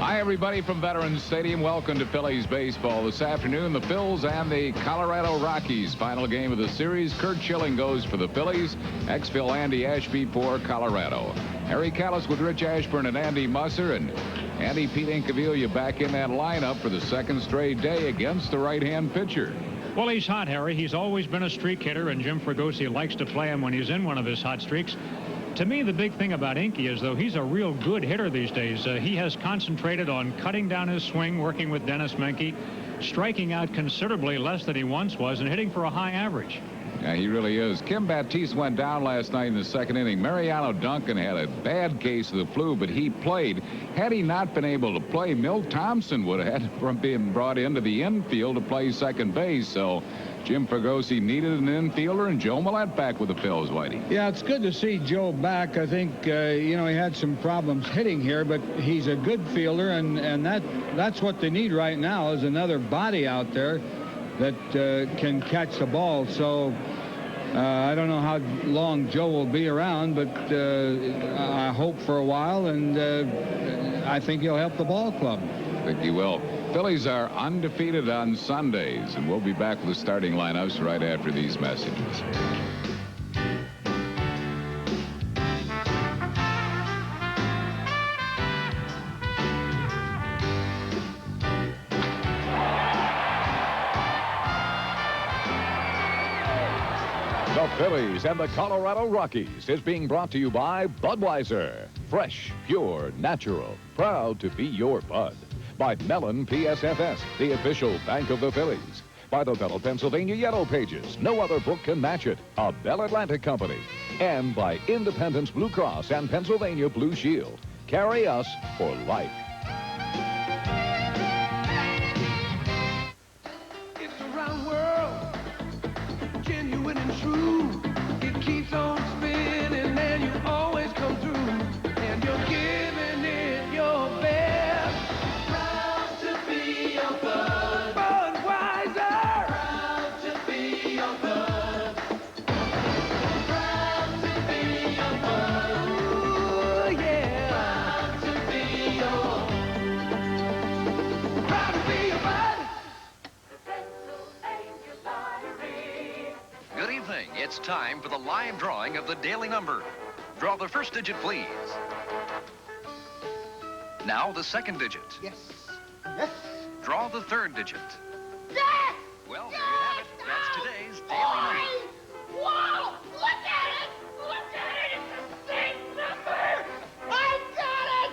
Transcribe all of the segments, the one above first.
Hi, everybody from Veterans Stadium. Welcome to Phillies baseball. This afternoon, the Phils and the Colorado Rockies. Final game of the series. Curt Schilling goes for the Phillies. Ex-Phil Andy Ashby for Colorado. Harry Callis with Rich Ashburn and Andy Musser. And Andy Pete Incaviglia back in that lineup for the second straight day against the right-hand pitcher. Well, he's hot, Harry. He's always been a streak hitter, and Jim Fregosi likes to play him when he's in one of his hot streaks. To me, the big thing about Inky is, though, he's a real good hitter these days. He has concentrated on cutting down his swing, working with Dennis Menke, striking out considerably less than he once was, and hitting for a high average. Yeah, he really is. Kim Baptiste went down last night in the second inning. Mariano Duncan had a bad case of the flu, but he played. Had he not been able to play, Milt Thompson would have had been brought into the infield to play second base. So Jim Fregosi needed an infielder, and Joe Millette back with the Phils, Whitey. Yeah, it's good to see Joe back. I think, he had some problems hitting here, but he's a good fielder, and that's what they need right now is another body out there that can catch the ball. So I don't know how long Joe will be around, but I hope for a while, and I think he'll help the ball club. I think he will. Phillies are undefeated on Sundays, and we'll be back with the starting lineups right after these messages. The Phillies and the Colorado Rockies is being brought to you by Budweiser. Fresh, pure, natural. Proud to be your Bud. By Mellon PSFS, the official bank of the Phillies. By the Bell Pennsylvania Yellow Pages. No other book can match it. A Bell Atlantic company. And by Independence Blue Cross and Pennsylvania Blue Shield. Carry us for life. It's a round world, genuine and true. It keeps on spinning and you always come through. And you're giving it your best. Proud to be your Bud. Budweiser. Proud to be your Bud. Proud to be your Bud. Ooh, yeah. Proud to be your. Proud to be your Bud. Good evening. It's time for the live drawing of the daily number. Draw the first digit, please. Now the second digit. Yes. Yes. Draw the third digit. Yes! Well, there you have it. That's today's daily number. Wow! Look at it! Look at it! It's the same number! I got it!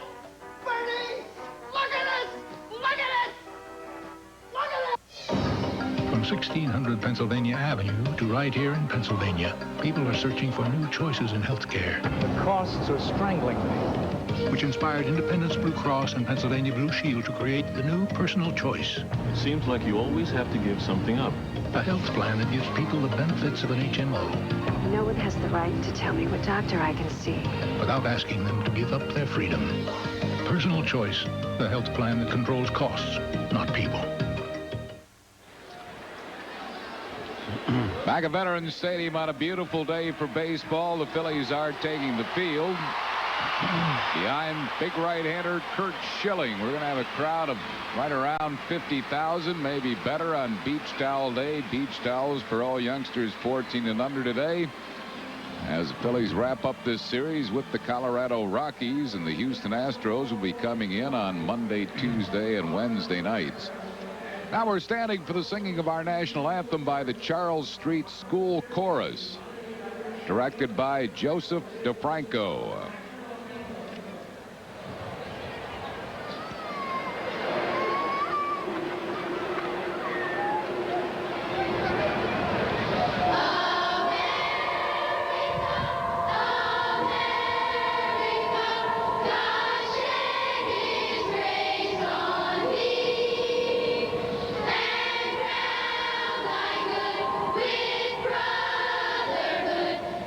Bernie! Look at it! Look at it! Look at it! From 1600 Pennsylvania Avenue to right here in Pennsylvania, people are searching for new choices in health care. The costs are strangling me. Which inspired Independence Blue Cross and Pennsylvania Blue Shield to create the new personal choice. It seems like you always have to give something up. A health plan that gives people the benefits of an HMO. No one has the right to tell me what doctor I can see. Without asking them to give up their freedom. Personal choice, the health plan that controls costs, not people. Back at Veterans Stadium on a beautiful day for baseball. The Phillies are taking the field. Behind big right-hander Curt Schilling. We're going to have a crowd of right around 50,000, maybe better on Beach Towel Day. Beach towels for all youngsters 14 and under today. As the Phillies wrap up this series with the Colorado Rockies, and the Houston Astros will be coming in on Monday, Tuesday, and Wednesday nights. Now we're standing for the singing of our national anthem by the Charles Street School Chorus, directed by Joseph DeFranco.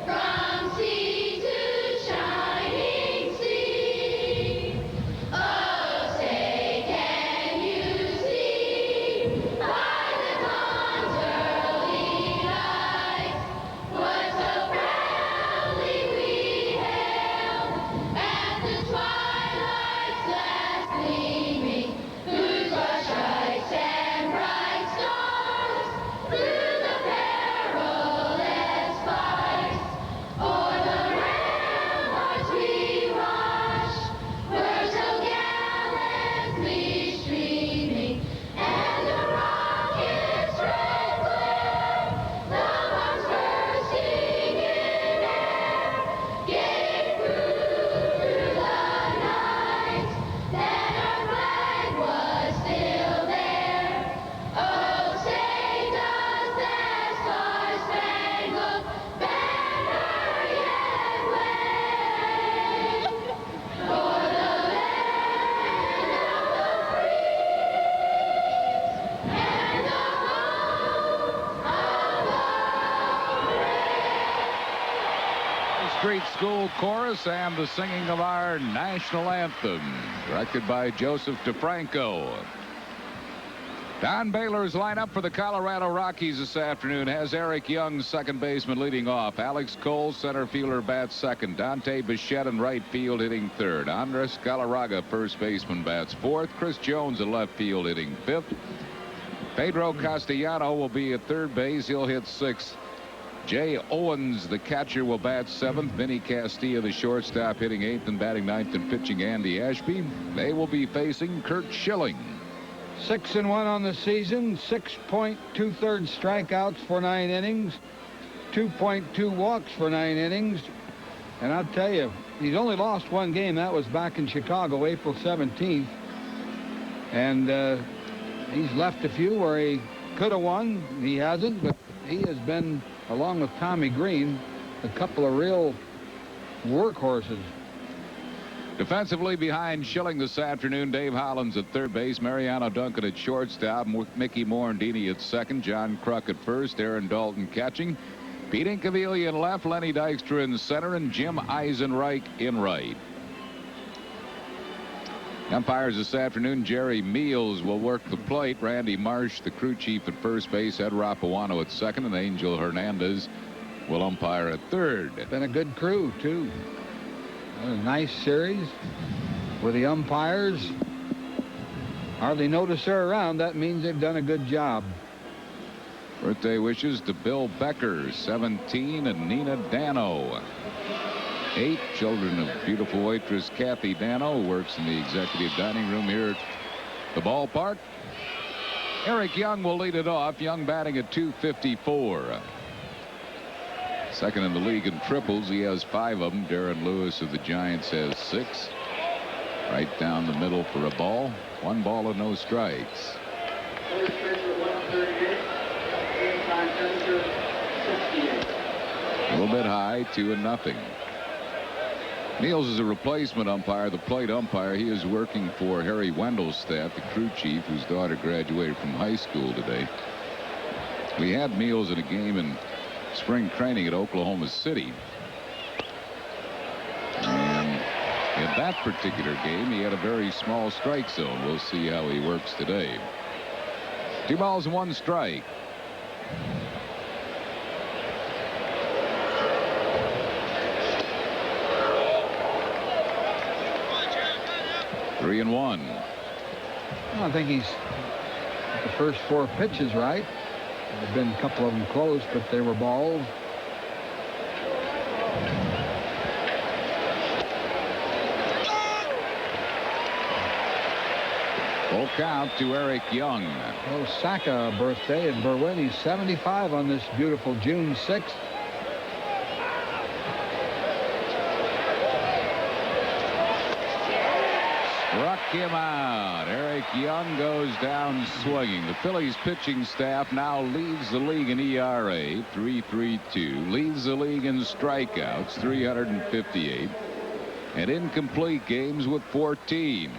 From sea to shining. Street School Chorus and the singing of our national anthem, directed by Joseph DeFranco. Don Baylor's lineup for the Colorado Rockies this afternoon has Eric Young, second baseman, leading off. Alex Cole, center fielder, bats second. Dante Bichette in right field, hitting third. Andres Galarraga, first baseman, bats fourth. Chris Jones in left field, hitting fifth. Pedro Castellano will be at third base. He'll hit sixth. Jay Owens, the catcher, will bat seventh. Vinny Castilla, the shortstop, hitting eighth, and batting ninth and pitching Andy Ashby. They will be facing Curt Schilling. 6-1 on the season, 6.23 strikeouts for 9 innings, 2.2 walks for 9 innings. And I'll tell you, he's only lost one game. That was back in Chicago, April 17th. And he's left a few where he could have won. He hasn't, but he has been, along with Tommy Green, a couple of real workhorses. Defensively behind Schilling this afternoon, Dave Hollins at third base, Mariano Duncan at shortstop, Mickey Morandini at second, John Kruk at first, Aaron Dalton catching, Pete Incaviglia in left, Lenny Dykstra in center, and Jim Eisenreich in right. Umpires this afternoon, Jerry Meals will work the plate. Randy Marsh, the crew chief, at first base. Ed Rapuano at second, and Angel Hernandez will umpire at third. Been a good crew, too. A nice series with the umpires. Hardly notice they're around. That means they've done a good job. Birthday wishes to Bill Becker, 17, and Nina Dano, 8. Children of beautiful waitress Kathy Dano, who works in the executive dining room here at the ballpark. Eric Young will lead it off. Young batting at .254. Second in the league in triples. He has 5 of them. Darren Lewis of the Giants has 6. Right down the middle for a ball. 1 ball and no strikes. A little bit high, 2-0. Meals is a replacement umpire, the plate umpire. He is working for Harry Wendell's staff, the crew chief, whose daughter graduated from high school today. We had Meals in a game in spring training at Oklahoma City. And in that particular game, he had a very small strike zone. We'll see how he works today. 2 balls and 1 strike. Three and 1. I think he's the first 4 pitches right. There have been a couple of them close, but they were balls. Full count to Eric Young. Osaka birthday in Berwyn. He's 75 on this beautiful June 6th. Struck him out. Eric Young goes down swinging. The Phillies pitching staff now leads the league in ERA, 3.32. Leads the league in strikeouts, 358. And incomplete games with 14.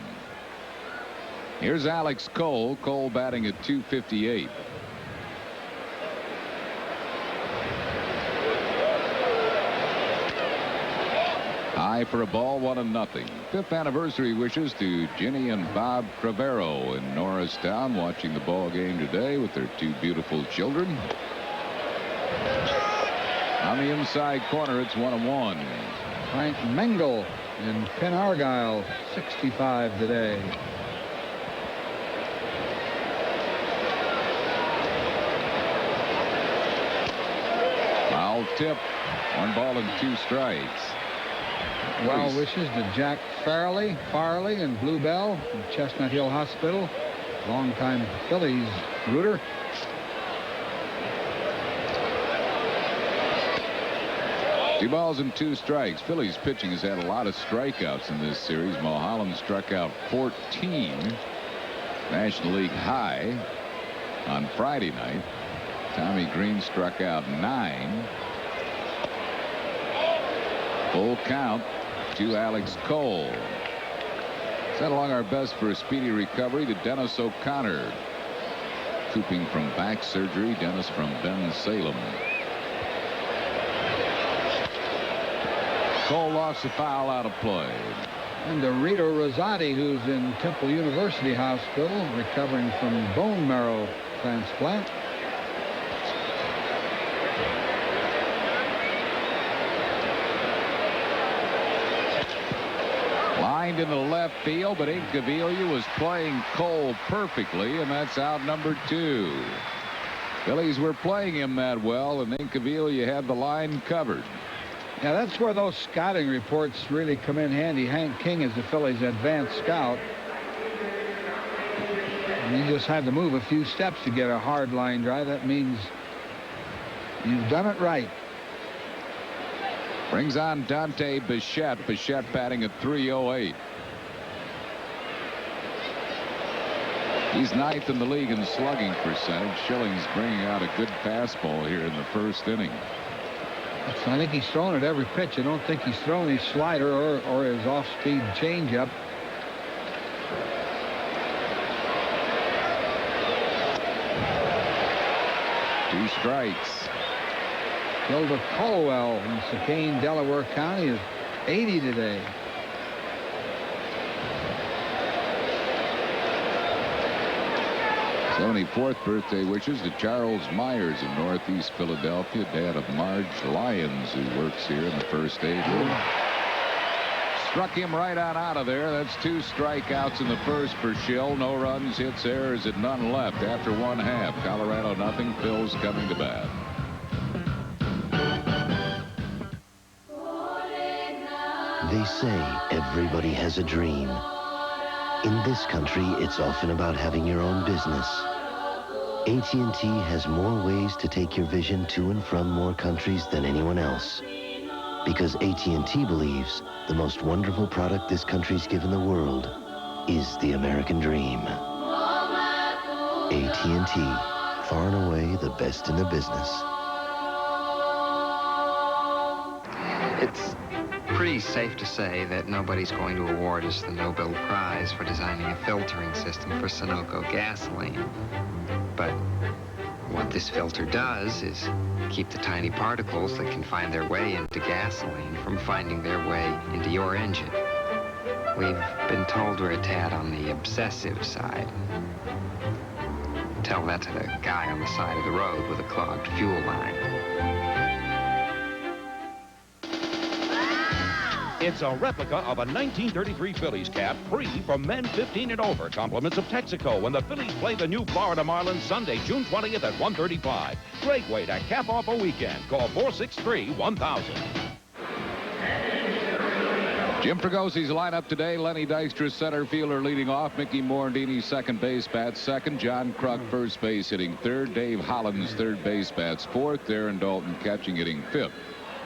Here's Alex Cole. Cole batting at .258. High for a ball, 1-0. 5th anniversary wishes to Ginny and Bob Cravero in Norristown, watching the ball game today with their 2 beautiful children. On the inside corner, it's 1-1. Frank Mengel in Penn Argyle, 65 today. Foul tip. 1 ball and 2 strikes. Well wishes to Jack Farley in Bluebell from Chestnut Hill Hospital. Longtime Phillies rooter. Two balls and 2 strikes. Phillies pitching has had a lot of strikeouts in this series. Mulholland struck out 14. National League high on Friday night. Tommy Green struck out 9. Full count to Alex Cole. Sent along our best for a speedy recovery to Dennis O'Connor. Cooping from back surgery. Dennis from Ben Salem. Cole lost the foul out of play. And Rita Rosati, who's in Temple University Hospital, recovering from bone marrow transplant. Lined into left field, but Incaviglia was playing Cole perfectly, and that's out number 2. Phillies were playing him that well, and Incaviglia had the line covered. Yeah, that's where those scouting reports really come in handy. Hank King is the Phillies' advanced scout. And you just had to move a few steps to get a hard line drive. That means you've done it right. Brings on Dante Bichette. Bichette batting at .308. He's 9th in the league in slugging percentage. Schilling's bringing out a good fastball here in the first inning. I think he's thrown at every pitch. I don't think he's thrown his slider or his off-speed changeup. Two strikes. Hilda Colwell in Sicane, Delaware County is 80 today. '74th birthday wishes to Charles Myers of Northeast Philadelphia, dad of Marge Lyons, who works here in the first aid room. Struck him right on out of there. That's 2 strikeouts in the first for Schill. No runs, hits, errors, and none left after 1/2. Colorado nothing. Phil's coming to bat. They say everybody has a dream. In this country, it's often about having your own business. AT&T has more ways to take your vision to and from more countries than anyone else. Because AT&T believes the most wonderful product this country's given the world is the American dream. AT&T, far and away the best in the business. It's pretty safe to say that nobody's going to award us the Nobel Prize for designing a filtering system for Sunoco gasoline. But what this filter does is keep the tiny particles that can find their way into gasoline from finding their way into your engine. We've been told we're a tad on the obsessive side. Tell that to the guy on the side of the road with a clogged fuel line. It's a replica of a 1933 Phillies cap, free for men 15 and over. Compliments of Texaco when the Phillies play the new Florida Marlins Sunday, June 20th at 1:35. Great way to cap off a weekend. Call 463-1000. Jim Fragosi's lineup today. Lenny Dykstra, center fielder, leading off. Mickey Morandini, second base, bats second. John Kruk, first base, hitting third. Dave Hollins, third base, bats fourth. Aaron Dalton catching, hitting fifth.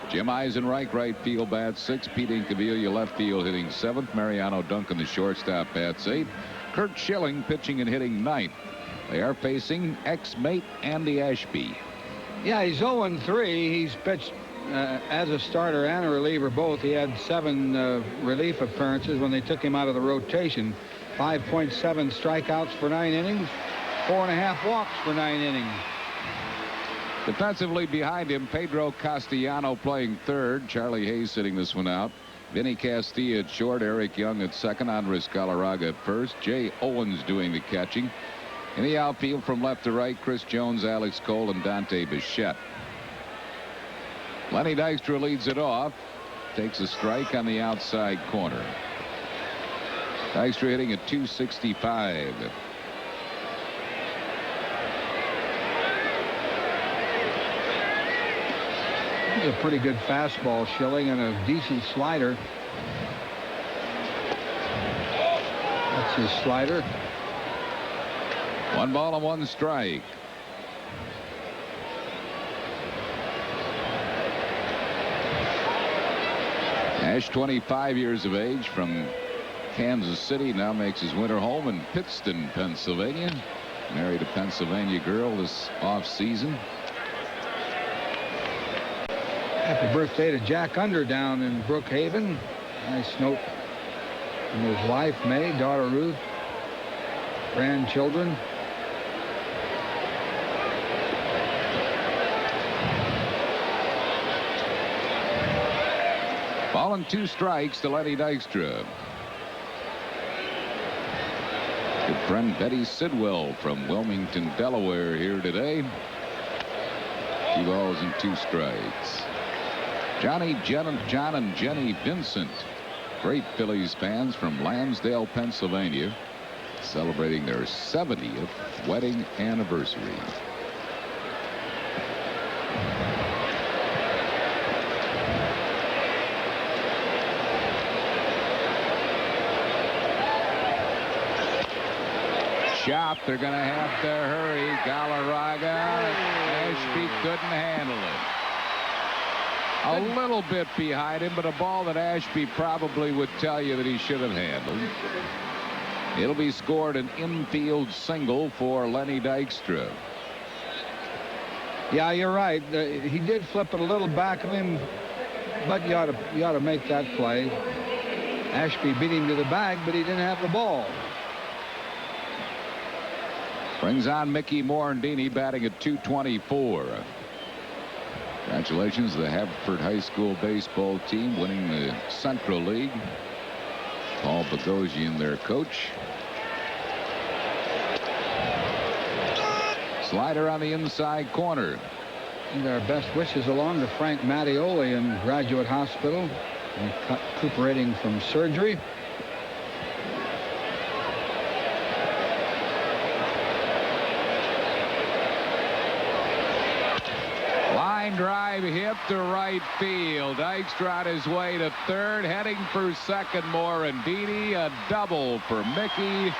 Jim Eisenreich, right field, bats sixth. Pete Incaviglia, left field, hitting seventh. Mariano Duncan, the shortstop, bats eighth. Kurt Schilling pitching and hitting ninth. They are facing ex-mate Andy Ashby. Yeah, he's 0-3. He's pitched as a starter and a reliever both. He had 7 relief appearances when they took him out of the rotation. 5.7 strikeouts for 9 innings. 4.5 walks for 9 innings. Defensively behind him, Pedro Castellano playing third. Charlie Hayes sitting this one out. Vinny Castilla at short. Eric Young at second. Andres Galarraga at first. Jay Owens doing the catching. In the outfield from left to right, Chris Jones, Alex Cole, and Dante Bichette. Lenny Dykstra leads it off. Takes a strike on the outside corner. Dykstra hitting at .265. A pretty good fastball, Schilling, and a decent slider. That's his slider. 1 ball and 1 strike. Ash, 25 years of age, from Kansas City, now makes his winter home in Pittston, Pennsylvania. Married a Pennsylvania girl this off-season. Happy birthday to Jack Under down in Brookhaven. Nice note from his wife, May, daughter Ruth, grandchildren. Ball and 2 strikes to Lenny Dykstra. Good friend Betty Sidwell from Wilmington, Delaware, here today. 2 balls and 2 strikes. John and Jenny Vincent, great Phillies fans from Lansdale, Pennsylvania, celebrating their 70th wedding anniversary. Chop, they're going to have to hurry. Galarraga, Ashby couldn't handle it. A little bit behind him, but a ball that Ashby probably would tell you that he should have handled. It'll be scored an infield single for Lenny Dykstra. Yeah, you're right. He did flip it a little back of him, but you ought to make that play. Ashby beat him to the bag, but he didn't have the ball. Brings on Mickey Morandini, batting at .224. Congratulations to the Haverford High School baseball team winning the Central League. Paul Bogosian, their coach. Slider on the inside corner. And our best wishes along to Frank Mattioli in Graduate Hospital, recuperating from surgery. Line drive hit to right field. Dykstra on his way to third, heading for second. Morandini, a double for Mickey.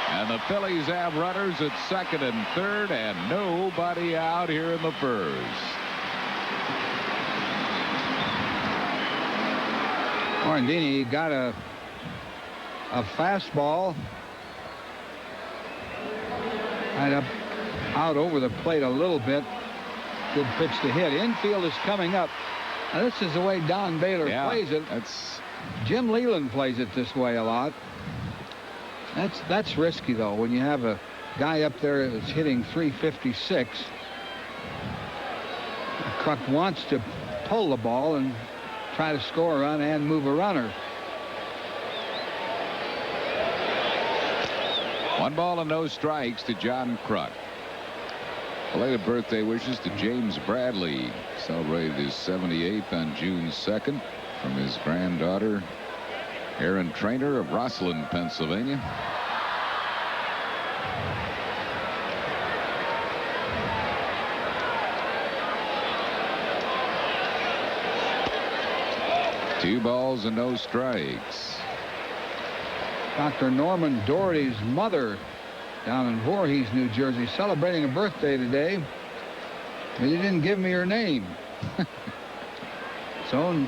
And the Phillies have runners at second and third, and nobody out here in the first. Morandini got a fastball right up out over the plate a little bit. Good pitch to hit. Infield is coming up. Now, this is the way Don Baylor plays it. Jim Leland plays it this way a lot. That's risky, though, when you have a guy up there that's hitting .356. Kruk wants to pull the ball and try to score a run and move a runner. 1 ball and no strikes to John Kruk. Belated birthday wishes to James Bradley. Celebrated his 78th on June 2nd from his granddaughter, Aaron Trainer of Rosslyn, Pennsylvania. Two balls and no strikes. Dr. Norman Doherty's mother down in Voorhees, New Jersey, celebrating a birthday today, but he didn't give me her name. So,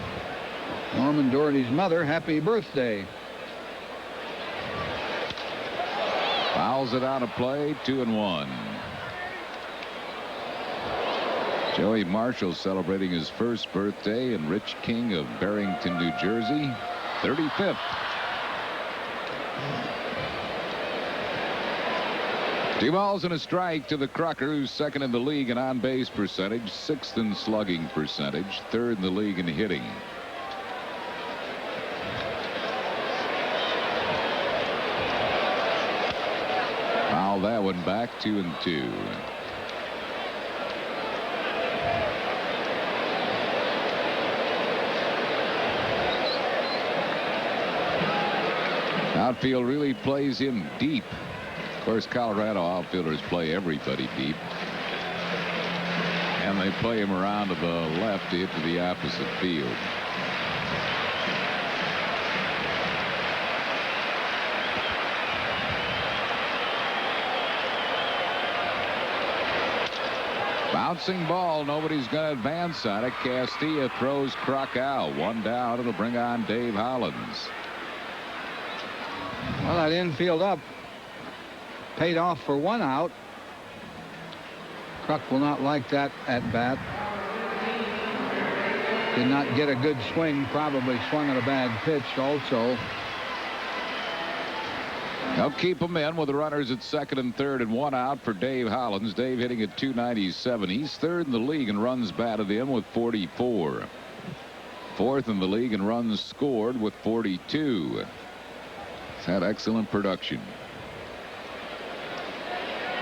Norman Doherty's mother, happy birthday. Fouls it out of play, 2-1. Joey Marshall celebrating his first birthday, and Rich King of Barrington, New Jersey, 35th. Two balls and a strike to the Crocker, who's second in the league in on-base percentage, 6th in slugging percentage, 3rd in the league in hitting. Foul that one back, 2-2. Outfield really plays him deep. Of course, Colorado outfielders play everybody deep. And they play him around to the left to hit to the opposite field. Bouncing ball. Nobody's going to advance on it. Castilla throws Kruk out. 1 down. It'll bring on Dave Hollins. Well, that infield up paid off for 1 out. Kruk will not like that at bat. Did not get a good swing. Probably swung at a bad pitch also. They'll keep him in with the runners at second and third and 1 out for Dave Hollins. Dave hitting at .297. He's 3rd in the league in runs batted in with 44. 4th in the league in runs scored with 42. He's had excellent production.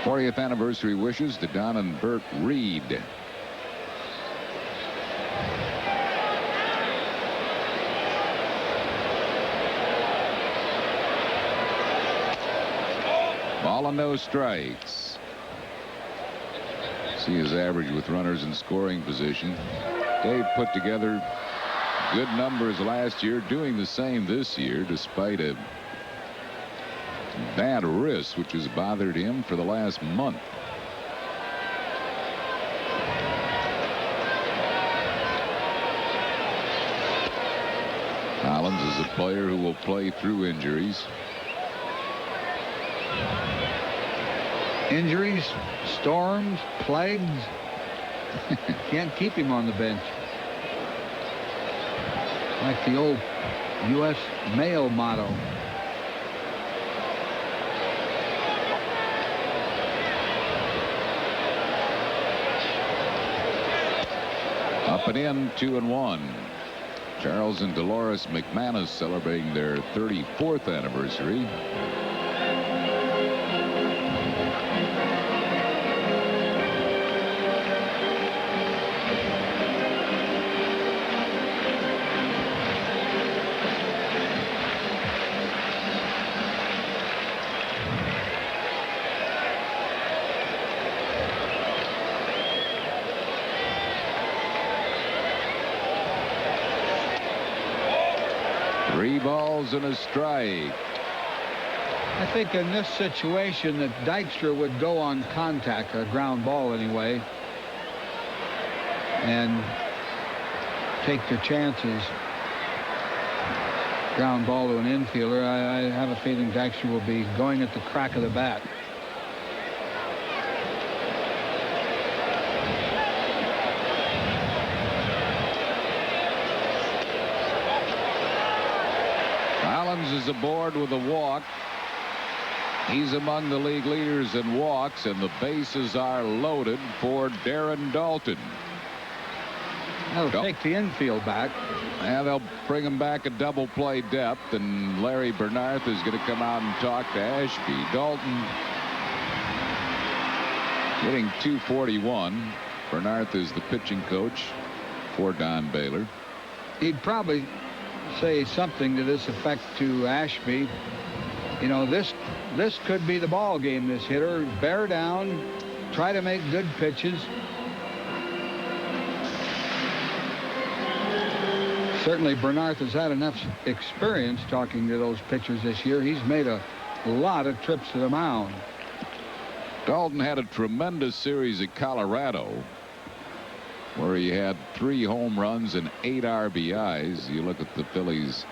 40th anniversary wishes to Don and Bert Reed. Ball and no strikes. See his average with runners in scoring position. Dave put together good numbers last year, doing the same this year despite a bad wrist which has bothered him for the last month. Collins is a player who will play through injuries. Injuries, storms, plagues. Can't keep him on the bench. Like the old U.S. mail motto. Up and in, 2-1. Charles and Dolores McManus celebrating their 34th anniversary. Three balls and a strike. I think in this situation that Dykstra would go on contact, a ground ball anyway, and take their chances. Ground ball to an infielder. I have a feeling Dykstra will be going at the crack of the bat. Collins is aboard with a walk. He's among the league leaders in walks, and the bases are loaded for Darren Daulton. They'll take the infield back. And they'll bring him back a double play depth, and Larry Bernarth is going to come out and talk to Ashby. Daulton hitting .241. Bernarth is the pitching coach for Don Baylor. He'd probably say something to this effect to Ashby. You know, this could be the ball game. This hitter, bear down, try to make good pitches. Certainly Bernarth has had enough experience talking to those pitchers this year. He's made a lot of trips to the mound. Daulton had a tremendous series at Colorado, where he had 3 home runs and 8 RBIs. You look at the Phillies'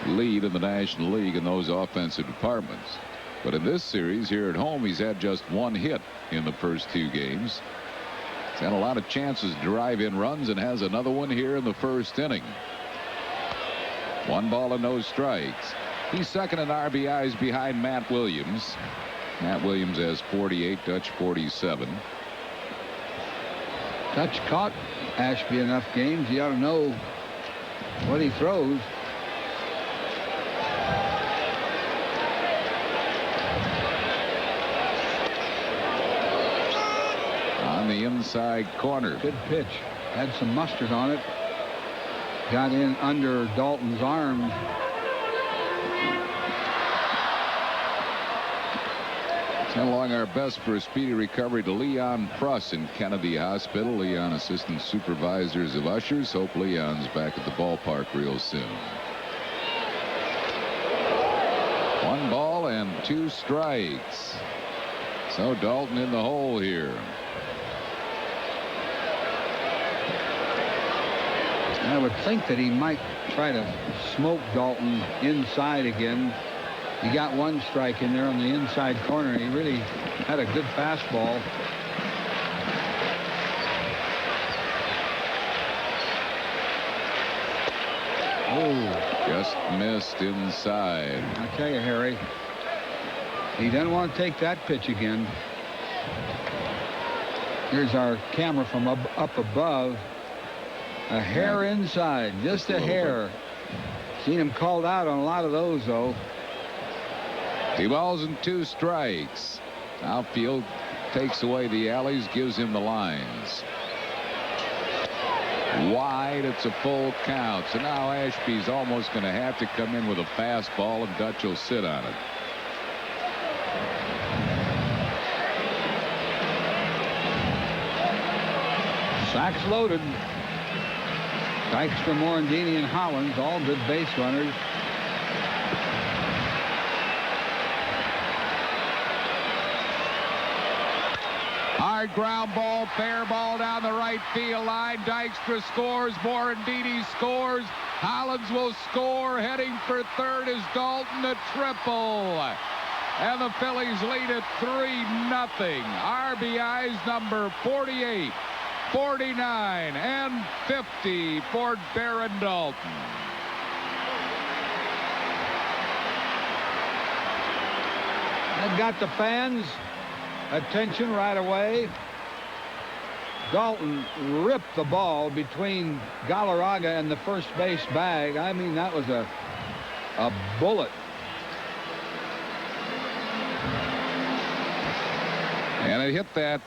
lead in the National League in those offensive departments. But in this series here at home, he's had just 1 hit in the first 2 games. He's had a lot of chances to drive in runs and has another one here in the first inning. 1 ball and no strikes. He's second in RBIs behind Matt Williams. Matt Williams has 48, Dutch 47. Dutch caught Ashby enough games. He ought to know what he throws. On the inside corner. Good pitch. Had some mustard on it. Got in under Dalton's arm. Sent along our best for a speedy recovery to Leon Pruss in Kennedy Hospital. Leon, assistant supervisors of ushers. Hope Leon's back at the ballpark real soon. 1 ball and 2 strikes. So Daulton in the hole here. I would think that he might try to smoke Daulton inside again. He got 1 strike in there on the inside corner. He really had a good fastball. Oh, just missed inside. I tell you, Harry, he doesn't want to take that pitch again. Here's our camera from up above. A hair inside, just a hair. Seen him called out on a lot of those, though. 2 balls and 2 strikes. Outfield takes away the alleys, gives him the lines. Wide, it's a full count. So now Ashby's almost going to have to come in with a fastball, and Dutch will sit on it. Sacks loaded. Strikes for Morandini and Hollins, all good base runners. Hard ground ball, fair ball down the right field line. Dykstra scores. Morandini scores. Hollins will score. Heading for third is Dalton, a triple. And the Phillies lead at 3-0. RBIs number 48, 49, and 50 for Darren Dalton. That got the fans' attention right away. Dalton ripped the ball between Galarraga and the first base bag. I mean, that was a bullet. And it hit that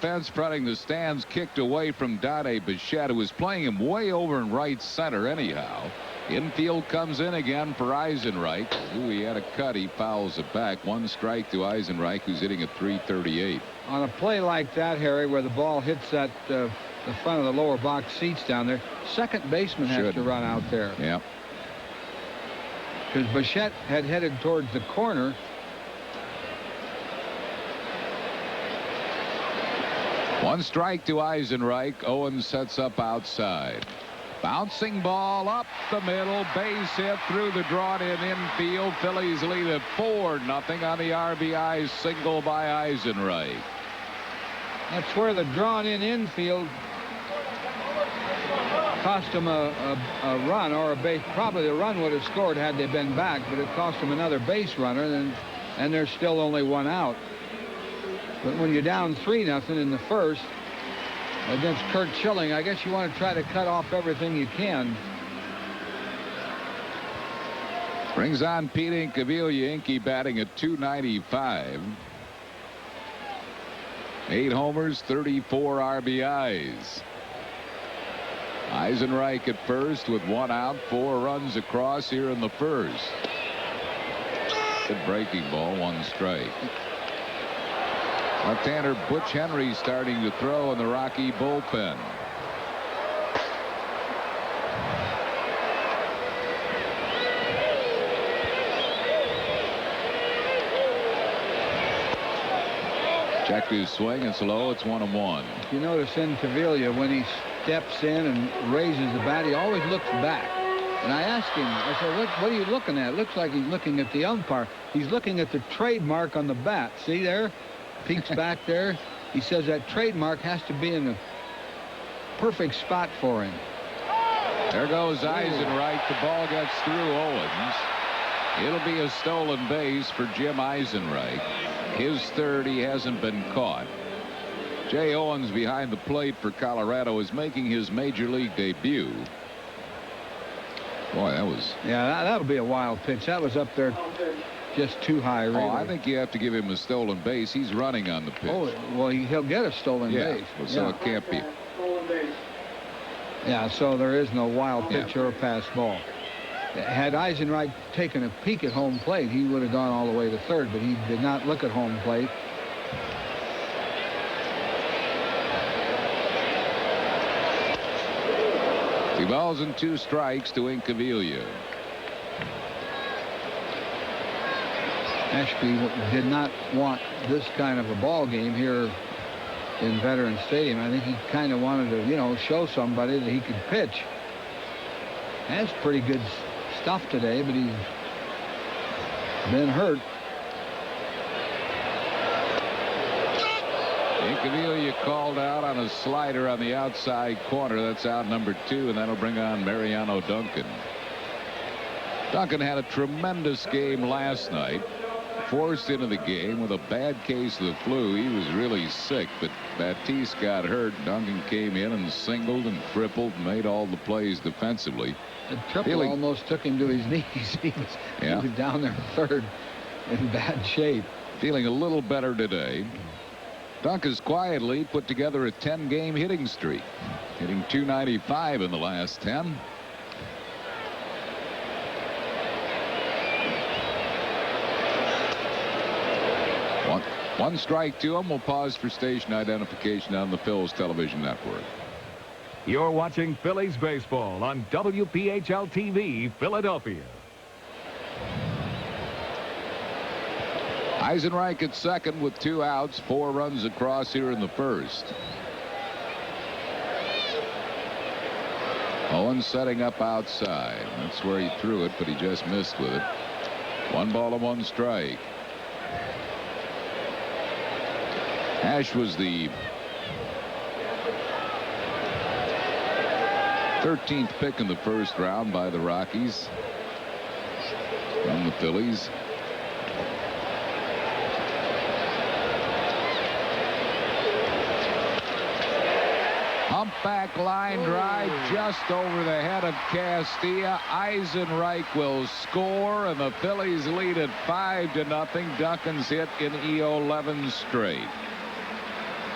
fence fronting the stands, kicked away from Dade Bichette, who was playing him way over in right center anyhow. Infield comes in again for Eisenreich. Ooh, he had a cut. He fouls it back. 1 strike to Eisenreich, who's hitting at .338. On a play like that, Harry, where the ball hits that the front of the lower box seats down there, second baseman has to run out there. Yeah. Because Bichette had headed towards the corner. One strike to Eisenreich. Owens sets up outside. Bouncing ball up the middle. Base hit through the drawn-in infield. Phillies lead at 4-0 on the RBI single by Eisenreich. That's where the drawn-in infield cost them a run or a base. Probably the run would have scored had they been back, but it cost them another base runner, and there's still only 1 out. But when you're down 3-0 in the first against Curt Schilling, I guess you want to try to cut off everything you can. Brings on Pete Incaviglia. Inky batting at .295. 8 homers, 34 RBIs. Eisenreich at first with 1 out, 4 runs across here in the first. Good breaking ball, 1 strike. Left-hander Butch Henry starting to throw in the Rocky bullpen. Checked his swing. It's low. It's 1-1. If you notice Incaviglia, when he steps in and raises the bat, he always looks back. And I asked him, I said, what are you looking at? It looks like he's looking at the umpire. He's looking at the trademark on the bat. See there? Peeks back there. He says that trademark has to be in a perfect spot for him. There goes Eisenreich. The ball gets through Owens. It'll be a stolen base for Jim Eisenreich. His third. He hasn't been caught. Jay Owens behind the plate for Colorado is making his major league debut. Boy, that was... Yeah, that'll be a wild pitch. That was up there just too high, really. Oh, I think you have to give him a stolen base. He's running on the pitch. Oh, well, he'll get a stolen base. So it can't be. Yeah, so there is no wild pitch or a pass ball. Had Eisenreich taken a peek at home plate, he would have gone all the way to third, but he did not look at home plate. Two balls and 2 strikes to Incaviglia. Ashby did not want this kind of a ball game here in Veterans Stadium. I think he kind of wanted to, show somebody that he could pitch. Has pretty good stuff today, but he's been hurt. Incaviglia called out on a slider on the outside corner. That's out number 2, and that'll bring on Mariano Duncan. Duncan had a tremendous game last night. forced into the game with a bad case of the flu. He was really sick, but Batiste got hurt. Duncan came in and singled and tripled and made all the plays defensively. The triple almost took him to his knees. He was down there third in bad shape. Feeling a little better today. Duncan's quietly put together a 10-game hitting streak, hitting .295 in the last 10. One strike to him. We'll pause for station identification on the Phillies television network. You're watching Phillies baseball on WPHL TV, Philadelphia. Eisenreich at second with 2 outs, 4 runs across here in the first. Owen setting up outside. That's where he threw it, but he just missed with it. 1 ball and 1 strike. Ash was the 13th pick in the first round by the Rockies from the Phillies. Humpback line drive just over the head of Castilla. Eisenreich will score, and the Phillies lead at 5-0. Duncan's hit in E11 straight.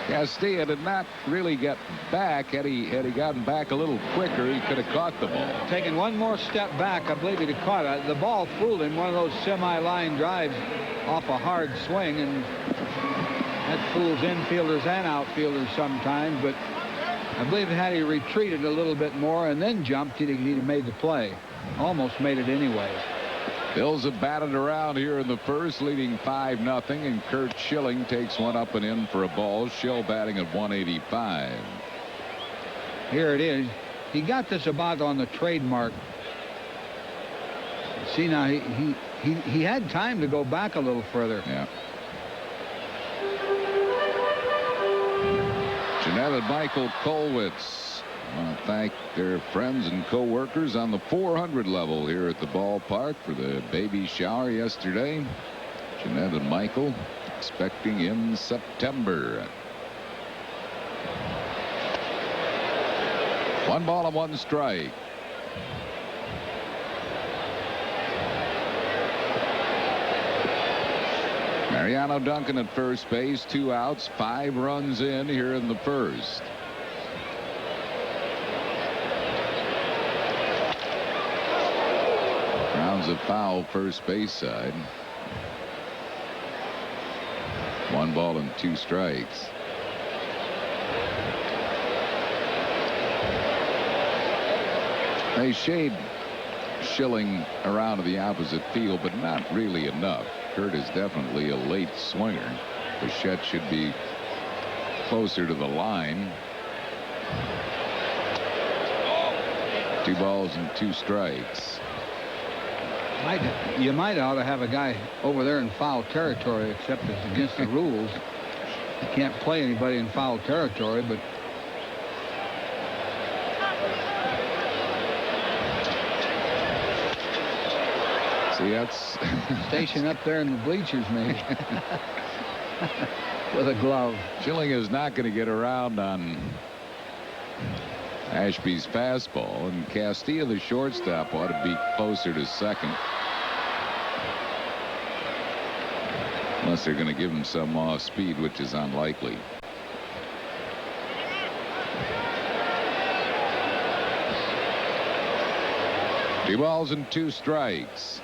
Castilla did not really get back. Had he gotten back a little quicker, he could have caught the ball. Taking one more step back, I believe he'd have caught it. The ball fooled him, one of those semi-line drives off a hard swing, and that fools infielders and outfielders sometimes. But I believe had he retreated a little bit more and then jumped, he'd have made the play. Almost made it anyway. Bills have batted around here in the first, leading 5-0, and Kurt Schilling takes one up and in for a ball. Schill batting at 185. Here it is. He got this about on the trademark. See, now he had time to go back a little further. Yeah. Jeanette and Michael Kolwitz. I want to thank their friends and co-workers on the 400 level here at the ballpark for the baby shower yesterday. Jeanette and Michael expecting in September. 1 ball and 1 strike. Mariano Duncan at first base, 2 outs, 5 runs in here in the first. Rounds a foul first base side. 1 ball and 2 strikes. They shade Schilling around to the opposite field, but not really enough. Kurt is definitely a late swinger. Bichette should be closer to the line. 2 balls and 2 strikes. You might ought to have a guy over there in foul territory, except it's against the rules. You can't play anybody in foul territory, but see, that's station up there in the bleachers, maybe. With a glove. Schilling is not going to get around on Ashby's fastball, and Castilla, the shortstop, ought to be closer to second. Unless they're going to give him some off speed, which is unlikely. Two balls and 2 strikes.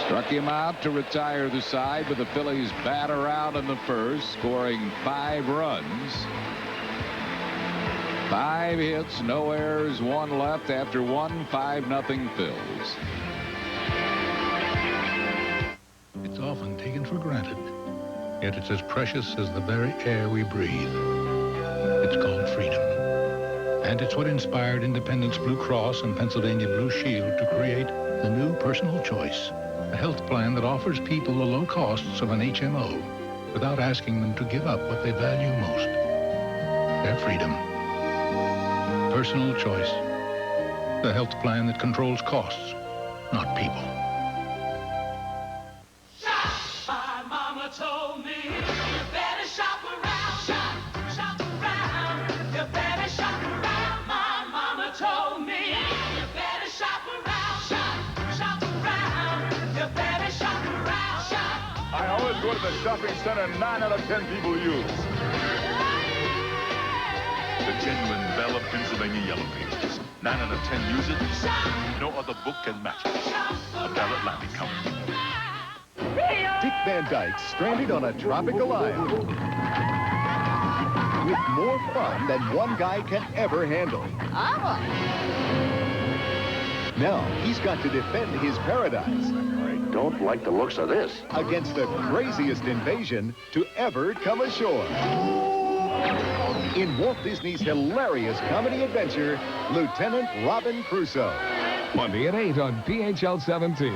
Struck him out to retire the side, but the Phillies bat around in the first, scoring 5 runs. 5 hits, no errors, 1 left after 1 5-0 Phillies. It's often taken for granted, yet it's as precious as the very air we breathe. It's called freedom. And it's what inspired Independence Blue Cross and Pennsylvania Blue Shield to create the new Personal Choice, a health plan that offers people the low costs of an HMO without asking them to give up what they value most, their freedom. Personal Choice, the health plan that controls costs not people. My mama told me you better shop around, shop around. You better shop around. My mama told me you better shop around, shop around. You better shop around, I always go to the shopping center 9 out of 10 people use. The genuine Belle of Pennsylvania Yellow Pages. 9 out of 10 use it. No other book can match it. A Belle Atlantic cover. Dick Van Dyke stranded on a tropical island with more fun than one guy can ever handle. Now he's got to defend his paradise. I don't like the looks of this. Against the craziest invasion to ever come ashore. In Walt Disney's hilarious comedy adventure, Lieutenant Robin Crusoe. Monday at 8 on PHL 17.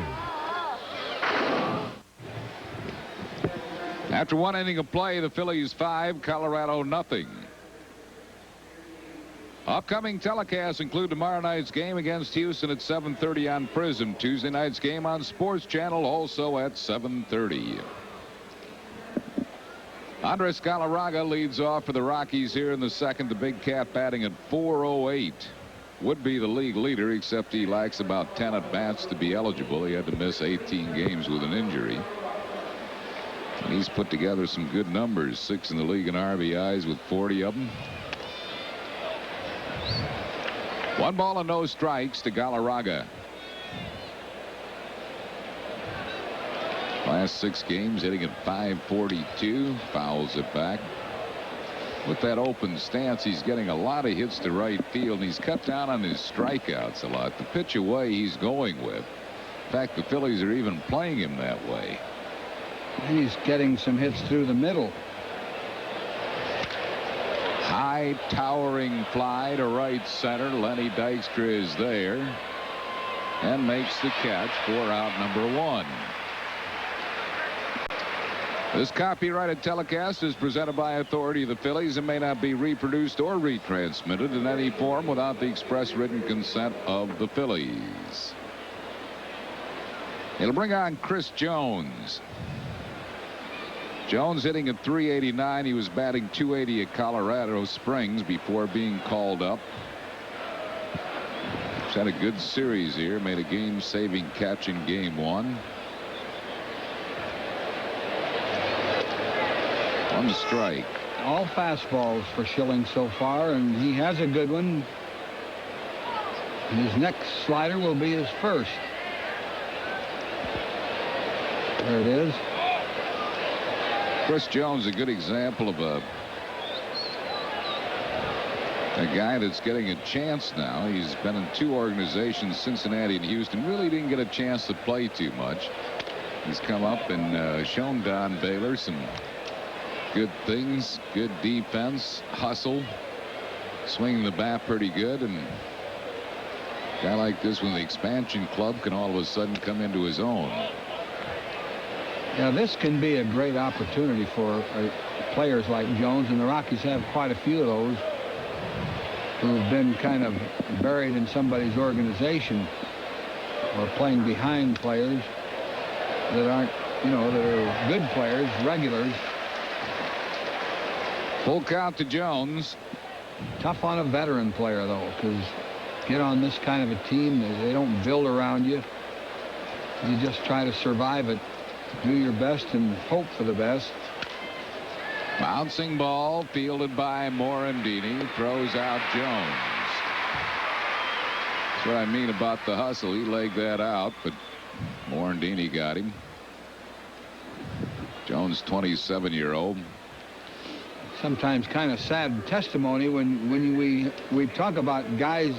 After one inning of play, the Phillies 5, Colorado nothing. Upcoming telecasts include tomorrow night's game against Houston at 7:30 on Prism. Tuesday night's game on Sports Channel also at 7:30. Andres Galarraga leads off for the Rockies here in the second. The Big Cat batting at .408. Would be the league leader, except he lacks about 10 at-bats to be eligible. He had to miss 18 games with an injury. And he's put together some good numbers. 6 in the league in RBIs with 40 of them. 1 ball and no strikes to Galarraga. Last 6 games hitting at .542. Fouls it back. With that open stance, he's getting a lot of hits to right field, and he's cut down on his strikeouts a lot. The pitch away he's going with. In fact, the Phillies are even playing him that way. And he's getting some hits through the middle. High towering fly to right center. Lenny Dykstra is there and makes the catch for out number 1. This copyrighted telecast is presented by authority of the Phillies and may not be reproduced or retransmitted in any form without the express written consent of the Phillies. It'll bring on Chris Jones. Jones hitting at .389. He was batting .280 at Colorado Springs before being called up. He's had a good series here. Made a game-saving catch in game 1. 1 strike. All fastballs for Schilling so far, and he has a good one. His next slider will be his first. There it is. Chris Jones, a good example of a guy that's getting a chance now. He's been in 2 organizations, Cincinnati and Houston. Really didn't get a chance to play too much. He's come up and shown Don Baylor some good things. Good defense, hustle, swinging the bat pretty good. And a guy like this with the expansion club can all of a sudden come into his own. Yeah, this can be a great opportunity for players like Jones, and the Rockies have quite a few of those who have been kind of buried in somebody's organization or playing behind players that aren't, that are good players, regulars. Full count to Jones. Tough on a veteran player, though, because get on this kind of a team, they don't build around you. You just try to survive it. Do your best and hope for the best. Bouncing ball fielded by Morandini. Throws out Jones. That's what I mean about the hustle. He legged that out, but Morandini got him. Jones, 27-year-old. Sometimes kind of sad testimony when we talk about guys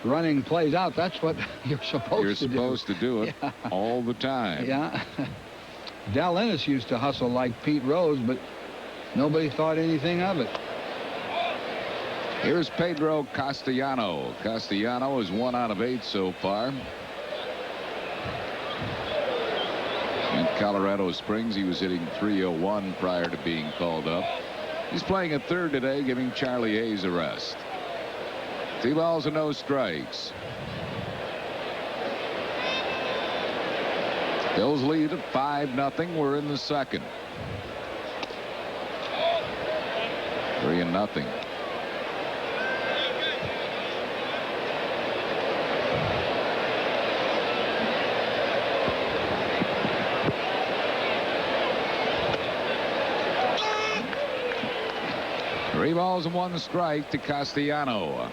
running plays out. That's what you're supposed to do. You're supposed to do it all the time. Yeah. Del Ennis used to hustle like Pete Rose, but nobody thought anything of it. Here's Pedro Castellano. Castellano is 1 out of 8 so far. In Colorado Springs, he was hitting .301 prior to being called up. He's playing at third today, giving Charlie Hayes a rest. 2 balls and no strikes. Phil's lead at 5-0. We're in the second. 3-0. Three balls and one strike to Castellano.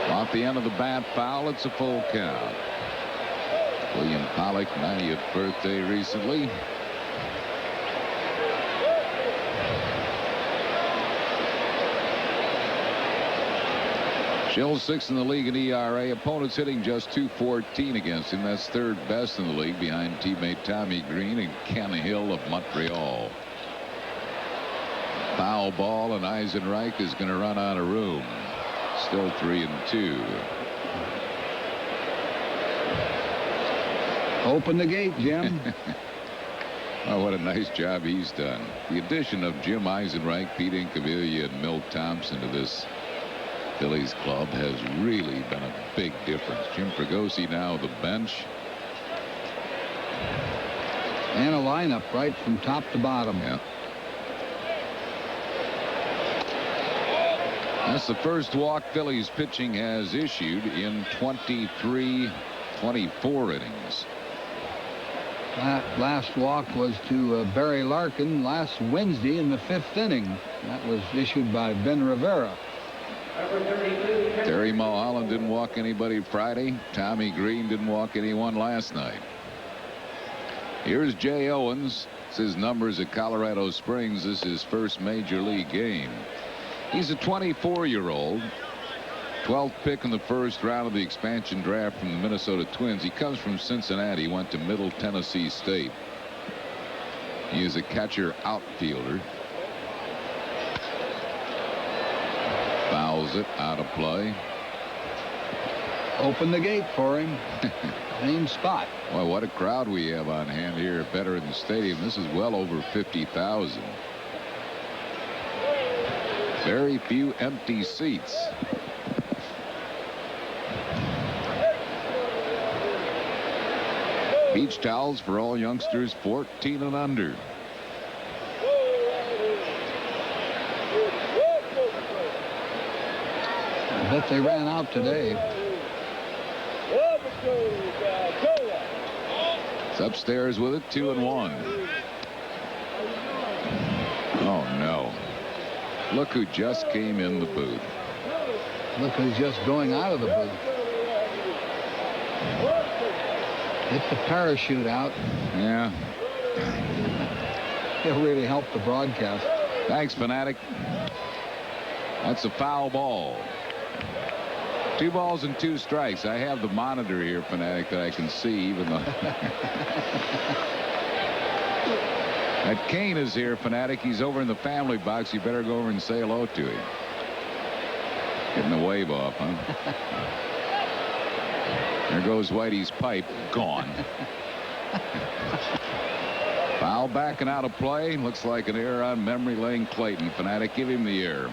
Off the end of the bat, foul. It's a full count. William Pollock, 90th birthday recently. Schill's 6th in the league in ERA. Opponents hitting just .214 against him. That's 3rd best in the league behind teammate Tommy Green and Ken Hill of Montreal. Foul ball, and Eisenreich is going to run out of room. Still 3-2. Open the gate, Jim. Oh, what a nice job he's done. The addition of Jim Eisenreich, Pete Incaviglia, and Milt Thompson to this Phillies club has really been a big difference. Jim Fregosi now the bench. And a lineup right from top to bottom. Yeah. That's the first walk Phillies pitching has issued in 24 innings. Last walk was to Barry Larkin last Wednesday in the 5th inning. That was issued by Ben Rivera. Terry Mulholland didn't walk anybody Friday. Tommy Green didn't walk anyone last night. Here's Jay Owens. It's his numbers at Colorado Springs. This is his first major league game. He's a 24-year-old. 12th pick in the first round of the expansion draft from the Minnesota Twins. He comes from Cincinnati. Went to Middle Tennessee State. He is a catcher outfielder. Fouls it out of play. Open the gate for him. Same spot. Well, what a crowd we have on hand here at Veterans Stadium. This is well over 50,000. Very few empty seats. Beach towels for all youngsters 14 and under. I bet they ran out today. It's upstairs with it, 2-1. Oh no. Look who just came in the booth. Look who's just going out of the booth. Hit the parachute out. Yeah. It'll really help the broadcast. Thanks, Fanatic. That's a foul ball. 2 balls and 2 strikes. I have the monitor here, Fanatic, that I can see, even though. That Kane is here, Fanatic. He's over in the family box. You better go over and say hello to him. Getting a wave off, huh? There goes Whitey's pipe. Gone. Foul back and out of play. Looks like an error on memory lane. Clayton. Fanatic, give him the error.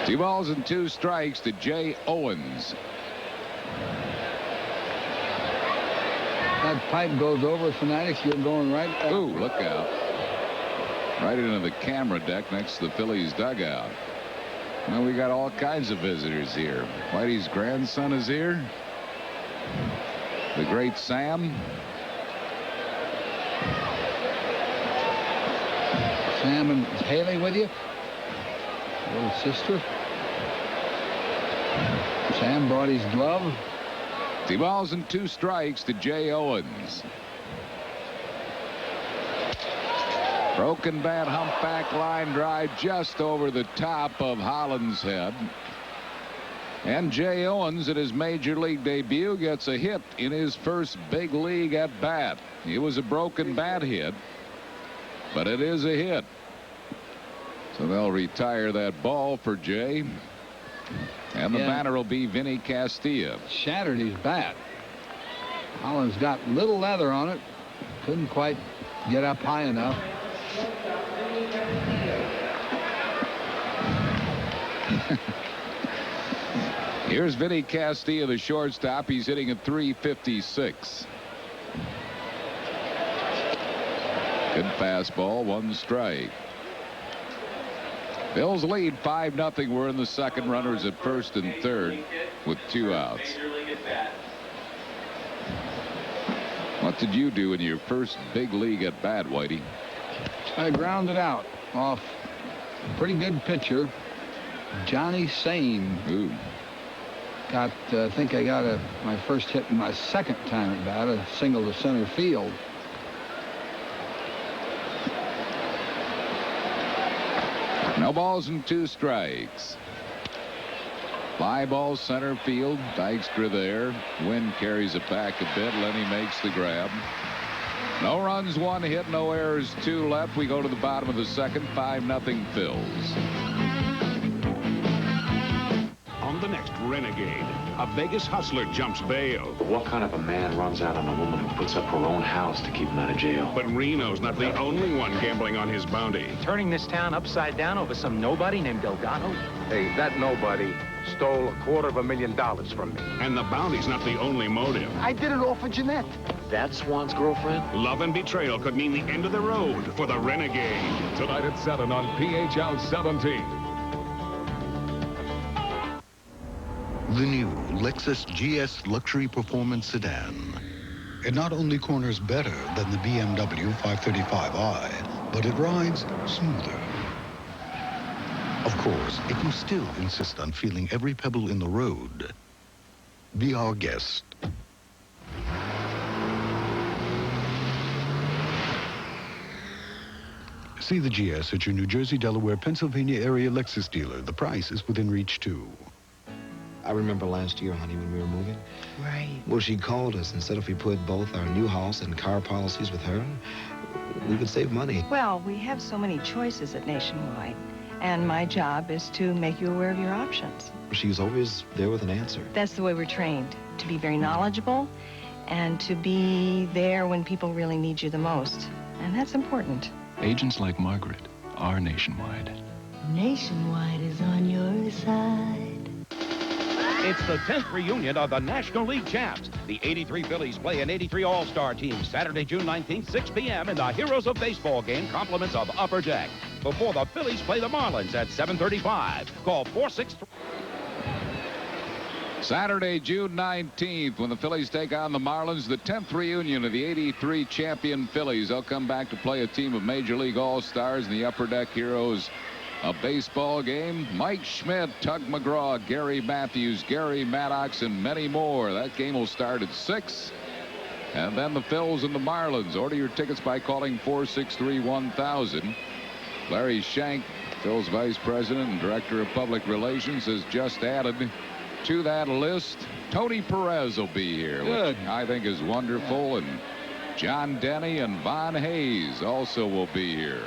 Two balls and 2 strikes to Jay Owens. That pipe goes over, Fanatic. You're going right back. Ooh, look out. Right into the camera deck next to the Phillies dugout. Well, we got all kinds of visitors here. Whitey's grandson is here. The great Sam. Sam and Haley with you? Little sister. Sam brought his glove. 2 balls and 2 strikes to Jay Owens. Broken bat, humpback line drive just over the top of Holland's head. And Jay Owens at his major league debut gets a hit in his first big league at bat. It was a broken bat hit, but it is a hit. So they'll retire that ball for Jay. And the batter will be Vinny Castilla. Shattered his bat. Holland's got little leather on it. Couldn't quite get up high enough. Here's Vinny Castilla, the shortstop. He's hitting at .356. Good fastball, 1 strike. Bills lead 5-0. We're in the second. Runners at first and third with 2 outs. What did you do in your first big league at bat, Whitey? I grounded out off a pretty good pitcher, Johnny Sane. Ooh. I think I got my first hit in my second time at bat, a single to center field. No balls and 2 strikes. Fly ball center field. Dykstra there. Wind carries it back a bit. Lenny makes the grab. No runs, 1 hit, no errors, 2 left. We go to the bottom of the second. 5-0 Phils. On the next Renegade, a Vegas hustler jumps bail. What kind of a man runs out on a woman who puts up her own house to keep him out of jail? But Reno's not the only one gambling on his bounty. Turning this town upside down over some nobody named Delgado? Hey, that nobody stole $250,000 from me. And the bounty's not the only motive. I did it all for Jeanette. That's Swan's girlfriend? Love and betrayal could mean the end of the road for the Renegade. Tonight at 7 on PHL 17. The new Lexus GS Luxury Performance Sedan. It not only corners better than the BMW 535i, but it rides smoother. Of course, if you still insist on feeling every pebble in the road, be our guest. See the GS at your New Jersey, Delaware, Pennsylvania area Lexus dealer. The price is within reach, too. I remember last year, honey, when we were moving. Right. Well, she called us and said if we put both our new house and car policies with her, we could save money. Well, we have so many choices at Nationwide, and my job is to make you aware of your options. She was always there with an answer. That's the way we're trained, to be very knowledgeable and to be there when people really need you the most. And that's important. Agents like Margaret are Nationwide. Nationwide is on your side. It's the 10th reunion of the National League champs. The 83 Phillies play an 83 All-Star team Saturday, June 19th, 6 p.m. in the Heroes of Baseball game, compliments of Upper Deck. Before the Phillies play the Marlins at 7:35. Call 463. Saturday, June 19th, when the Phillies take on the Marlins, the 10th reunion of the 83 champion Phillies. They'll come back to play a team of Major League All-Stars in the Upper Deck Heroes a baseball game. Mike Schmidt, Tug McGraw, Gary Matthews, Gary Maddox, and many more. That game will start at 6. And then the Phils and the Marlins. Order your tickets by calling 463-1000. Larry Shank, Phil's vice president and director of public relations, has just added to that list. Tony Perez will be here, which I think is wonderful. And John Denny and Von Hayes also will be here.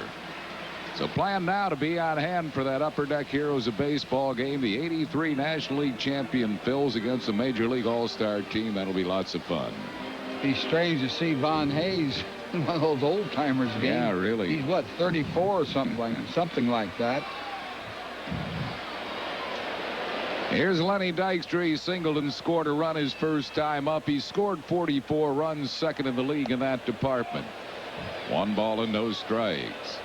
So plan now to be on hand for that Upper Deck Heroes of Baseball game. The 83 National League champion Phils against the Major League All-Star team. That'll be lots of fun. It's strange to see Von Hayes in one of those old-timers games. Yeah, really. He's, what, 34 or something like that. Here's Lenny Dykstra. He singled and scored a run his first time up. He scored 44 runs, second in the league in that department. 1 ball and no strikes.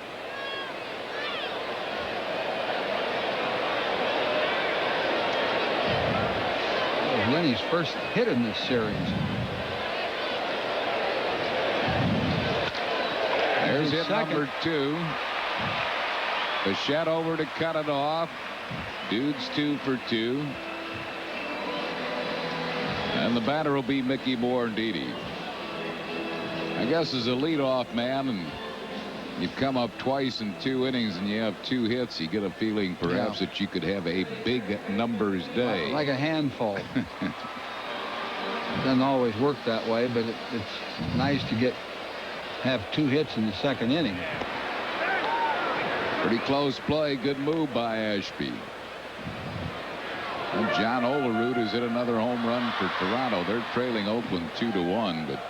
Lenny's first hit in this series. There's hit number 2. Bichette over to cut it off. Dude's 2 for 2. And the batter will be Mickey Morandini. I guess as a leadoff man, and you come up twice in 2 innings and you have 2 hits, you get a feeling perhaps that you could have a big numbers day. Like a handful. It doesn't always work that way, but it's nice to have 2 hits in the second inning. Pretty close play. Good move by Ashby. And John Olerud has hit another home run for Toronto. They're trailing Oakland 2-1, but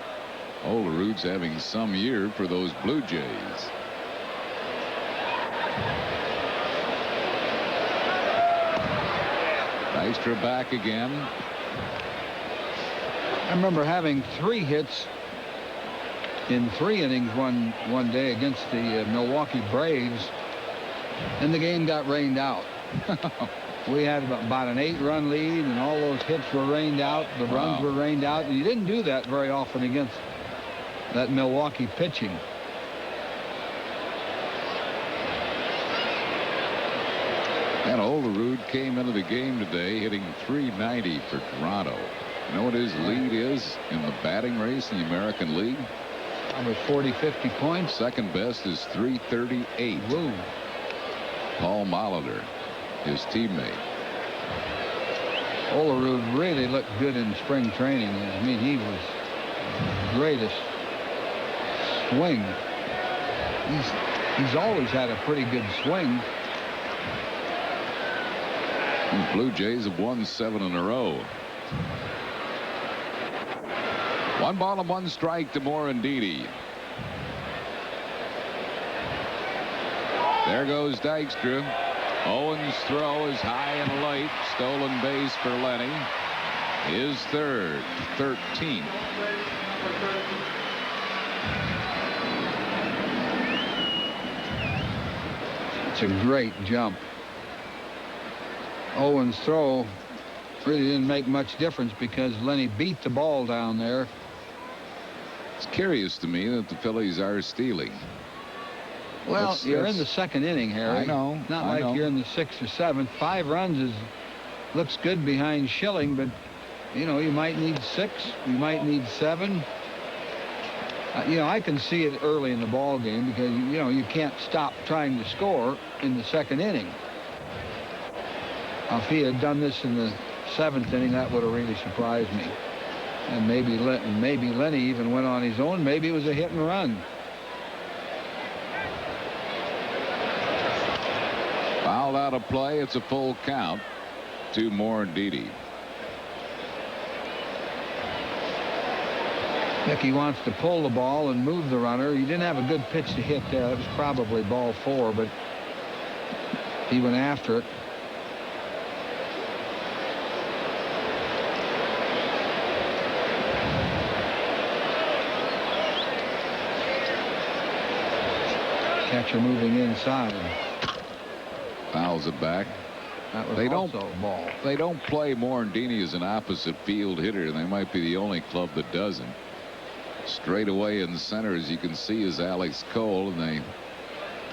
Olerud's having some year for those Blue Jays. Dykstra back again. I remember having 3 hits in 3 innings one day against the Milwaukee Braves, and the game got rained out. We had about an 8-run lead, and all those hits were rained out. The runs were rained out, and you didn't do that very often against that Milwaukee pitching. And Olerud came into the game today hitting .390 for Toronto. You know what his lead is in the batting race in the American League? Probably 40-50 points. Second best is .338. Woo. Paul Molitor, his teammate. Olerud really looked good in spring training. I mean, he was the greatest swing. He's always had a pretty good swing. The Blue Jays have won 7 in a row. 1 ball and 1 strike to Morandini. There goes Dykstra. Owens' throw is high and late. Stolen base for Lenny. His third, 13th. It's a great jump. Owens' throw really didn't make much difference because Lenny beat the ball down there. It's curious to me that the Phillies are stealing. Well, you're in the 2nd inning, Harry. I know. Not like you're in the 6th or 7th. 5 runs looks good behind Schilling, but you know, you might need 6, you might need 7. You know, I can see it early in the ball game because you know you can't stop trying to score in the 2nd inning. If he had done this in the 7th inning, that would have really surprised me. And maybe Lenny even went on his own. Maybe it was a hit and run. Fouled out of play. It's a full count to Morandini. Mickey wants to pull the ball and move the runner. He didn't have a good pitch to hit there. It was probably ball 4, but he went after it. Catcher moving inside. Fouls it back. That was They also a ball. They don't play Morandini as an opposite field hitter. They might be the only club that doesn't. Straight away in the center, as you can see, is Alex Cole, and they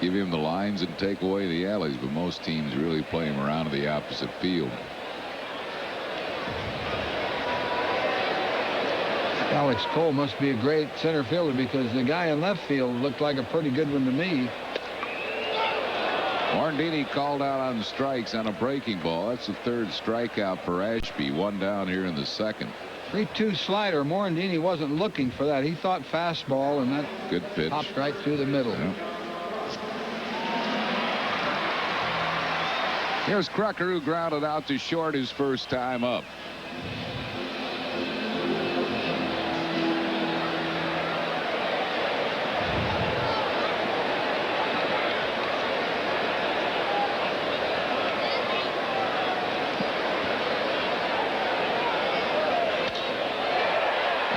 give him the lines and take away the alleys, but most teams really play him around to the opposite field. Alex Cole must be a great center fielder because the guy in left field looked like a pretty good one to me. Morandini called out on strikes on a breaking ball. That's the 3rd strikeout for Ashby. 1 down here in the 2nd. 3-2 slider. Morandini wasn't looking for that. He thought fastball, and that good pitch. Popped right through the middle. Yeah. Here's Crucker, who grounded out to short his first time up.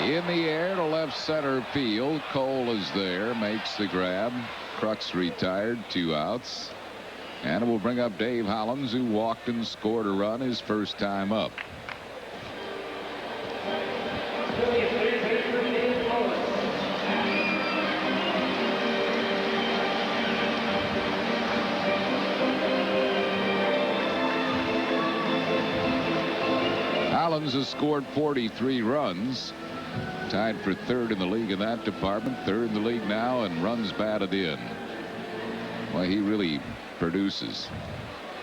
In the air to left center field. Cole is there, makes the grab. Crux retired, 2 outs. And it will bring up Dave Hollins, who walked and scored a run his first time up. Hollins has scored 43 runs. Tied for 3rd in the league in that department. 3rd in the league now, and runs batted in. Well, he really produces,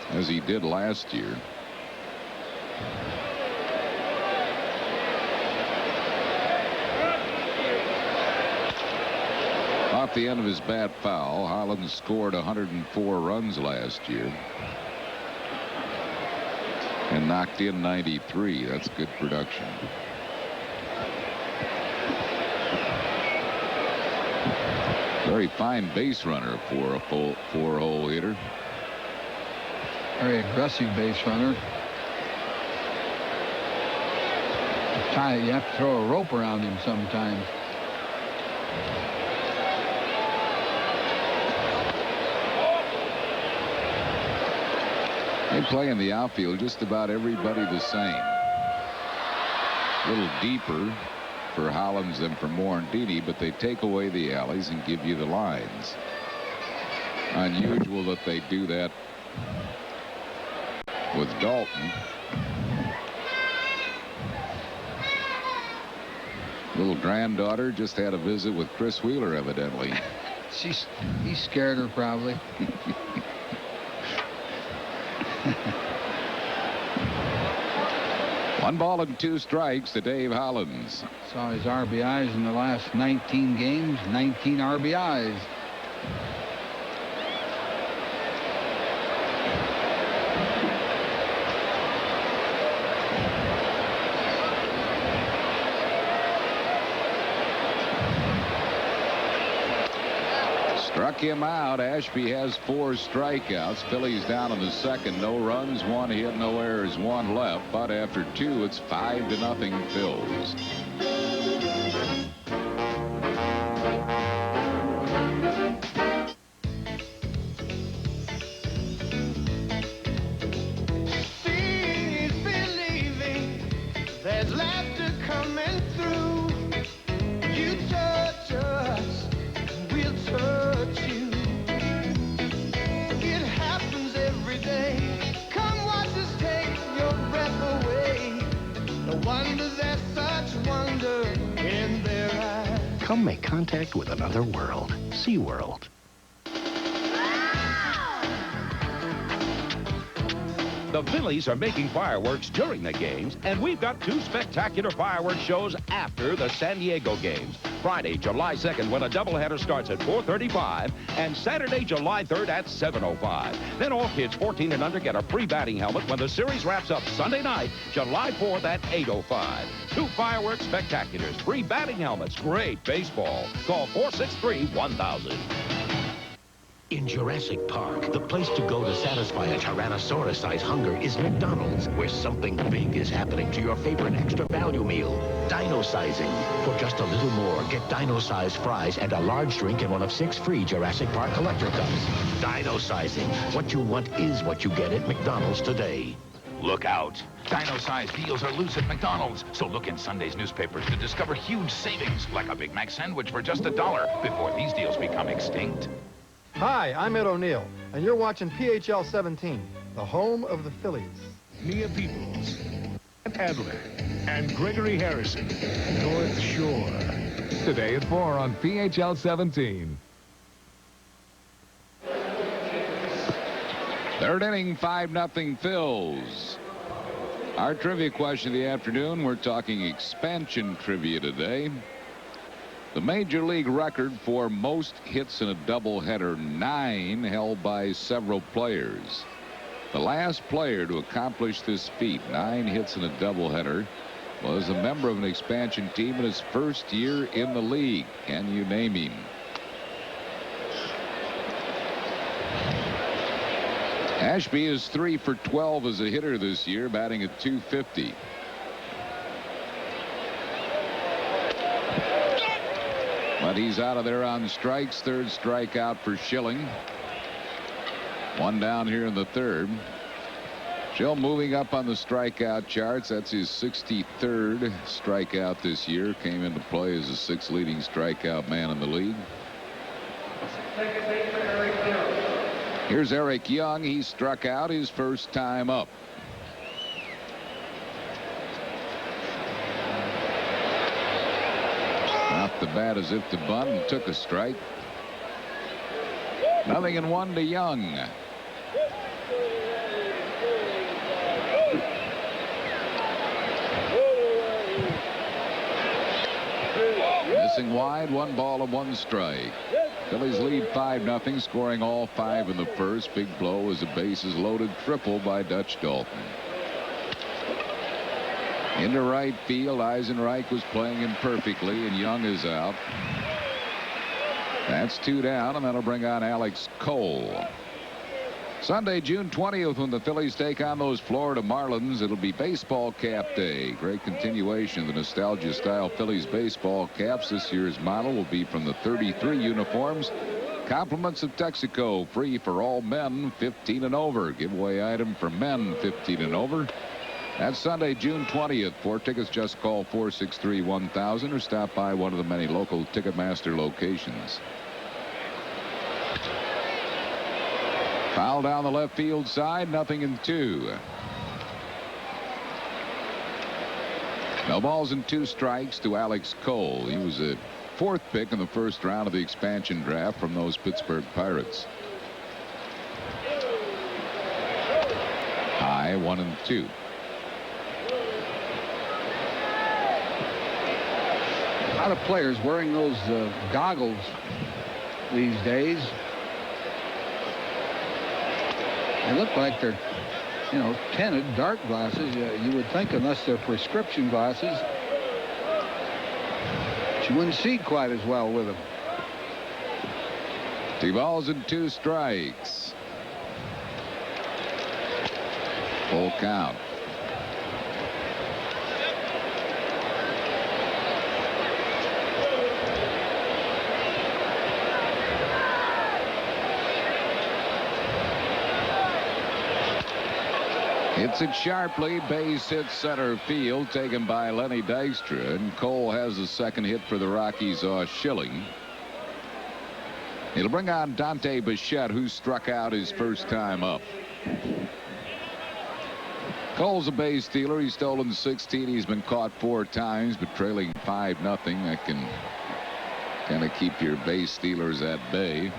as he did last year. Off the end of his bat foul, Hollins scored 104 runs last year. And knocked in 93. That's good production. Very fine base runner for a full 4-hole hitter. Very aggressive base runner. You have to throw a rope around him sometimes. They play in the outfield just about everybody the same. A little deeper for Hollins than for Morandini, but they take away the alleys and give you the lines. Unusual that they do that with Dalton. Little granddaughter just had a visit with Chris Wheeler, evidently. He scared her probably. 1 ball and 2 strikes to Dave Hollins. Saw his RBIs in the last 19 games, 19 RBIs. Struck him out. Ashby has 4 strikeouts. Phillies down in the second. No runs, 1 hit, no errors, 1 left. But after 2, it's 5-0 Phils. Come make contact with another world. SeaWorld. The Phillies are making fireworks during the games, and we've got 2 spectacular fireworks shows after the San Diego games. Friday, July 2nd, when a doubleheader starts at 4:35, and Saturday, July 3rd at 7:05. Then all kids 14 and under get a free batting helmet when the series wraps up Sunday night, July 4th at 8:05. 2 fireworks spectaculars, free batting helmets, great baseball. Call 463-1000. In Jurassic Park, the place to go to satisfy a Tyrannosaurus-sized hunger is McDonald's, where something big is happening to your favorite extra value meal. Dino-sizing. For just a little more, get dino-sized fries and a large drink in one of 6 free Jurassic Park collector cups. Dino-sizing. What you want is what you get at McDonald's today. Look out. Dino-sized deals are loose at McDonald's, so look in Sunday's newspapers to discover huge savings, like a Big Mac sandwich for just $1, before these deals become extinct. Hi, I'm Ed O'Neill, and you're watching PHL 17, the home of the Phillies. Nia Peoples, Adler, and Gregory Harrison, North Shore. Today at 4 on PHL 17. 3rd inning, 5-0 Phils. Our trivia question of the afternoon, we're talking expansion trivia today. The Major League record for most hits in a doubleheader, 9, held by several players. The last player to accomplish this feat, 9 hits in a doubleheader, was a member of an expansion team in his first year in the league. Can you name him? Ashby is 3 for 12 as a hitter this year, batting at .250. But he's out of there on strikes. 3rd strikeout for Schilling. 1 down here in the 3rd. Schill moving up on the strikeout charts. That's his 63rd strikeout this year. Came into play as the 6th leading strikeout man in the league. Here's Eric Young. He struck out his first time up. Off the bat as if to bunt and took a strike. 0-1 to Young. Missing wide, 1 ball and 1 strike. Phillies lead 5-0, scoring all 5 in the first. Big blow as the bases loaded triple by Dutch Dalton. Into right field. Eisenreich was playing him perfectly, and Young is out. That's 2 down, and that'll bring on Alex Cole. Sunday, June 20th, when the Phillies take on those Florida Marlins, it'll be baseball cap day. Great continuation of the nostalgia-style Phillies baseball caps. This year's model will be from the 33 uniforms. Compliments of Texaco, free for all men 15 and over. Giveaway item for men 15 and over. That's Sunday, June 20th. For tickets, just call 463-1000 or stop by one of the many local Ticketmaster locations. Foul down the left field side, 0-2. No balls and 2 strikes to Alex Cole. He was a 4th pick in the first round of the expansion draft from those Pittsburgh Pirates. High, 1-2. A lot of players wearing those goggles these days. They look like they're, tinted dark glasses. You would think, unless they're prescription glasses, you wouldn't see quite as well with them. 2 balls and 2 strikes. Full count. Hits it sharply. Base hit center field, taken by Lenny Dykstra, and Cole has the second hit for the Rockies off Schilling. It'll bring on Dante Bichette, who struck out his first time up. Cole's a base stealer. He's stolen 16. He's been caught 4 times, but trailing 5-0. That can kind of keep your base stealers at bay.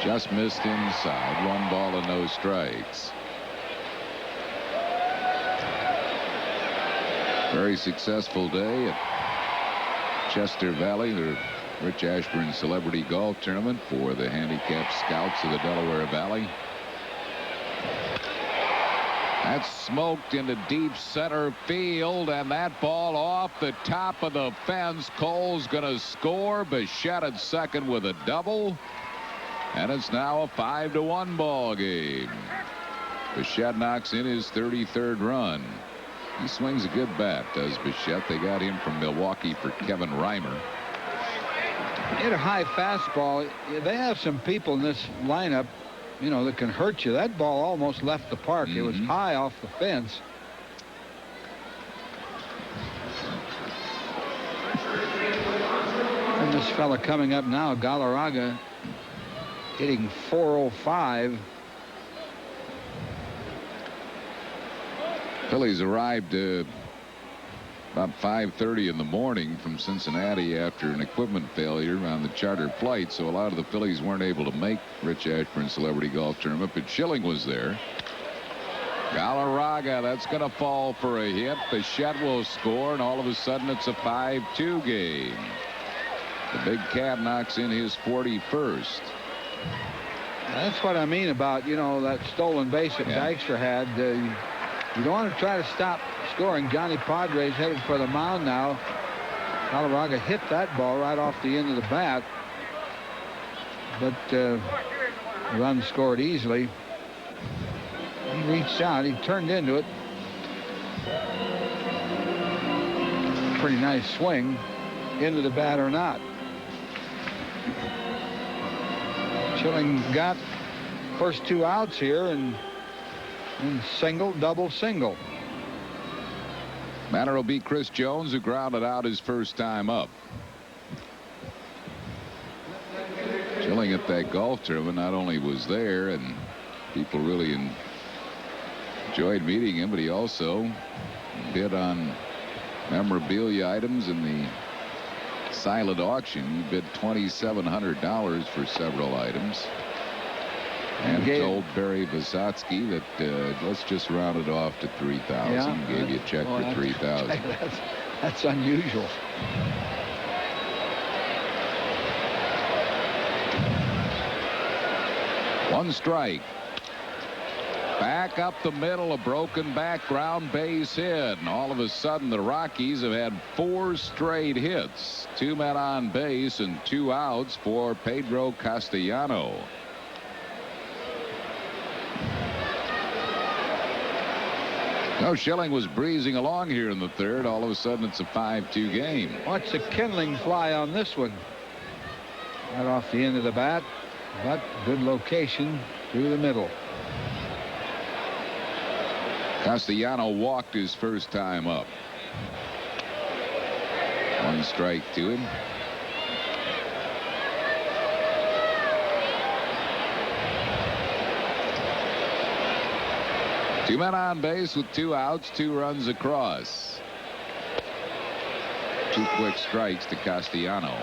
Just missed inside. 1 ball and no strikes. Very successful day at Chester Valley, the Rich Ashburn Celebrity Golf Tournament for the handicapped scouts of the Delaware Valley. That's smoked into deep center field, and that ball off the top of the fence. Cole's going to score. Bichette at second with a double. And it's now a 5-1 ball game. Bichette knocks in his 33rd run. He swings a good bat, does Bichette. They got him from Milwaukee for Kevin Reimer. Hit a high fastball. They have some people in this lineup, that can hurt you. That ball almost left the park. It was high off the fence. And this fella coming up now, Galarraga, hitting .405. Phillies arrived about 5:30 in the morning from Cincinnati after an equipment failure on the charter flight, so a lot of the Phillies weren't able to make Rich Ashburn Celebrity Golf Tournament, but Schilling was there. Galarraga, that's going to fall for a hit. Bichette will score, and all of a sudden it's a 5-2 game. The Big Cat knocks in his 41st. That's what I mean about, that stolen base that Dykstra had. You don't want to try to stop scoring. Johnny Padres headed for the mound now. Galarraga hit that ball right off the end of the bat. But the run scored easily. He reached out. He turned into it. Pretty nice swing. Into the bat or not. Schilling got first 2 outs here and single, double, single. Batter will be Chris Jones, who grounded out his first time up. Schilling at that golf tournament not only was there and people really enjoyed meeting him, but he also bid on memorabilia items in the silent auction. He bid $2,700 for several items. And told Barry Visotsky that let's just round it off to 3,000. Yeah, gave you a check for 3,000. That's unusual. One strike. Back up the middle, a broken back ground base hit, and all of a sudden the Rockies have had 4 straight hits. 2 men on base and 2 outs for Pedro Castellano. No, Schilling was breezing along here in the third. All of a sudden it's a 5-2 game. Watch the kindling fly on this one. Right off the end of the bat, but good location through the middle. Castellano walked his first time up. 1 strike to him. Two men on base with 2 outs, 2 runs across. 2 quick strikes to Castellano.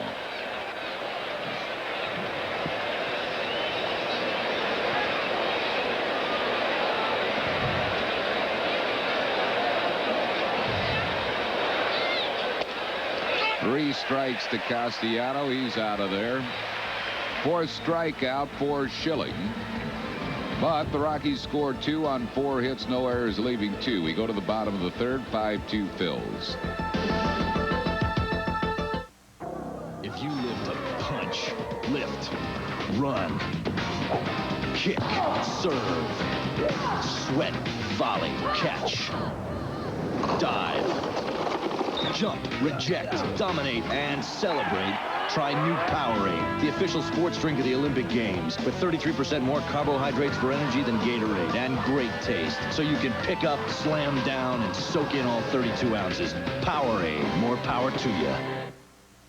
Three strikes to Castellano. He's out of there. 4th strikeout for Schilling. But the Rockies scored 2 on 4 hits, no errors, leaving 2. We go to the bottom of the third, 5-2 Phils. If you live to punch, lift, run, kick, serve, sweat, volley, catch, dive, jump, reject, dominate, and celebrate, try new Powerade, the official sports drink of the Olympic Games, with 33% more carbohydrates for energy than Gatorade, and great taste, so you can pick up, slam down, and soak in all 32 ounces. Powerade, more power to you.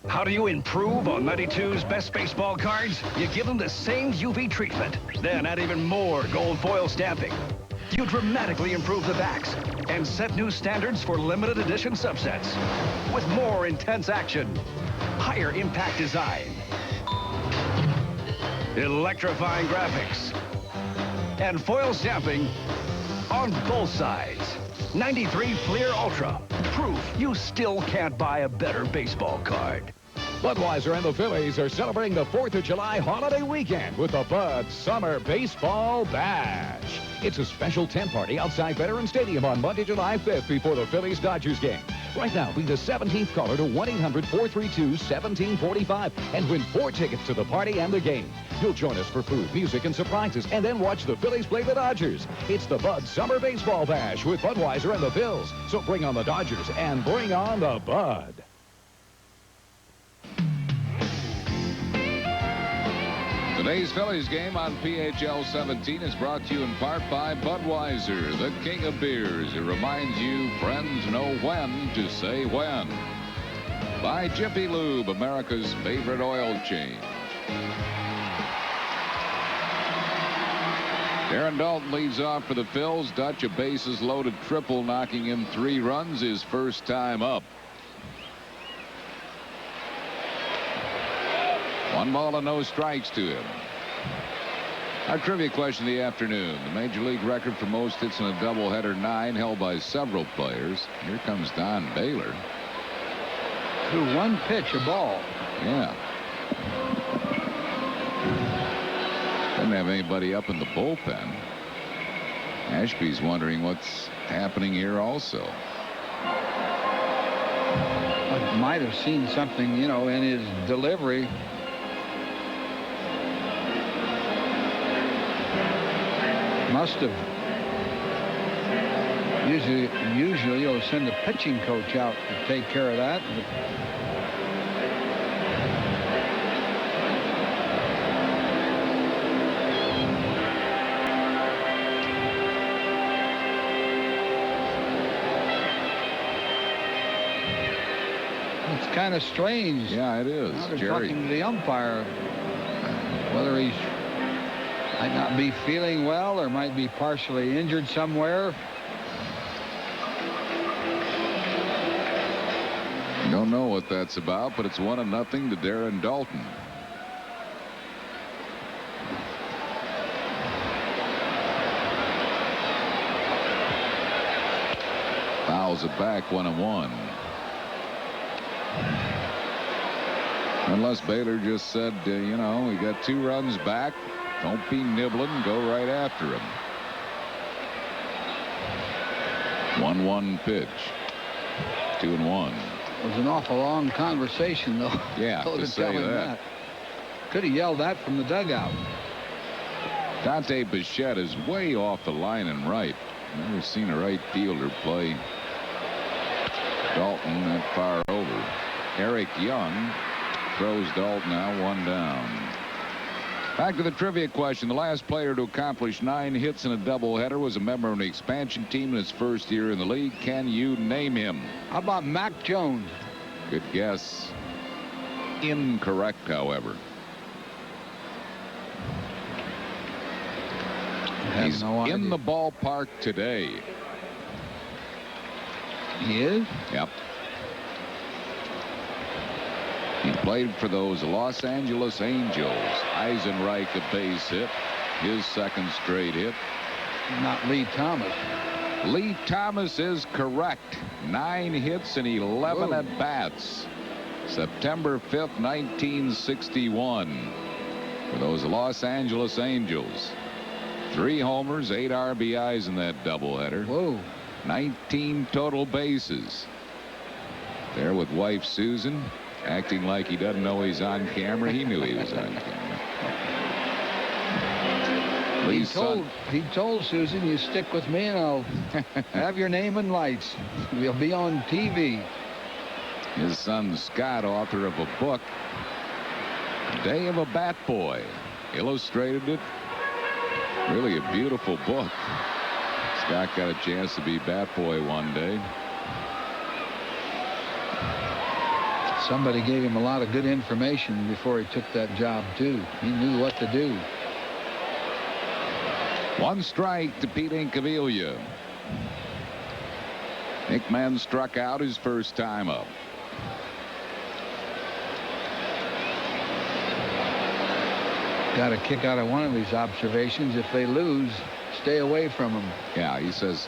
How do you improve on 92's best baseball cards? You give them the same UV treatment, then add even more gold foil stamping. You dramatically improve the backs and set new standards for limited edition subsets with more intense action, higher impact design, electrifying graphics, and foil stamping on both sides. 93 Fleer Ultra. Proof you still can't buy a better baseball card. Budweiser and the Phillies are celebrating the 4th of July holiday weekend with the Bud Summer Baseball Bash. It's a special tent party outside Veterans Stadium on Monday, July 5th before the Phillies-Dodgers game. Right now, be the 17th caller to 1-800-432-1745 and win 4 tickets to the party and the game. You'll join us for food, music, and surprises, and then watch the Phillies play the Dodgers. It's the Bud Summer Baseball Bash with Budweiser and the Phils. So bring on the Dodgers and bring on the Bud. Today's Phillies game on PHL 17 is brought to you in part by Budweiser, the king of beers. It reminds you friends know when to say when. By Jiffy Lube, America's favorite oil change. Darren Dalton leads off for the Phils. Dutch a bases loaded triple, knocking him 3 runs his first time up. 1 ball and no strikes to him. Our trivia question of the afternoon. The Major League record for most hits in a doubleheader, 9, held by several players. Here comes Don Baylor. Through 1 pitch, a ball. Yeah. Doesn't have anybody up in the bullpen. Ashby's wondering what's happening here also. I might have seen something, you know, in his delivery. Must have. Usually you'll send the pitching coach out to take care of that. It's kind of strange. Yeah, it is. Now they're Jerry talking to the umpire. Whether he's might not be feeling well or might be partially injured somewhere. Don't know what that's about, but it's 1-0 to Darren Dalton. Fouls it back 1-1. Unless Baylor just said, you know, we got 2 runs back. Don't be nibbling. Go right after him. 1-1 pitch. 2-1. It was an awful long conversation, though. Yeah, to say that. Could have yelled that from the dugout. Dante Bichette is way off the line and right. Never seen a right fielder play Dalton that far over. Eric Young throws Dalton out, 1 down. Back to the trivia question. The last player to accomplish 9 hits in a doubleheader was a member of an expansion team in his first year in the league. Can you name him? How about Mac Jones? Good guess. Incorrect, however. He's in the ballpark today. He is? Yep. He played for those Los Angeles Angels. Eisenreich a base hit. His second straight hit. Not Lee Thomas. Lee Thomas is correct. 9 hits and 11 at-bats. September 5th, 1961. For those Los Angeles Angels. 3 homers, 8 RBIs in that doubleheader. Whoa. 19 total bases. There with wife Susan, acting like he doesn't know he's on camera. He knew he was on camera. He told Susan, you stick with me and I'll have your name in lights. We'll be on TV. His son Scott, author of a book, Day of a Bat Boy, illustrated it. Really a beautiful book. Scott got a chance to be Bat Boy one day. Somebody gave him a lot of good information before he took that job, too. He knew what to do. 1 strike to Pete Incaviglia. Hickman struck out his first time up. Got a kick out of one of these observations. If they lose, stay away from them. Yeah, he says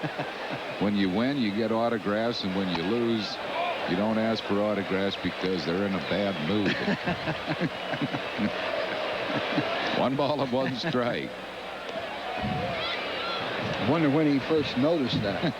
when you win, you get autographs, and when you lose, you don't ask for autographs because they're in a bad mood. 1 ball and 1 strike. I wonder when he first noticed that.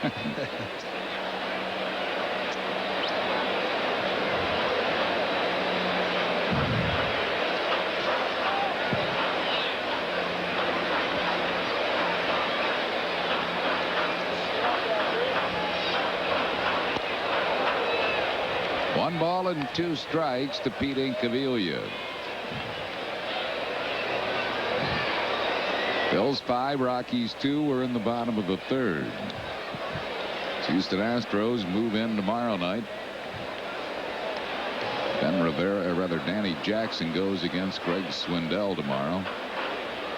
One ball and 2 strikes to Pete Incaviglia. Phillies 5, Rockies 2. We're in the bottom of the 3rd. Houston Astros move in tomorrow night. Danny Jackson goes against Greg Swindell tomorrow.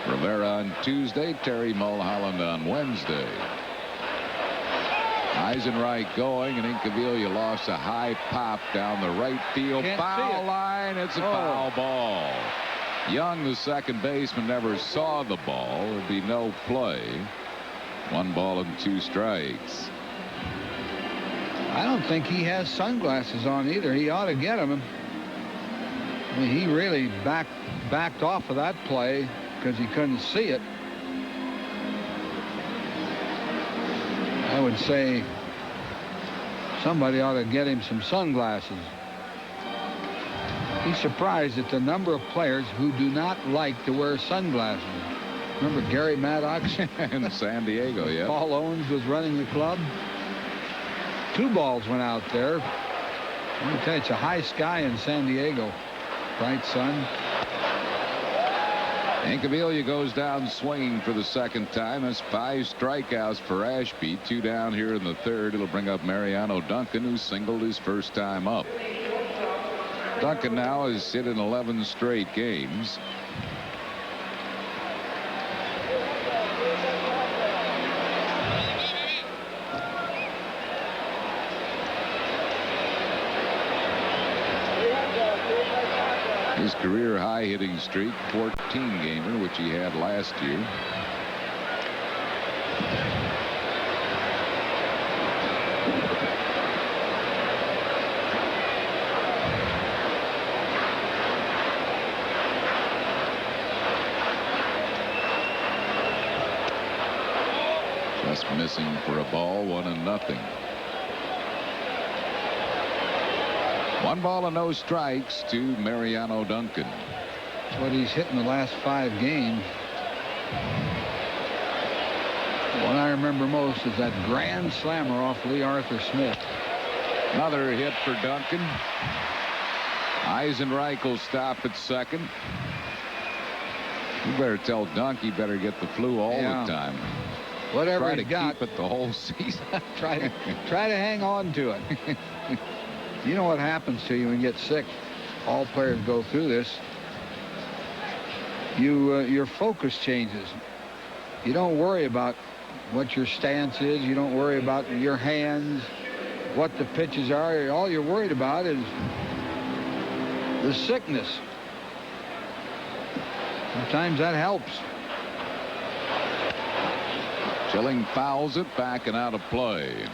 Rivera on Tuesday. Terry Mulholland on Wednesday. Eisenreich going, and Incaviglia lost a high pop down the right field foul line. It's a foul ball. Young, the second baseman, never saw the ball. There'd be no play. 1 ball and 2 strikes. I don't think he has sunglasses on either. He ought to get them. I mean, he really backed off of that play because he couldn't see it. I would say somebody ought to get him some sunglasses. He's surprised at the number of players who do not like to wear sunglasses. Remember Gary Maddox? In San Diego, yeah. Paul Owens was running the club. 2 balls went out there. Let me tell you, it's a high sky in San Diego. Bright sun. Incaviglia goes down swinging for the second time. That's 5 strikeouts for Ashby. 2 down here in the 3rd. It'll bring up Mariano Duncan, who singled his first time up. Duncan now has hit in 11 straight games. His career high hitting streak, 14-gamer, which he had last year. missing for a ball. 1-0. 1 ball and no strikes to Mariano Duncan. That's what he's hit in the last 5 games. What I remember most is that grand slammer off Lee Arthur Smith. Another hit for Duncan. Eisenreich will stop at second. You better tell Dunk he better get the flu all the time. Whatever Try he's to got, keep it the whole season. try to hang on to it. You know what happens to you when you get sick? All players go through this. Your focus changes. You don't worry about what your stance is. You don't worry about your hands, what the pitches are. All you're worried about is the sickness. Sometimes that helps. Schilling fouls it back and out of play.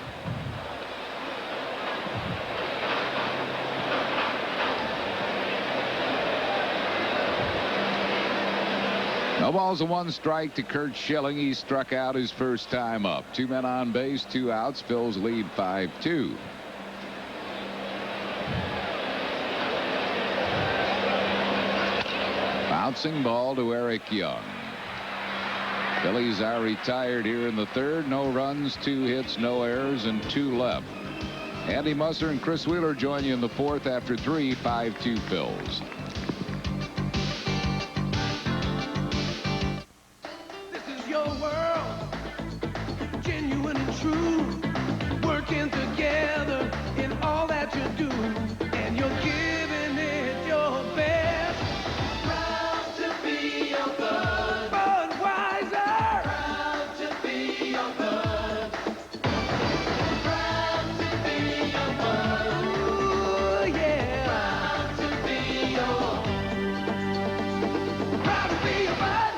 No balls and 1 strike to Curt Schilling. He struck out his first time up. 2 men on base, 2 outs. Phil's lead 5-2. Bouncing ball to Eric Young. Phillies are retired here in the 3rd. No runs, 2 hits, no errors, and 2 left. Andy Musser and Chris Wheeler join you in the 4th after 3. 5-2 Phils. Your world, genuine and true, working together in all that you do, and you're giving it your best. Proud to be your bud, Budweiser. Proud to be your bud. Proud to be your bud. Ooh, yeah. Proud to be your. Proud to be your bud.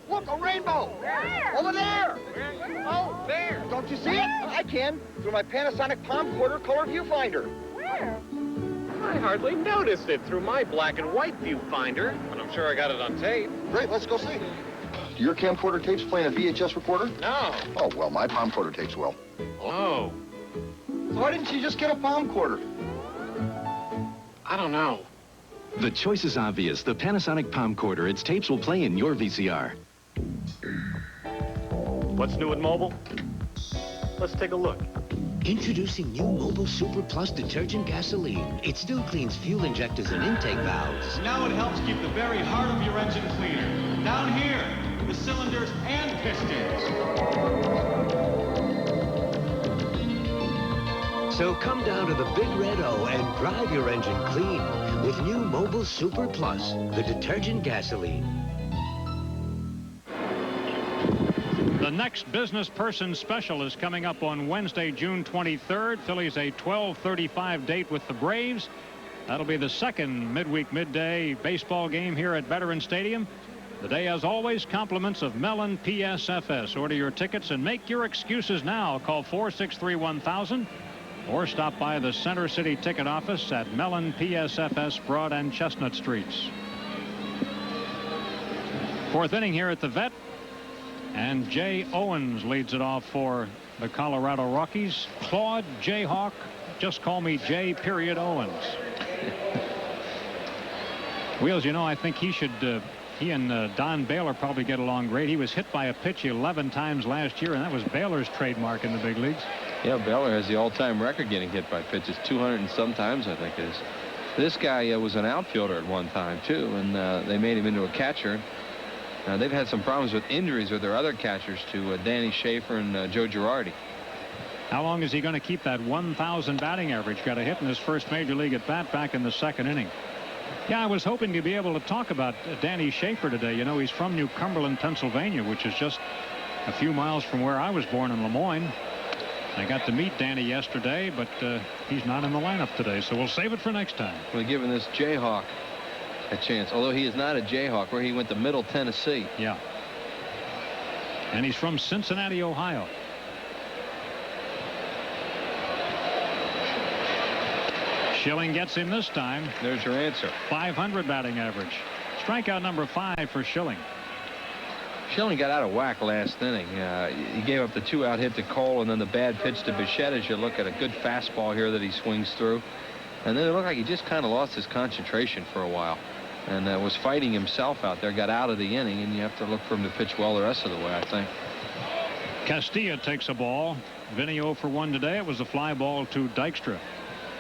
Look, a rainbow. Where? Over there. Where? Oh, there. Don't you see it? I can. Through my Panasonic Palm Quarter color viewfinder. Where? I hardly noticed it through my black and white viewfinder, but I'm sure I got it on tape. Great, let's go see. Do your camcorder tapes play in a VHS recorder? No. Oh, well, my Palm Quarter tapes will. Oh. So why didn't you just get a Palm Quarter? I don't know. The choice is obvious. The Panasonic Palm Quarter. Its tapes will play in your VCR. What's new at Mobile? Let's take a look. Introducing new Mobile Super Plus detergent gasoline. It still cleans fuel injectors and intake valves. Now it helps keep the very heart of your engine cleaner. Down here, the cylinders and pistons. So come down to the Big Red O and drive your engine clean with new Mobile Super Plus, the detergent gasoline. The next business person special is coming up on Wednesday, June 23rd. Phillies a 12:35 date with the Braves. That'll be the 2nd midday baseball game here at Veterans Stadium. The day, as always, compliments of Mellon PSFS. Order your tickets and make your excuses now. Call 463-1000 or stop by the Center City ticket office at Mellon PSFS, Broad and Chestnut Streets. 4th inning here at the Vet. And Jay Owens leads it off for the Colorado Rockies. Claude Jayhawk, just call me Jay period Owens. Wheels, you know, I think he and Don Baylor probably get along great. He was hit by a pitch 11 times last year, and that was Baylor's trademark in the big leagues. Yeah, Baylor has the all-time record getting hit by pitches, 200 and some times, I think it is. This guy was an outfielder at one time, too, and they made him into a catcher. They've had some problems with injuries with their other catchers, to Danny Schaefer and Joe Girardi. How long is he going to keep that 1,000 batting average? Got a hit in his first major league at bat back in the 2nd inning. Yeah, I was hoping to be able to talk about Danny Schaefer today. You know, he's from New Cumberland, Pennsylvania, which is just a few miles from where I was born in Lemoyne. I got to meet Danny yesterday, but he's not in the lineup today, so we'll save it for next time. We're giving this Jayhawk a chance, although he is not a Jayhawk, where he went to Middle Tennessee. Yeah. And he's from Cincinnati, Ohio. Schilling gets him this time. There's your answer. 500 batting average. Strikeout number 5 for Schilling. Schilling got out of whack last inning. He gave up the 2-out hit to Cole and then the bad pitch to Bichette. As you look at a good fastball here that he swings through. And then it looked like he just kind of lost his concentration for a while and was fighting himself out there, got out of the inning, and you have to look for him to pitch well the rest of the way, I think. Castilla takes a ball. Vinny 0 for 1 today. It was a fly ball to Dykstra.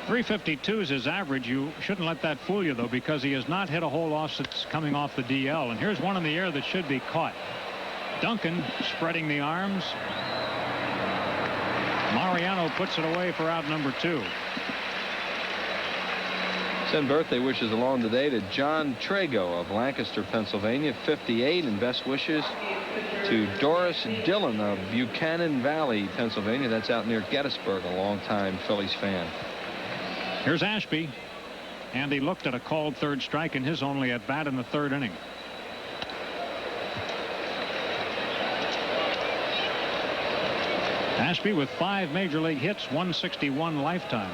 352 is his average. You shouldn't let that fool you, though, because he has not hit a whole lot since coming off the DL. And here's one in the air that should be caught. Duncan spreading the arms. Mariano puts it away for out number 2. Send birthday wishes along today to John Trago of Lancaster, Pennsylvania, 58, and best wishes to Doris Dillon of Buchanan Valley, Pennsylvania. That's out near Gettysburg, a longtime Phillies fan. Here's Ashby, and he looked at a called third strike in his only at bat in the 3rd inning. Ashby with 5 major league hits, 161 lifetime.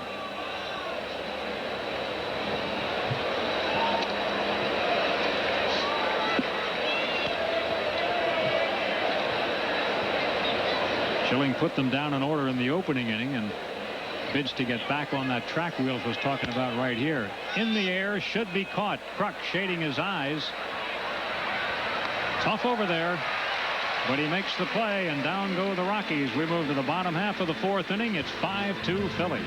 Schilling put them down in order in the opening inning and bids to get back on that track Wheels was talking about right here. In the air, should be caught. Kruk shading his eyes. Tough over there, but he makes the play, and down go the Rockies. We move to the bottom half of the 4th inning. It's 5-2 Phillies.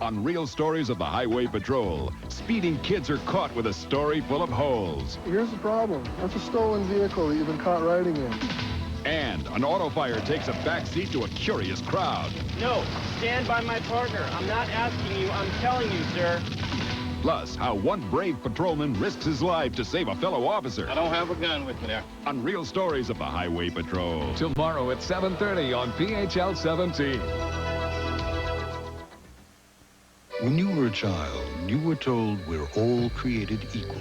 Unreal stories of the Highway Patrol. Speeding kids are caught with a story full of holes. Here's the problem. That's a stolen vehicle that you've been caught riding in. And an auto fire takes a backseat to a curious crowd. No, stand by my partner. I'm not asking you, I'm telling you, sir. Plus, how one brave patrolman risks his life to save a fellow officer. I don't have a gun with me there. Unreal stories of the Highway Patrol. Tomorrow at 7:30 on PHL 17. When you were a child, you were told we're all created equal.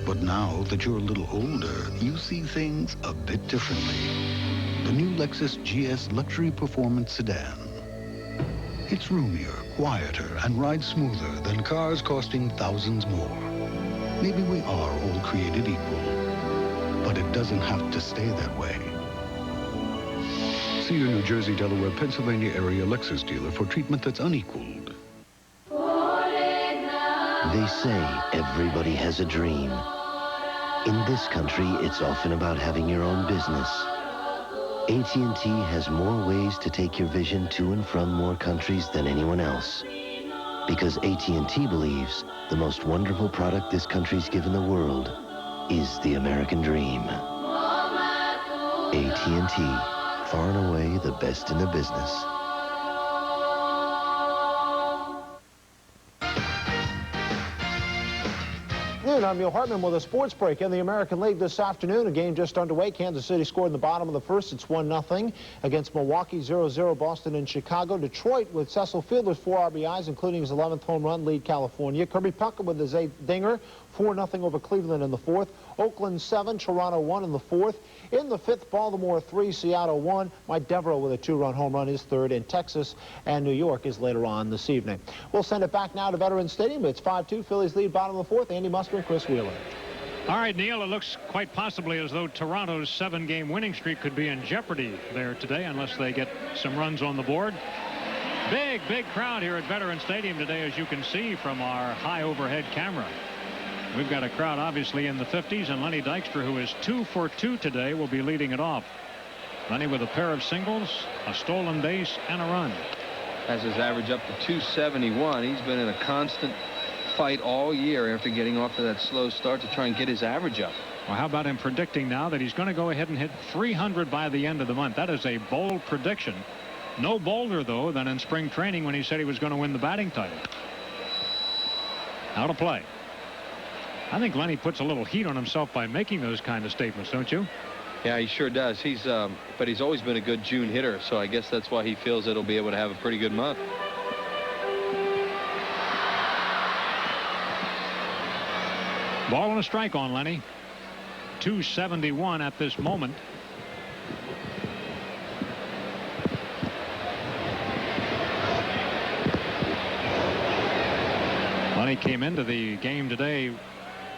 But now that you're a little older, you see things a bit differently. The new Lexus GS Luxury Performance Sedan. It's roomier, quieter, and rides smoother than cars costing thousands more. Maybe we are all created equal, but it doesn't have to stay that way. See your New Jersey, Delaware, Pennsylvania area Lexus dealer for treatment that's unequaled. They say everybody has a dream. In this country, it's often about having your own business. AT&T has more ways to take your vision to and from more countries than anyone else. Because AT&T believes the most wonderful product this country's given the world is the American dream. AT&T, far and away the best in the business. I'm Neil Hartman with a sports break in the American League this afternoon. A game just underway. Kansas City scored in the bottom of the 1st. It's 1-0 against Milwaukee, 0-0 Boston and Chicago. Detroit with Cecil Fielder's 4 RBIs, including his 11th home run, lead California. Kirby Puckett with his 8th dinger, 4-0 over Cleveland in the 4th. Oakland 7, Toronto 1 in the 4th. In the 5th, Baltimore 3, Seattle 1. Mike Devereaux with a 2-run home run is 3rd. In Texas and New York is later on this evening. We'll send it back now to Veterans Stadium. It's 5-2. Phillies lead bottom of the 4th. Andy Muster and Chris Wheeler. All right, Neil, it looks quite possibly as though Toronto's 7-game winning streak could be in jeopardy there today unless they get some runs on the board. Big crowd here at Veterans Stadium today, as you can see from our high overhead camera. We've got a crowd obviously in the 50s, and Lenny Dykstra, who is 2 for 2 today, will be leading it off. Lenny with a pair of singles, a stolen base, and a run. Has his average up to 271. He's been in a constant fight all year after getting off to that slow start to try and get his average up. Well, how about him predicting now that he's going to go ahead and hit 300 by the end of the month? That is a bold prediction. No bolder, though, than in spring training when he said he was going to win the batting title. Now to play. I think Lenny puts a little heat on himself by making those kind of statements, don't you? Yeah, he sure does. But he's always been a good June hitter, so I guess that's why he feels that he'll be able to have a pretty good month. Ball and a strike on Lenny. 271 at this moment. Lenny came into the game today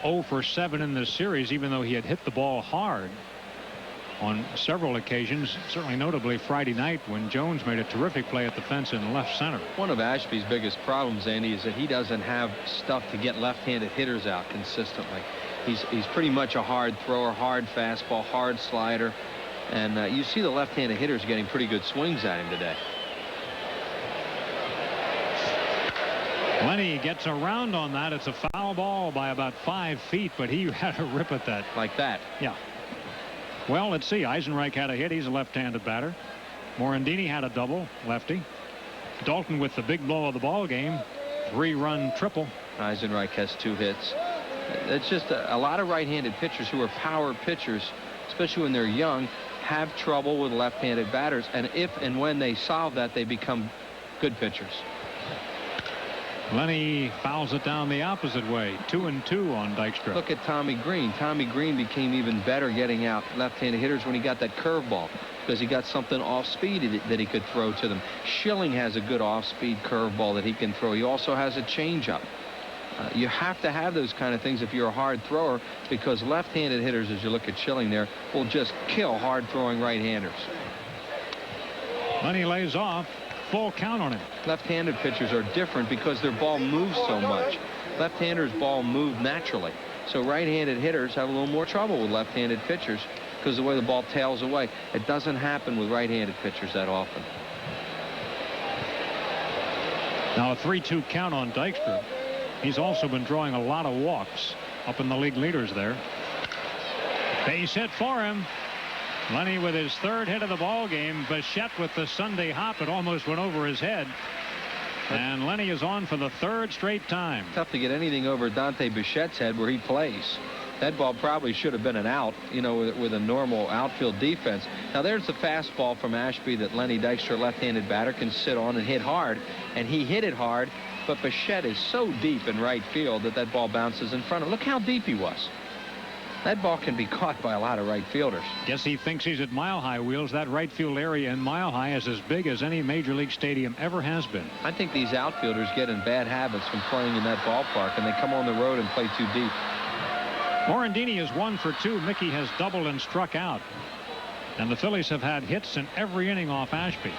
0 for 7 in this series, even though he had hit the ball hard on several occasions, certainly notably Friday night when Jones made a terrific play at the fence in left center. One of Ashby's biggest problems, Andy, is that he doesn't have stuff to get left-handed hitters out consistently. He's pretty much a hard thrower, hard fastball, hard slider, and you see the left-handed hitters getting pretty good swings at him today. Lenny gets around on that. It's a foul ball by about 5 feet, but he had a rip at that. Like that. Yeah. Well, let's see. Eisenreich had a hit. He's a left-handed batter. Morandini had a double, lefty. Dalton with the big blow of the ball game, 3-run triple. Eisenreich has 2 hits. It's just a lot of right-handed pitchers who are power pitchers, especially when they're young, have trouble with left-handed batters. And if and when they solve that, they become good pitchers. Lenny fouls it down the opposite way. 2-2 on Dykstra. Look at Tommy Green. Tommy Green became even better getting out left-handed hitters when he got that curveball, because he got something off-speed that he could throw to them. Schilling has a good off-speed curveball that he can throw. He also has a changeup. You have to have those kind of things if you're a hard thrower, because left-handed hitters, as you look at Schilling there, will just kill hard-throwing right-handers. Lenny lays off. Full count on him. Left-handed pitchers are different because their ball moves so much. Left-handers' ball move naturally. So right-handed hitters have a little more trouble with left-handed pitchers because of the way the ball tails away. It doesn't happen with right-handed pitchers that often. Now a 3-2 count on Dykstra. He's also been drawing a lot of walks, up in the league leaders there. Base hit for him. Lenny with his 3rd hit of the ball game. Bichette with the Sunday hop. It almost went over his head. And Lenny is on for the 3rd straight time. Tough to get anything over Dante Bichette's head where he plays. That ball probably should have been an out, you know, with a normal outfield defense. Now there's the fastball from Ashby that Lenny Dykstra, left-handed batter, can sit on and hit hard. And he hit it hard, but Bichette is so deep in right field that ball bounces in front of him. Look how deep he was. That ball can be caught by a lot of right fielders. Guess he thinks he's at Mile High, Wheels. That right field area in Mile High is as big as any major league stadium ever has been. I think these outfielders get in bad habits from playing in that ballpark, and they come on the road and play too deep. Morandini is 1 for 2. Mickey has doubled and struck out. And the Phillies have had hits in every inning off Ashby.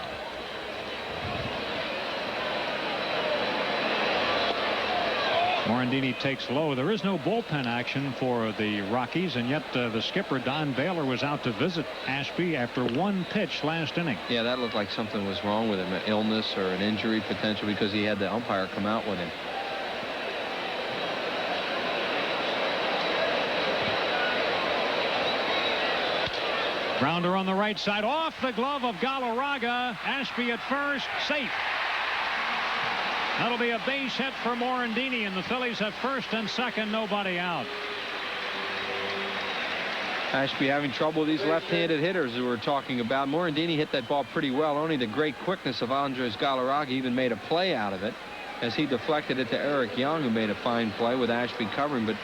Morandini takes low. There is no bullpen action for the Rockies, and yet the skipper, Don Baylor, was out to visit Ashby after 1 pitch last inning. Yeah, that looked like something was wrong with him, an illness or an injury potential, because he had the umpire come out with him. Grounder on the right side, off the glove of Galarraga. Ashby at first, safe. That'll be a base hit for Morandini, and the Phillies have 1st and 2nd, nobody out. Ashby having trouble with these left-handed hitters who we're talking about. Morandini hit that ball pretty well. Only the great quickness of Andres Galarraga even made a play out of it as he deflected it to Eric Young, who made a fine play with Ashby covering. But,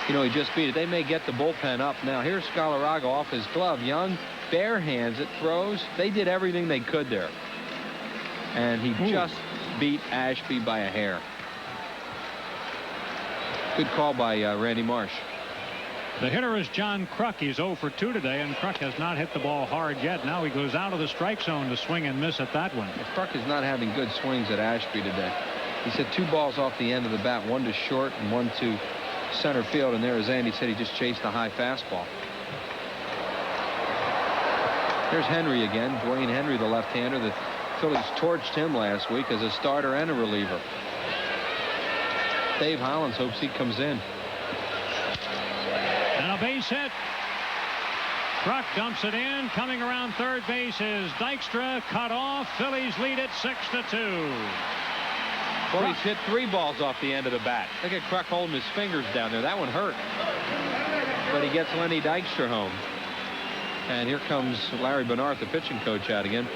you know, he just beat it. They may get the bullpen up. Now, here's Galarraga off his glove. Young bare hands it, throws. They did everything they could there. And he just beat Ashby by a hair. Good call by Randy Marsh. The hitter is John Kruk. He's 0 for 2 today, and Kruk has not hit the ball hard yet. Now he goes out of the strike zone to swing and miss at that one. Kruk is not having good swings at Ashby today. He's hit 2 balls off the end of the bat, 1 to short and 1 to center field, and there, as Andy said, he just chased a high fastball. Here's Henry again. Dwayne Henry, the left-hander. The Phillies torched him last week as a starter and a reliever. Dave Hollins hopes he comes in. And a base hit. Kruk dumps it in. Coming around third base is Dykstra. Cut off. Phillies lead it 6-2. Well, he's hit 3 balls off the end of the bat. Look at Kruk holding his fingers down there. That one hurt. But he gets Lenny Dykstra home. And here comes Larry Bernard, the pitching coach, out again.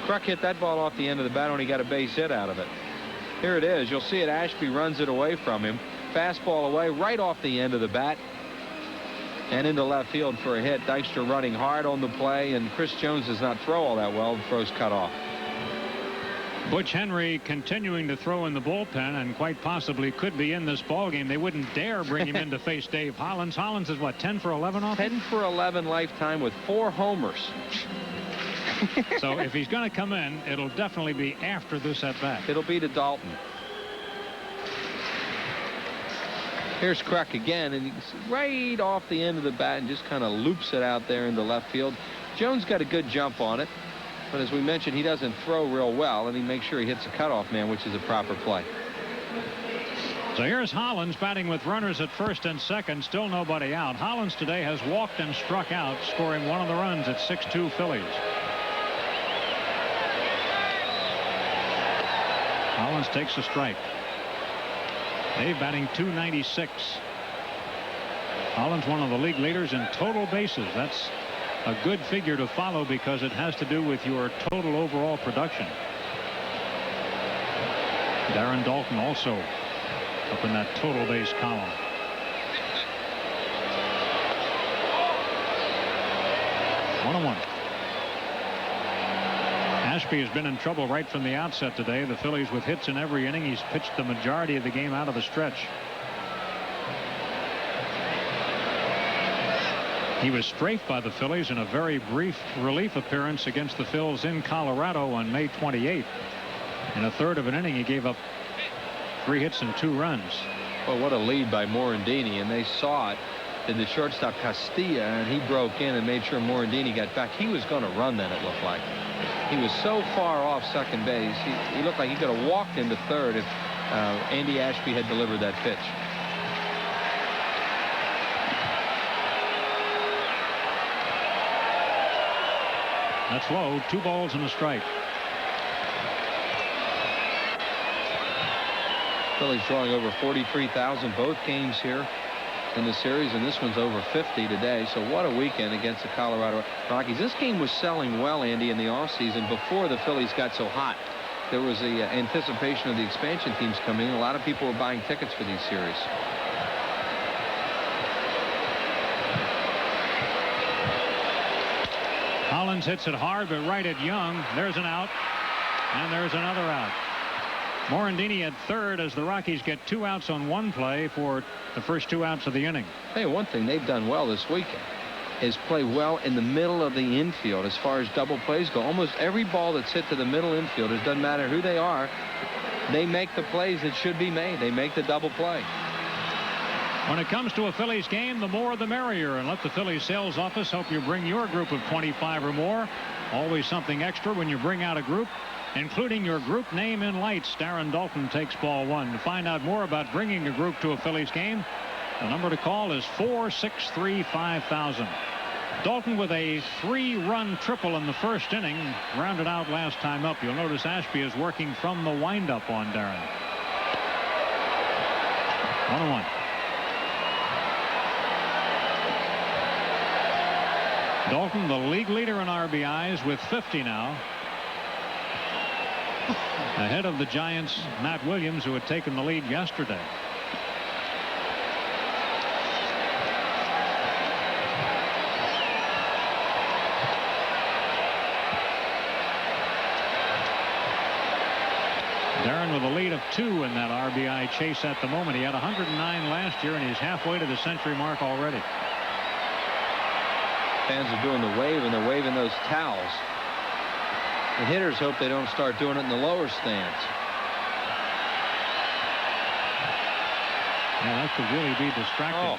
Kruk hit that ball off the end of the bat, only got a base hit out of it. Here it is. You'll see it. Ashby runs it away from him. Fastball away right off the end of the bat. And into left field for a hit. Dykstra running hard on the play, and Chris Jones does not throw all that well. The throw's cut off. Butch Henry continuing to throw in the bullpen and quite possibly could be in this ball game. They wouldn't dare bring him in to face Dave Hollins. Hollins is what, 10 for 11 off? 10 for 11 lifetime with 4 homers. So if he's going to come in, it'll definitely be after this at bat. It'll be to Dalton. Here's Kruk again, and he's right off the end of the bat and just kind of loops it out there into left field. Jones got a good jump on it, but as we mentioned, he doesn't throw real well, and he makes sure he hits the cutoff man, which is a proper play. So here's Hollins batting with runners at first and second, still nobody out. Hollins today has walked and struck out, scoring one of the runs at 6-2 Phillies. Hollins takes a strike. Dave batting .296. Hollins, one of the league leaders in total bases. That's a good figure to follow because it has to do with your total overall production. Darren Dalton also up in that total base column. One on one. Ashby has been in trouble right from the outset today. The Phillies with hits in every inning. He's pitched the majority of the game out of the stretch. He was strafed by the Phillies in a very brief relief appearance against the Phils in Colorado on May 28th. In a third of an inning, he gave up 3 hits and 2 runs. Well, what a lead by Morandini, and they saw it in the shortstop Castilla, and he broke in and made sure Morandini got back. He was going to run then, it looked like. He was so far off second base. He looked like he could have walked into third if Andy Ashby had delivered that pitch. That's low. 2 balls and a strike. Phillies drawing over 43,000 both games here in the series, and this one's over 50 today. So what a weekend against the Colorado Rockies. This game was selling well, Andy, in the offseason before the Phillies got so hot. There was the anticipation of the expansion teams coming in. A lot of people were buying tickets for these series. Hollins hits it hard, but right at Young. There's an out, and there's another out. Morandini at third as the Rockies get 2 outs on 1 play for the first 2 outs of the inning. Hey, one thing they've done well this weekend is play well in the middle of the infield as far as double plays go. Almost every ball that's hit to the middle infield, it doesn't matter who they are, they make the plays that should be made. They make the double play. When it comes to a Phillies game, the more the merrier, and let the Phillies sales office help you bring your group of 25 or more. Always something extra when you bring out a group, including your group name in lights. Darren Dalton takes ball 1. To find out more about bringing a group to a Phillies game, the number to call is 463-5000. Dalton with a 3-run triple in the first inning, rounded out last time up. You'll notice Ashby is working from the windup on Darren. 1-1. Dalton, the league leader in RBIs with 50 now. Ahead of the Giants' Matt Williams, who had taken the lead yesterday. Darren with a lead of 2 in that RBI chase at the moment. He had 109 last year, and he's halfway to the century mark already. Fans are doing the wave, and they're waving those towels. The hitters hope they don't start doing it in the lower stands. Yeah, that could really be distracting. Oh,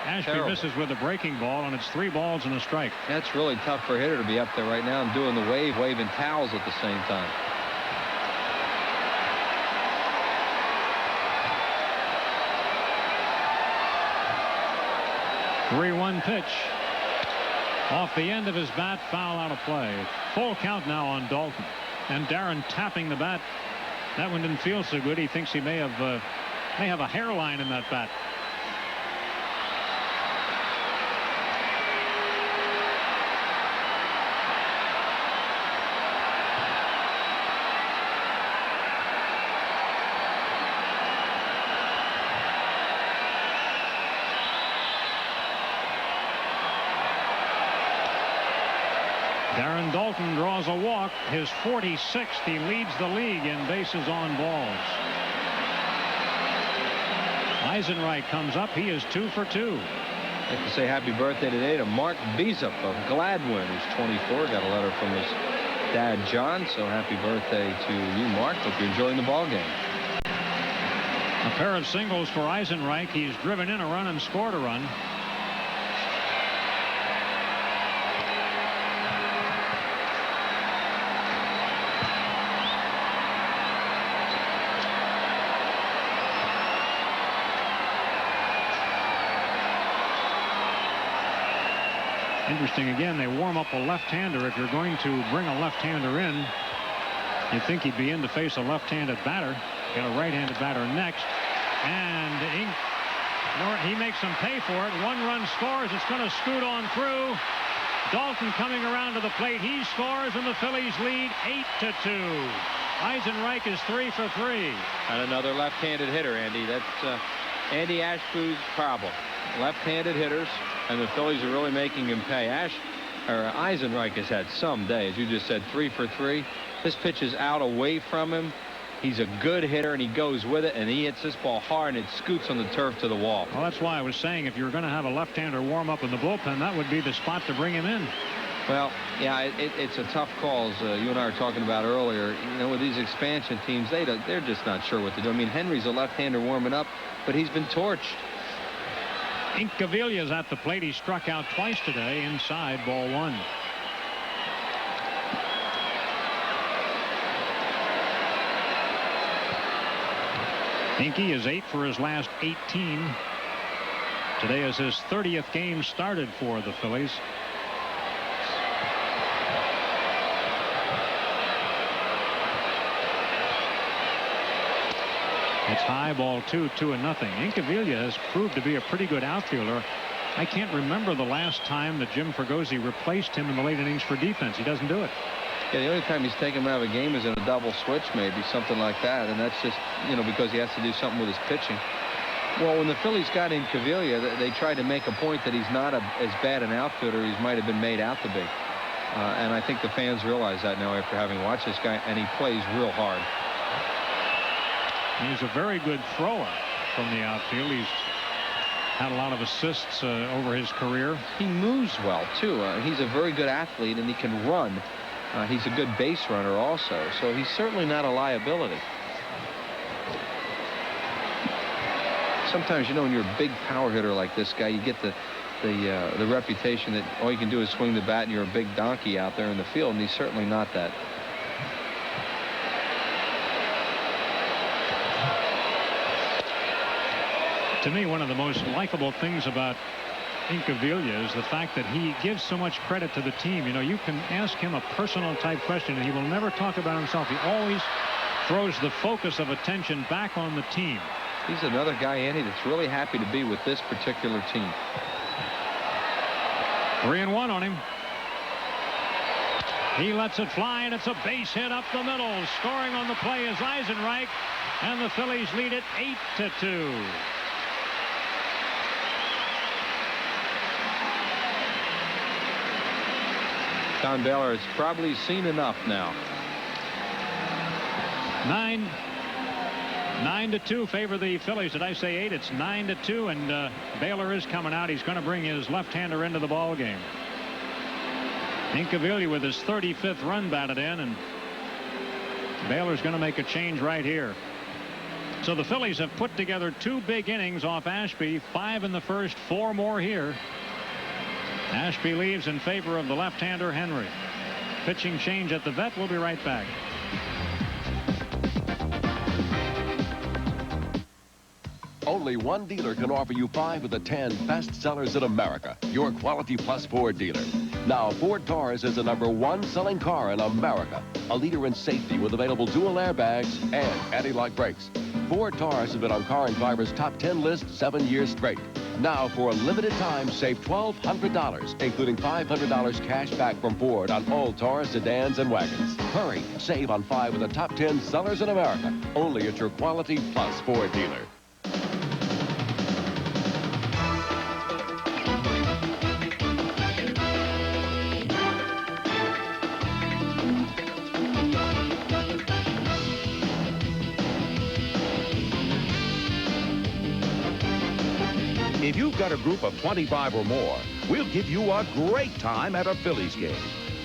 Ashby terrible. misses with a breaking ball, and it's 3 balls and a strike. That's really tough for a hitter to be up there right now and doing the wave, waving towels at the same time. Three-one pitch. Off the end of his bat, foul out of play. Full count now on Dalton. And Darren tapping the bat. That one didn't feel so good. He thinks he may have a hairline in that bat. Darren Dalton Dalton draws a walk, his 46th. He leads the league in bases on balls. Eisenreich comes up. He is 2 for 2. I'd like to say happy birthday today to Mark Beesup of Gladwin, who's 24. Got a letter from his dad, John. So happy birthday to you, Mark. Hope you're enjoying the ball game. A pair of singles for Eisenreich. He's driven in a run and scored a run. Interesting again, they warm up a left-hander. If you're going to bring a left-hander in, you'd think he'd be in to face a left-handed batter. Got a right-handed batter next. And he makes them pay for it. 1 run scores. It's going to scoot on through. Dalton coming around to the plate. He scores, and the Phillies lead 8-2. Eisenreich is 3 for 3. And another left-handed hitter, Andy. That's Andy Ashby's problem. Left-handed hitters, and the Phillies are really making him pay. Eisenreich has had some day, as you just said, 3 for 3. This pitch is out away from him. He's a good hitter, and he goes with it, and he hits this ball hard, and it scoots on the turf to the wall. Well, that's why I was saying if you're going to have a left-hander warm up in the bullpen, that would be the spot to bring him in. Well, yeah, it's a tough call, as you and I were talking about earlier. You know, with these expansion teams, they're just not sure what to do. I mean, Henry's a left-hander warming up, but he's been torched. Incaviglia's at the plate. He struck out twice today. Inside, ball 1. Inky is 8 for his last 18. Today is his 30th game started for the Phillies. It's high, ball 2, 2-0. Incaviglia has proved to be a pretty good outfielder. I can't remember the last time that Jim Fregosi replaced him in the late innings for defense. He doesn't do it. Yeah, the only time he's taken him out of a game is in a double switch, maybe something like that, and that's just, you know, because he has to do something with his pitching. Well, when the Phillies got Incaviglia, they tried to make a point that he's not as bad an outfielder as he might have been made out to be. And I think the fans realize that now after having watched this guy, and he plays real hard. He's a very good thrower from the outfield. He's had a lot of assists over his career. He moves well, too. He's a very good athlete, and he can run. He's a good base runner also, so he's certainly not a liability. Sometimes, you know, when you're a big power hitter like this guy, you get the reputation that all you can do is swing the bat and you're a big donkey out there in the field, and he's certainly not that. To me, one of the most likable things about Incaviglia is the fact that he gives so much credit to the team. You know, you can ask him a personal type question and he will never talk about himself. He always throws the focus of attention back on the team. He's another guy, Andy, that's really happy to be with this particular team. 3-1 on him. He lets it fly, and it's a base hit up the middle. Scoring on the play is Eisenreich, and the Phillies lead it 8-2. Don Baylor has probably seen enough now. 9-2 favor the Phillies. Did I say 8? It's 9-2, and Baylor is coming out. He's going to bring his left-hander into the ball game. Incaviglia with his 35th run batted in, and Baylor's going to make a change right here. So the Phillies have put together 2 big innings off Ashby, 5 in the first, 4 more here. Ashby leaves in favor of the left-hander Henry. Pitching change at the vet. We'll be right back. Only one dealer can offer you 5 of the 10 best sellers in America. Your Quality Plus Ford dealer. Now, Ford Taurus is the #1 selling car in America. A leader in safety with available dual airbags and anti-lock brakes. Ford Taurus has been on Car and Driver's top 10 list 7 years straight. Now, for a limited time, save $1,200, including $500 cash back from Ford on all Taurus sedans and wagons. Hurry, save on 5 of the top 10 sellers in America. Only at your Quality Plus Ford dealer. If you've got a group of 25 or more, we'll give you a great time at a Phillies game.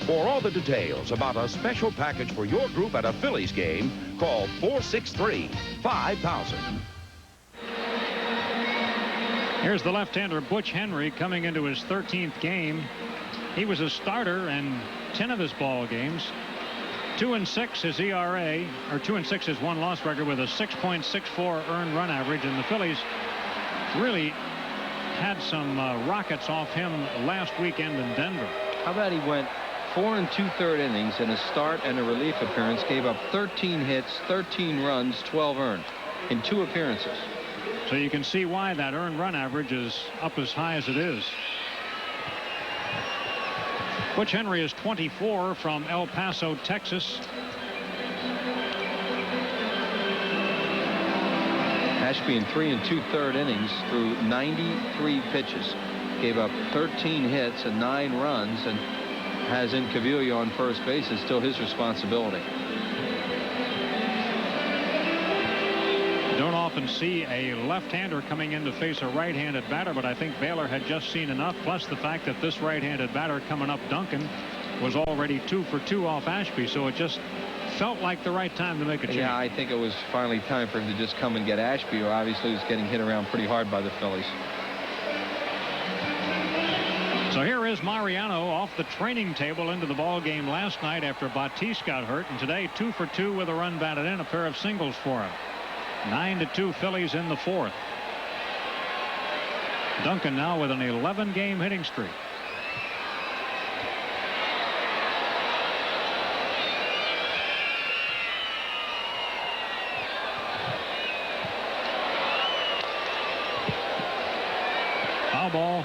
For all the details about a special package for your group at a Phillies game, call 463-5000. Here's the left-hander Butch Henry coming into his 13th game. He was a starter in 10 of his ball games. 2-6 his ERA, or 2-6 his one-loss record with a 6.64 earned run average, and the Phillies really had some rockets off him last weekend in Denver. How about he went 4 2/3 innings in a start and a relief appearance, gave up 13 hits, 13 runs, 12 earned in 2 appearances. So you can see why that earned run average is up as high as it is. Butch Henry is 24 from El Paso, Texas. Ashby in 3 2/3 innings threw 93 pitches, gave up 13 hits and 9 runs, and has Incaviglia on first base. Is still his responsibility. Don't often see a left-hander coming in to face a right-handed batter, but I think Baylor had just seen enough, plus the fact that this right-handed batter coming up, Duncan, was already 2 for 2 off Ashby, so it just felt like the right time to make a change. Yeah, I think it was finally time for him to just come and get Ashby, who obviously was getting hit around pretty hard by the Phillies. So here is Mariano off the training table into the ball game last night after Batiste got hurt, and today 2 for 2 with a run batted in, a pair of singles for him. 9-2 Phillies in the 4th. Duncan now with an 11-game hitting streak. Foul ball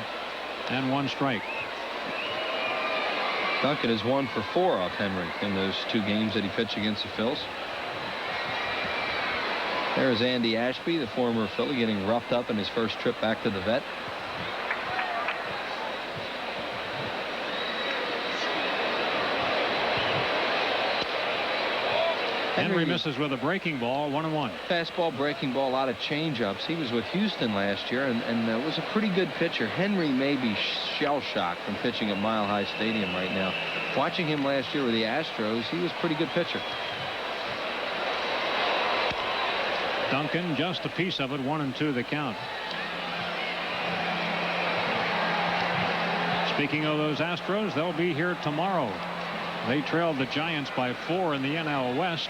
and 1 strike. Duncan is 1 for 4 off Henry in those 2 games that he pitched against the Phils. There's Andy Ashby, the former Philly, getting roughed up in his first trip back to the vet. Henry misses with a breaking ball, 1-1. Fastball, breaking ball, a lot of change-ups. He was with Houston last year and was a pretty good pitcher. Henry may be shell-shocked from pitching at Mile High Stadium right now. Watching him last year with the Astros, he was a pretty good pitcher. Duncan just a piece of it, 1-2 the count. Speaking of those Astros, they'll be here tomorrow. They trailed the Giants by 4 in the NL West.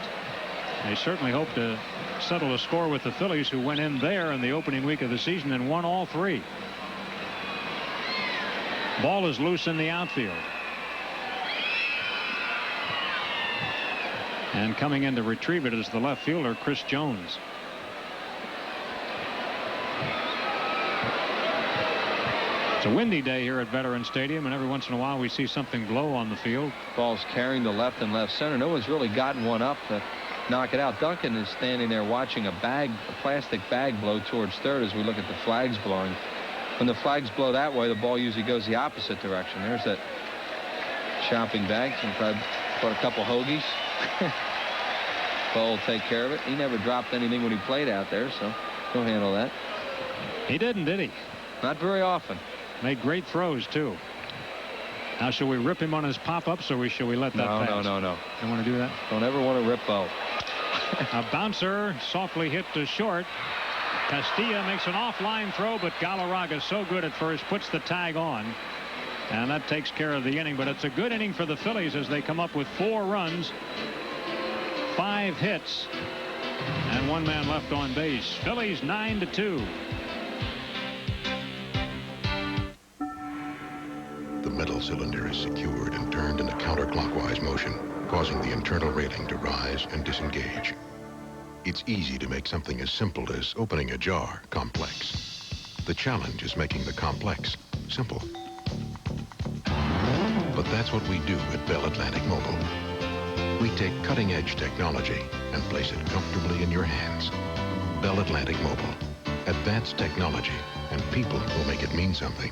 They certainly hope to settle a score with the Phillies, who went in there in the opening week of the season and won all 3. Ball is loose in the outfield. And coming in to retrieve it is the left fielder, Chris Jones. It's a windy day here at Veterans Stadium, and every once in a while we see something blow on the field. Ball's carrying to left and left center. No one's really gotten one up to knock it out. Duncan is standing there watching a plastic bag blow towards third as we look at the flags blowing. When the flags blow that way, the ball usually goes the opposite direction. There's that shopping bag. Some probably bought a couple hoagies. Ball will take care of it. He never dropped anything when he played out there, so he'll handle that. He didn't, did he? Not very often. Made great throws, too. Now, should we rip him on his pop-ups, or should we let that pass? No. Don't want to do that? Don't ever want to rip Bo. A bouncer softly hit to short. Castilla makes an offline throw, but Galarraga so good at first, puts the tag on. And that takes care of the inning. But it's a good inning for the Phillies as they come up with 4 runs, 5 hits, and 1 man left on base. Phillies 9-2. The metal cylinder is secured and turned in a counterclockwise motion, causing the internal railing to rise and disengage. It's easy to make something as simple as opening a jar complex. The challenge is making the complex simple. But that's what we do at Bell Atlantic Mobile. We take cutting-edge technology and place it comfortably in your hands. Bell Atlantic Mobile. Advanced technology and people will make it mean something.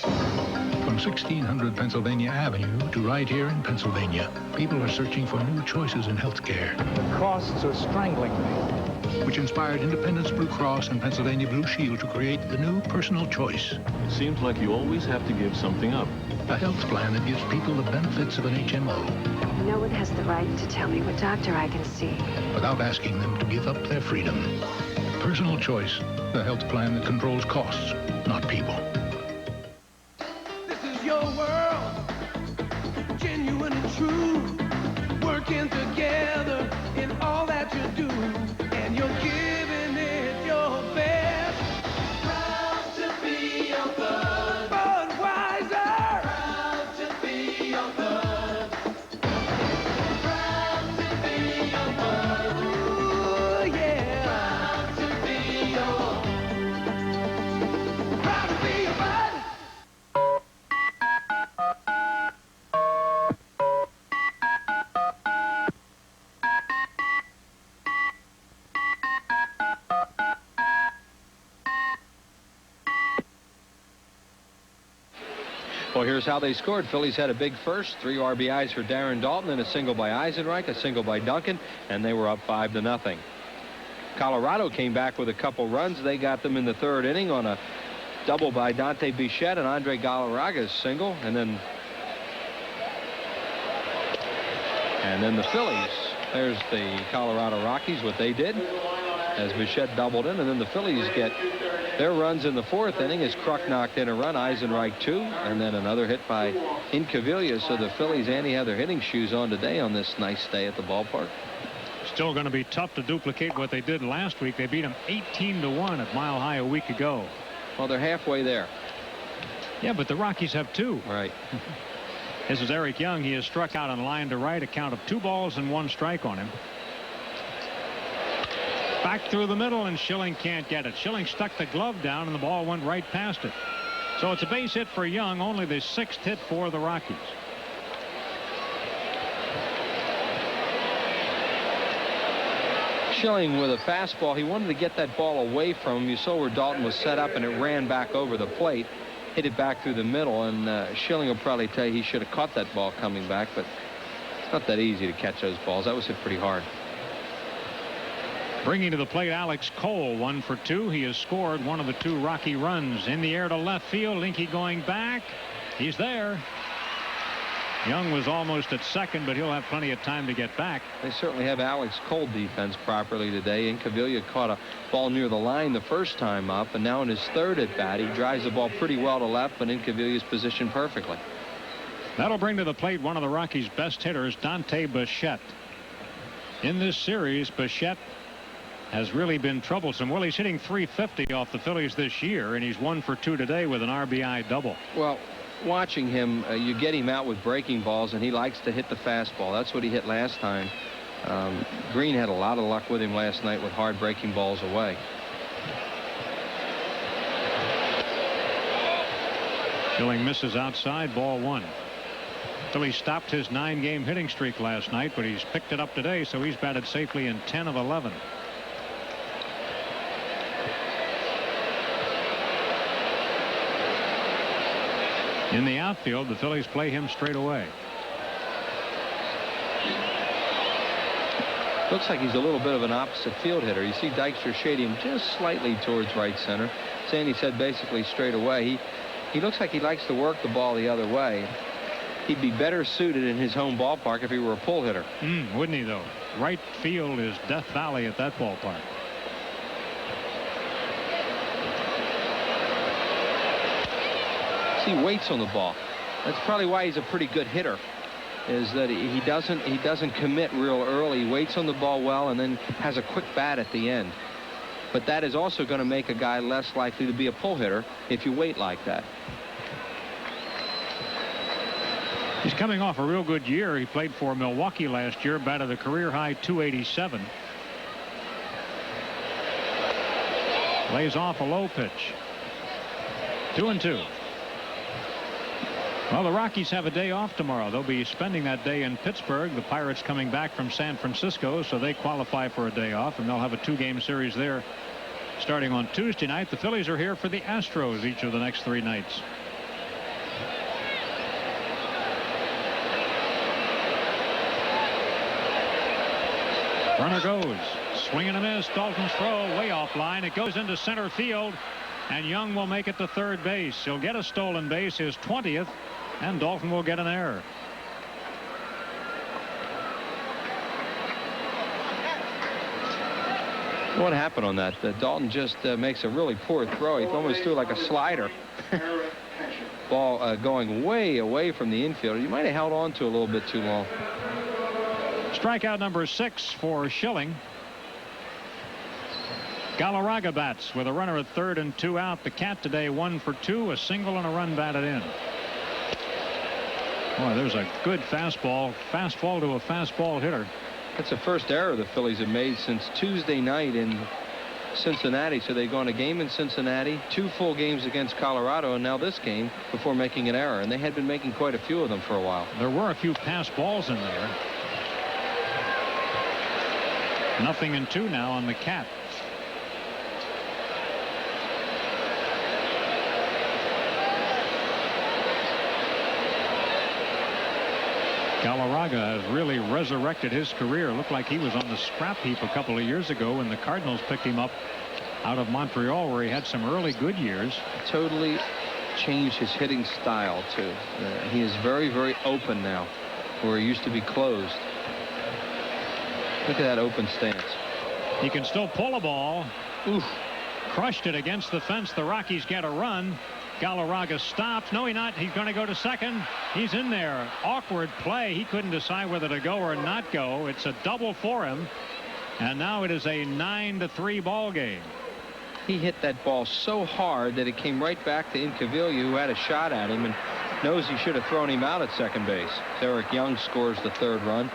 From 1600 Pennsylvania Avenue to right here in Pennsylvania, people are searching for new choices in health care. The costs are strangling me. which inspired Independence Blue Cross and Pennsylvania Blue Shield to create the new personal choice. It seems like you always have to give something up. A health plan that gives people the benefits of an HMO. No one has the right to tell me what doctor I can see. Without asking them to give up their freedom. Personal choice, the health plan that controls costs, not people. This is your world, genuine and true, working together in all that you do, and you're giving it your best. Proud to be your bud. Budweiser. Proud to be your bud. Proud to be your bud. Ooh, yeah. Proud to be your. Proud to be your bud. Well, here's how they scored. Phillies had a big first, 3 RBIs for Darren Daulton, and a single by Eisenreich, a single by Duncan, and they were up 5-0. Colorado came back with a couple runs. They got them in the 3rd inning on a double by Dante Bichette and Andre Galarraga's single, and then the Phillies. There's the Colorado Rockies, what they did as Bichette doubled in, and then the Phillies get their runs in the 4th inning as Kruk knocked in a run, Eisenreich 2, and then another hit by Incaviglia. So the Phillies, Andy, have their hitting shoes on today on this nice day at the ballpark. Still going to be tough to duplicate what they did last week. They beat them 18-1 at Mile High a week ago. Well, they're halfway there. Yeah, but the Rockies have 2. Right. This is Eric Young. He has struck out on line to right, a count of 2 balls and 1 strike on him. Back through the middle, and Schilling can't get it. Schilling stuck the glove down, and the ball went right past it. So it's a base hit for Young, only the 6th hit for the Rockies. Schilling with a fastball. He wanted to get that ball away from him. You saw where Daulton was set up, and it ran back over the plate. Hit it back through the middle, and Schilling will probably tell you he should have caught that ball coming back, but it's not that easy to catch those balls. That was hit pretty hard. Bringing to the plate Alex Cole, 1 for 2. He has scored one of the 2 Rocky runs. In the air to left field. Linke going back. He's there. Young was almost at second, but he'll have plenty of time to get back. They certainly have Alex Cole defense properly today. Incaviglia caught a ball near the line the first time up, and now in his 3rd at bat, he drives the ball pretty well to left, but Incaviglia's positioned perfectly. That'll bring to the plate one of the Rockies' best hitters, Dante Bichette. In this series, Bichette has really been troublesome. Well, he's hitting .350 off the Phillies this year, and he's 1 for 2 today with an RBI double. Well, watching him, you get him out with breaking balls, and he likes to hit the fastball. That's what he hit last time. Green had a lot of luck with him last night with hard breaking balls away. Schilling misses outside, ball 1. Philly stopped his 9-game hitting streak last night, but he's picked it up today, so he's batted safely in 10 of 11. In the outfield, the Phillies play him straight away. Looks like he's a little bit of an opposite field hitter. You see Dykstra shading him just slightly towards right center. Sandy said basically straight away. He looks like he likes to work the ball the other way. He'd be better suited in his home ballpark if he were a pull hitter. Wouldn't he, though? Right field is Death Valley at that ballpark. He waits on the ball. That's probably why he's a pretty good hitter, is that he doesn't commit real early. He waits on the ball well and then has a quick bat at the end. But that is also going to make a guy less likely to be a pull hitter if you wait like that. He's coming off a real good year. He played for Milwaukee last year, batted a career high .287. Lays off a low pitch. 2-2. Well, the Rockies have a day off tomorrow. They'll be spending that day in Pittsburgh. The Pirates coming back from San Francisco, so they qualify for a day off, and they'll have a 2-game series there starting on Tuesday night. The Phillies are here for the Astros each of the next 3 nights. Runner goes. Swing and a miss. Dalton's throw way offline. It goes into center field. And Young will make it to third base. He'll get a stolen base, his 20th. And Dalton will get an error. What happened on that? Dalton just makes a really poor throw. He almost threw like a slider. Ball going way away from the infielder. You might have held on to a little bit too long. Strikeout number 6 for Schilling. Galarraga bats with a runner at third and 2 out. The Cat today 1 for 2, a single and a run batted in. Boy, there's a good fastball to a fastball hitter. That's the first error the Phillies have made since Tuesday night in Cincinnati. So they've gone a game in Cincinnati, 2 full games against Colorado, and now this game before making an error. And they had been making quite a few of them for a while. There were a few pass balls in there. 0-2 now on the Cat. Galarraga has really resurrected his career. Looked like he was on the scrap heap a couple of years ago when the Cardinals picked him up out of Montreal, where he had some early good years. Totally changed his hitting style too. He is very, very open now, where he used to be closed. Look at that open stance. He can still pull a ball. Oof. Crushed it against the fence. The Rockies get a run. Galarraga stops. No, he's not. He's going to go to second. He's in there. Awkward play. He couldn't decide whether to go or not go. It's a double for him. And now it is a 9-3 ball game. He hit that ball so hard that it came right back to Incaviglia, who had a shot at him and knows he should have thrown him out at second base. Eric Young scores the 3rd run.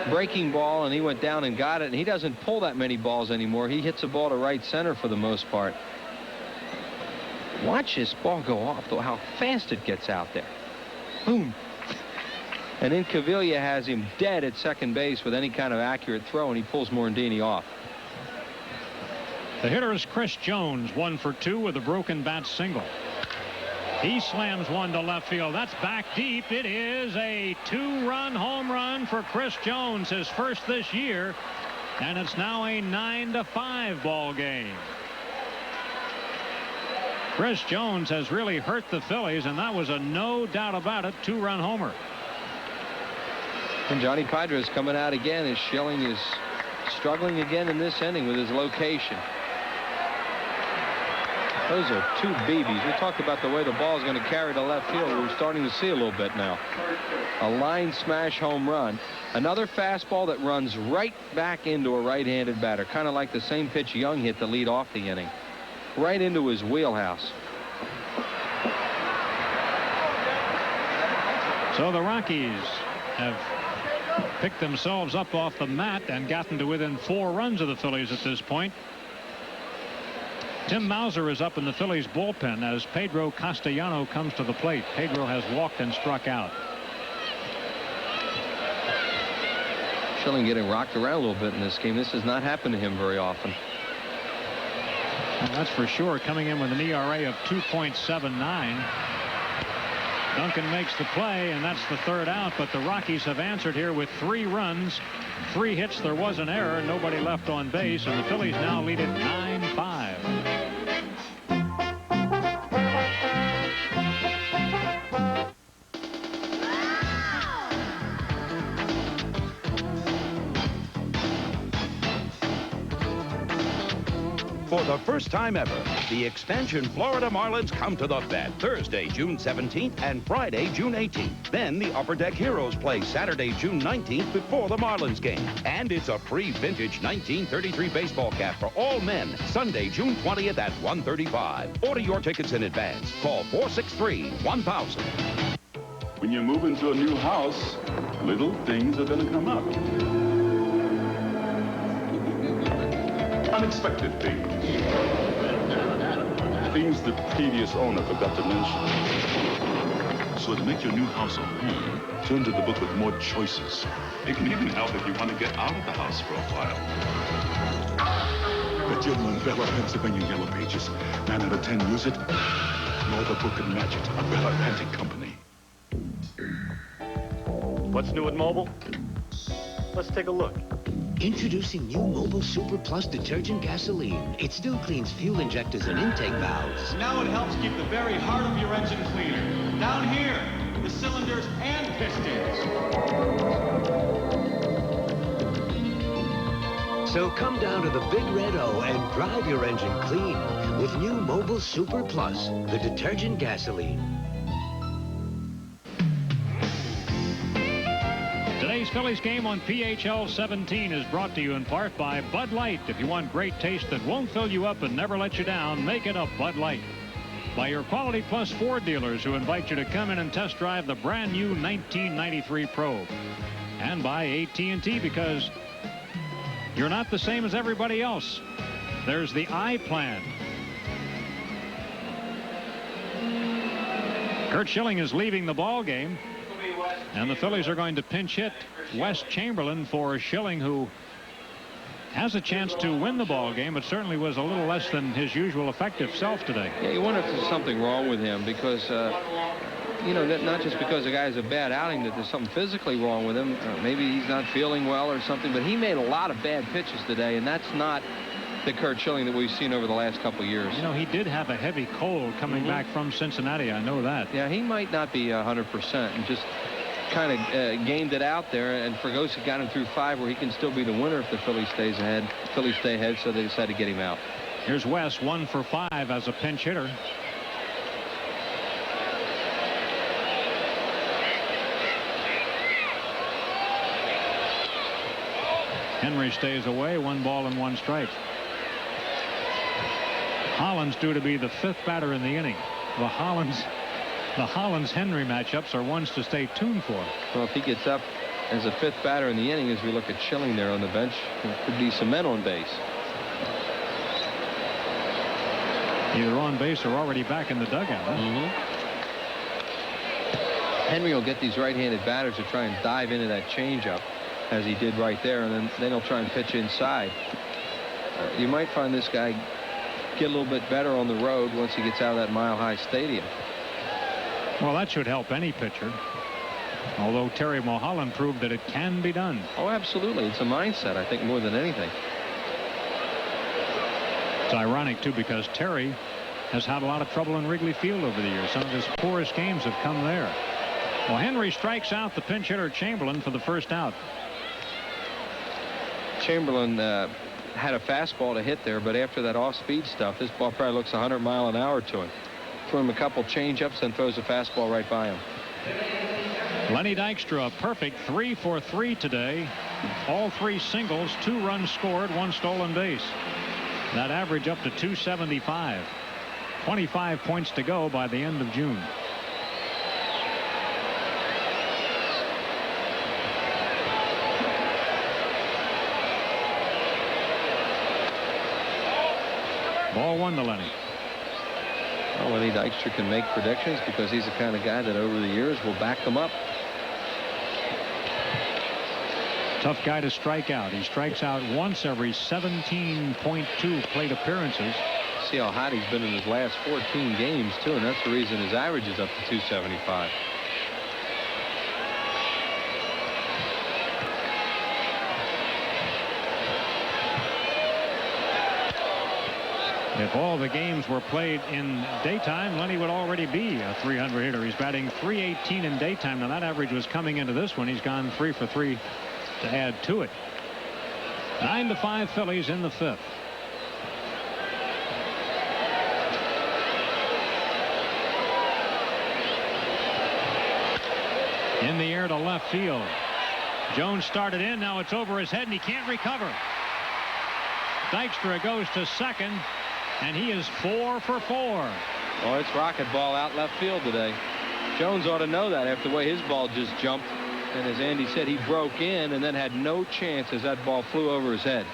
Breaking ball, and he went down and got it. And he doesn't pull that many balls anymore. He hits a ball to right center for the most part. Watch this ball go off, though, how fast it gets out there. Boom. And Incaviglia has him dead at second base with any kind of accurate throw, and he pulls Morandini off. The hitter is Chris Jones, 1 for 2 with a broken bat single. He slams one to left field. That's back deep. It is a 2-run home run for Chris Jones, his first this year. And it's now a 9-5 ball game. Chris Jones has really hurt the Phillies, and that was a no doubt about it 2-run homer. And Johnny Padres coming out again as Schilling is struggling again in this inning with his location. Those are 2 BBs. We talked about the way the ball is going to carry to left field. We're starting to see a little bit now. A line smash home run. Another fastball that runs right back into a right-handed batter, kind of like the same pitch Young hit to lead off the inning. Right into his wheelhouse. So the Rockies have picked themselves up off the mat and gotten to within 4 runs of the Phillies at this point. Tim Mauser is up in the Phillies bullpen as Pedro Castellano comes to the plate. Pedro has walked and struck out. Schilling getting rocked around a little bit in this game. This has not happened to him very often. Well, that's for sure. Coming in with an ERA of 2.79. Duncan makes the play, and that's the 3rd out. But the Rockies have answered here with 3 runs, 3 hits. There was an error. Nobody left on base, and the Phillies now lead it 9-5. For the first time ever, the expansion Florida Marlins come to the Fed Thursday, June 17th and Friday, June 18th. Then the Upper Deck Heroes play Saturday, June 19th before the Marlins game. And it's a free vintage 1933 baseball cap for all men, Sunday, June 20th at 1:35. Order your tickets in advance. Call 463-1000. When you move into a new house, little things are going to come up. Unexpected things. Things the previous owner forgot to mention. So to make your new house a home, turn to the book with more choices. It can even help if you want to get out of the house for a while. The gentleman Bella Pennsylvania Yellow Pages. 9 out of 10 use it. Nor the book and match it. A Bella Panting Company. What's new at Mobile? Let's take a look. Introducing new Mobile Super Plus detergent gasoline. It still cleans fuel injectors and intake valves. Now it helps keep the very heart of your engine cleaner. Down here, the cylinders and pistons. So come down to the Big Red O and drive your engine clean with new Mobile Super Plus, the detergent gasoline. Today's Phillies game on PHL 17 is brought to you in part by Bud Light. If you want great taste that won't fill you up and never let you down, make it a Bud Light. By your Quality Plus Ford dealers who invite you to come in and test drive the brand new 1993 Probe. And by AT&T, because you're not the same as everybody else. There's the I plan. Curt Schilling is leaving the ball game. And the Phillies are going to pinch hit Wes Chamberlain for Schilling, who has a chance to win the ball game, but certainly was a little less than his usual effective self today. Yeah, you wonder if there's something wrong with him because, you know, not just because the guy has a bad outing, that there's something physically wrong with him. Maybe he's not feeling well or something, but he made a lot of bad pitches today, and that's not the Curt Schilling that we've seen over the last couple of years. You know, he did have a heavy cold coming back from Cincinnati. I know that. Yeah, he might not be 100% and just kind of gamed it out there, and Fregosi got him through 5 where he can still be the winner if the Phillies stay ahead, so they decided to get him out. Here's Wes, 1 for 5 as a pinch hitter. Henry stays away, 1 ball and 1 strike. Hollins due to be the 5th batter in the inning. The Hollins-Henry matchups are ones to stay tuned for. Well, if he gets up as a 5th batter in the inning, as we look at Schilling there on the bench, there could be some men on base. Either on base or already back in the dugout. Huh? Henry will get these right-handed batters to try and dive into that changeup, as he did right there, and then he'll try and pitch inside. You might find this guy get a little bit better on the road once he gets out of that mile-high stadium. Well, that should help any pitcher. Although Terry Mulholland proved that it can be done. Oh, absolutely. It's a mindset, I think, more than anything. It's ironic, too, because Terry has had a lot of trouble in Wrigley Field over the years. Some of his poorest games have come there. Well, Henry strikes out the pinch hitter Chamberlain for the first out. Chamberlain had a fastball to hit there, but after that off-speed stuff, this ball probably looks 100 mile an hour to him. Threw him a couple change-ups and throws a fastball right by him. Lenny Dykstra, a perfect 3 for 3 today. All 3 singles, 2 runs scored, 1 stolen base. That average up to 275. 25 points to go by the end of June. Ball 1 to Lenny. Well, Lenny Dykstra can make predictions because he's the kind of guy that over the years will back them up. Tough guy to strike out. He strikes out once every 17.2 plate appearances. See how hot he's been in his last 14 games, too, and that's the reason his average is up to 275. If all the games were played in daytime, Lenny would already be a 300 hitter. He's batting .318 in daytime. Now that average was coming into this one. He's gone 3 for 3 to add to it. 9-5 Phillies in the 5th. In the air to left field. Jones started in. Now it's over his head and he can't recover. Dykstra goes to second. And he is 4 for 4. Oh, it's rocket ball out left field today. Jones ought to know that after the way his ball just jumped. And as Andy said, he broke in and then had no chance as that ball flew over his head.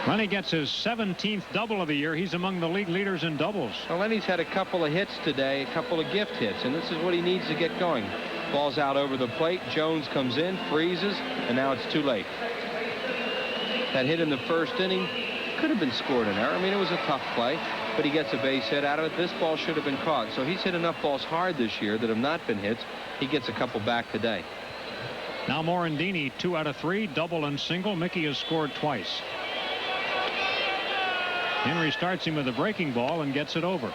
Lenny gets his 17th double of the year. He's among the league leaders in doubles. Well, Lenny's had a couple of hits today, a couple of gift hits, and this is what he needs to get going. Ball's out over the plate. Jones comes in, freezes, and now it's too late. That hit in the first inning could have been scored an error. I mean, it was a tough play, but he gets a base hit out of it. This ball should have been caught. So he's hit enough balls hard this year that have not been hits. He gets a couple back today. Now Morandini 2 out of 3, double and single. Mickey has scored twice. Henry starts him with a breaking ball and gets it over.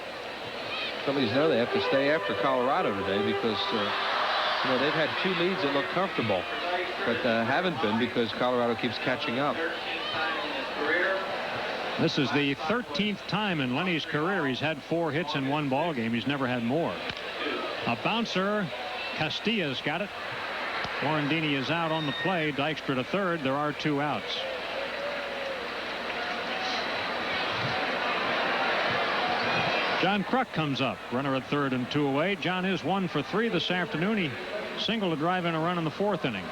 Phillies know they have to stay after Colorado today because you know, they've had 2 leads that look comfortable, but haven't been because Colorado keeps catching up. This is the 13th time in Lenny's career he's had 4 hits in 1 ball game. He's never had more. A bouncer. Castilla's got it. Morandini is out on the play. Dykstra to third. There are 2 outs. John Kruk comes up. Runner at third and 2 away. John is 1 for 3 this afternoon. He singled to drive in a run in the 4th inning.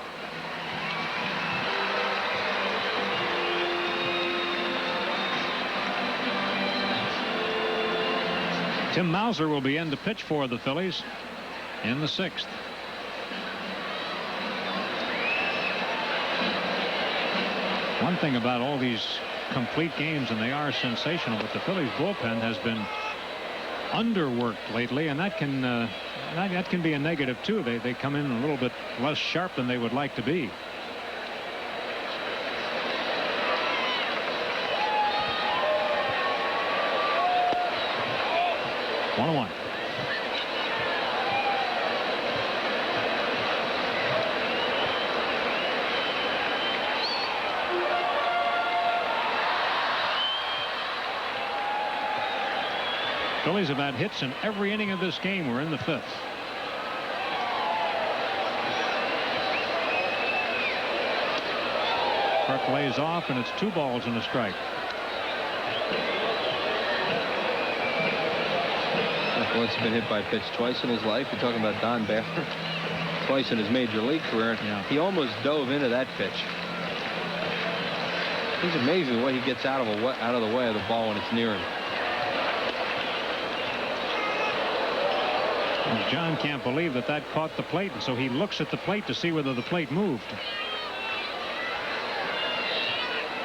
Tim Mauser will be in to pitch for the Phillies in the 6th. One thing about all these complete games, and they are sensational, but the Phillies bullpen has been underworked lately, and that can be a negative too. They come in a little bit less sharp than they would like to be. One on one. Phillies have had hits in every inning of this game. We're in the 5th. Kruk lays off, and it's 2 balls and a strike. Once been hit by a pitch twice in his life. You're talking about Don Baylor. Twice in his major league career. Yeah. He almost dove into that pitch. It's amazing what he gets out of the way of the ball when it's near him. And John can't believe that caught the plate, and so he looks at the plate to see whether the plate moved.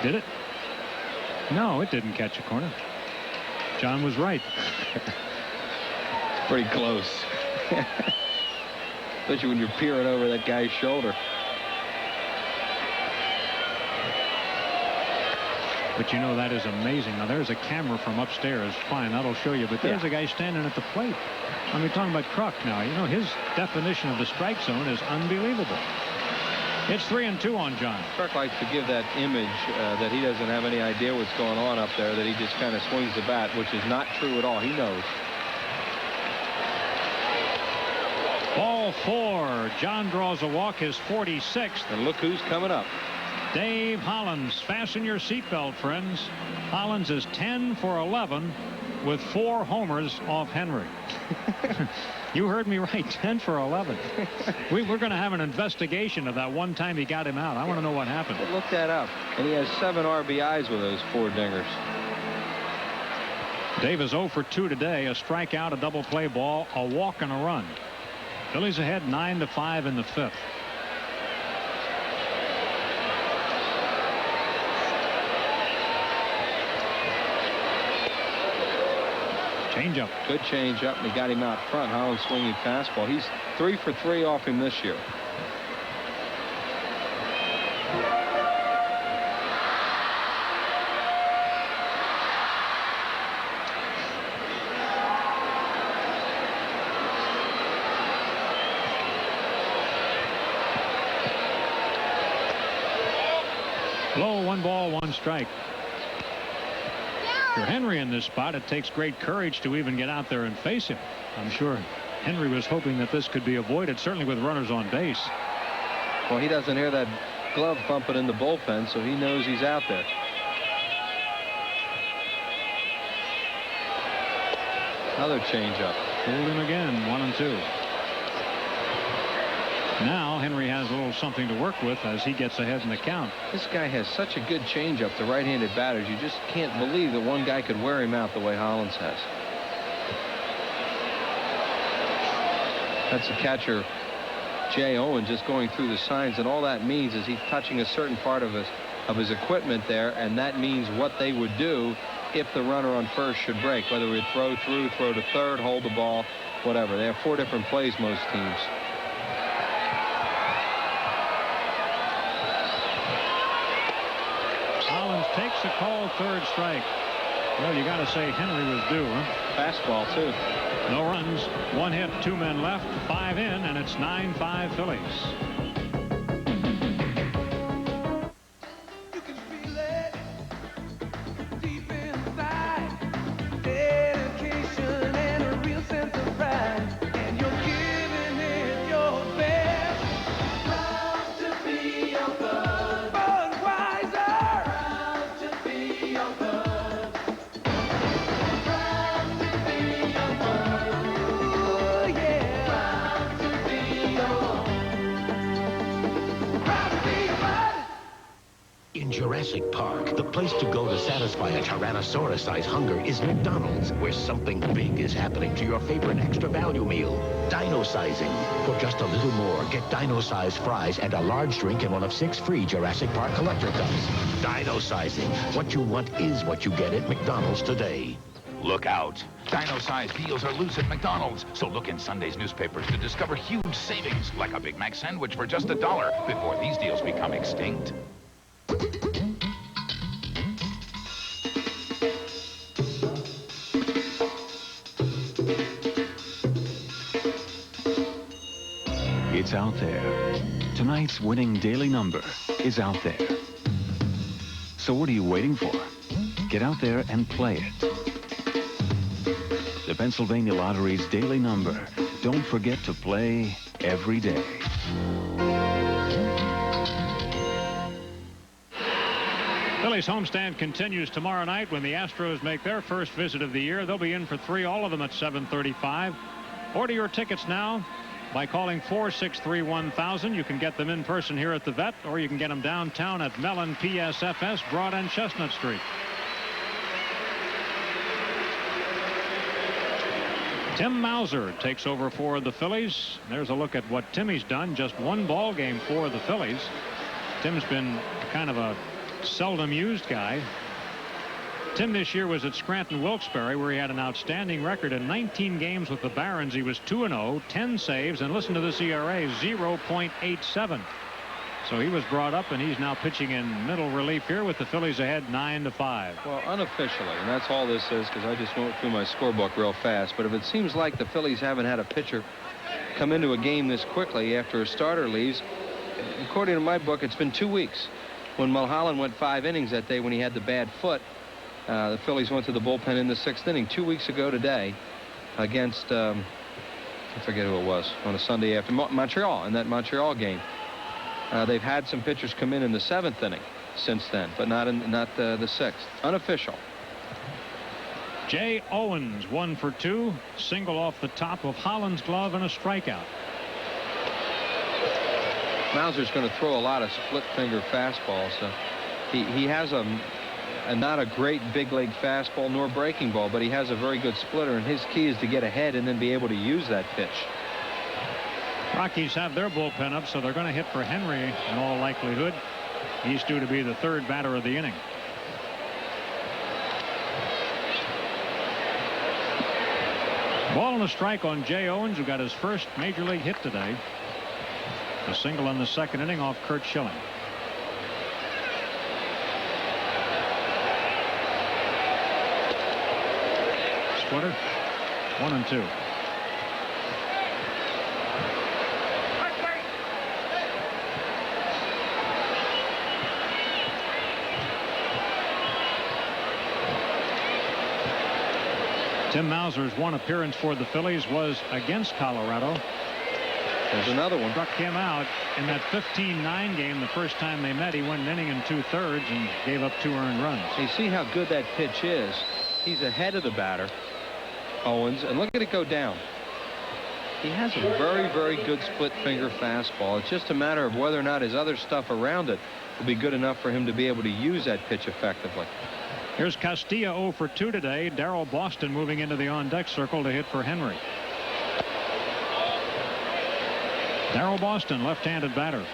Did it? No, it didn't catch a corner. John was right. Pretty close. Especially when you're peering over that guy's shoulder. But you know, that is amazing. Now there's a camera from upstairs. Fine, that'll show you. But there's a guy standing at the plate. I mean, talking about Kruk now. You know, his definition of the strike zone is unbelievable. It's 3-2 on John. Kruk likes to give that image that he doesn't have any idea what's going on up there, that he just kind of swings the bat, which is not true at all. He knows. Ball 4. John draws a walk, his 46th. And look who's coming up. Dave Hollins. Fasten your seatbelt, friends. Hollins is 10 for 11 with 4 homers off Henry. You heard me right. 10 for 11. We're going to have an investigation of that one time he got him out. I want to know what happened. But look that up. And he has 7 RBIs with those 4 dingers. Dave is 0 for 2 today. A strikeout, a double play ball, a walk, and a run. Phillies ahead 9-5 in the 5th. Changeup. Good changeup, and he got him out front. Hollins swinging fastball. He's 3 for 3 off him this year. Low, 1 ball, 1 strike. For Henry in this spot, it takes great courage to even get out there and face him. I'm sure Henry was hoping that this could be avoided, certainly with runners on base. Well, he doesn't hear that glove thumping in the bullpen, so he knows he's out there. Another changeup. Pulled him again, 1-2. Now Henry has a little something to work with as he gets ahead in the count. This guy has such a good changeup to right-handed batters. You just can't believe that one guy could wear him out the way Hollins has. That's the catcher, Jay Owen, just going through the signs, and all that means is he's touching a certain part of his equipment there, and that means what they would do if the runner on first should break, whether we throw through, throw to third, hold the ball, whatever. They have 4 different plays, most teams. Hollins takes a call, third strike. Well, you got to say Henry was due, huh? Fastball, too. No runs, 1 hit, 2 men left, 5 in, and it's 9-5 Phillies. In Jurassic Park, the place to go to satisfy a Tyrannosaurus-sized hunger is McDonald's, where something big is happening to your favorite extra value meal. Dino-sizing. For just a little more, get dino-sized fries and a large drink in one of 6 free Jurassic Park collector cups. Dino-sizing. What you want is what you get at McDonald's today. Look out. Dino-sized deals are loose at McDonald's, so look in Sunday's newspapers to discover huge savings, like a Big Mac sandwich for just $1, before these deals become extinct. It's out there. Tonight's winning daily number is out there. So what are you waiting for? Get out there and play it. The Pennsylvania Lottery's daily number. Don't forget to play every day. Phillies homestand continues tomorrow night when the Astros make their first visit of the year. They'll be in for 3, all of them at 7:35. Order your tickets now by calling 463-1000. You can get them in person here at the Vet, or you can get them downtown at Mellon PSFS, Broad and Chestnut Street. Tim Mauser takes over for the Phillies. There's a look at what Timmy's done. Just 1 ball game for the Phillies. Tim's been kind of a seldom used guy. Tim this year was at Scranton Wilkes-Barre, where he had an outstanding record. In 19 games with the Barons, he was 2-0, 10 saves, and listen to this ERA, 0.87. So he was brought up, and he's now pitching in middle relief here with the Phillies ahead 9-5. Well, unofficially, and that's all this is, because I just went through my scorebook real fast, but if it seems like the Phillies haven't had a pitcher come into a game this quickly after a starter leaves, according to my book, it's been 2 weeks. When Mulholland went 5 innings that day when he had the bad foot, the Phillies went to the bullpen in the 6th inning 2 weeks ago today against, I forget who it was, on a Sunday after Montreal, in that Montreal game. They've had some pitchers come in the 7th inning since then, but not the 6th. Unofficial. Jay Owens 1 for 2, single off the top of Holland's glove and a strikeout. Mauser's going to throw a lot of split finger fastballs. He has not a great big leg fastball nor breaking ball, but he has a very good splitter, and his key is to get ahead and then be able to use that pitch. Rockies have their bullpen up, so they're going to hit for Henry in all likelihood. He's due to be the 3rd batter of the inning. Ball and a strike on Jay Owens, who got his first major league hit today. A single in the 2nd inning off Kurt Schilling. Splitter, 1-2. Tim Mauser's 1 appearance for the Phillies was against Colorado. There's another one. Struck him out in that 15-9 game. The first time they met, he went an inning and 2/3 and gave up 2 earned runs. You see how good that pitch is. He's ahead of the batter, Owens, and look at it go down. He has a very, very good split finger fastball. It's just a matter of whether or not his other stuff around it will be good enough for him to be able to use that pitch effectively. Here's Castilla 0 for 2 today. Darrell Boston moving into the on-deck circle to hit for Henry. Darrell Boston, left-handed batter.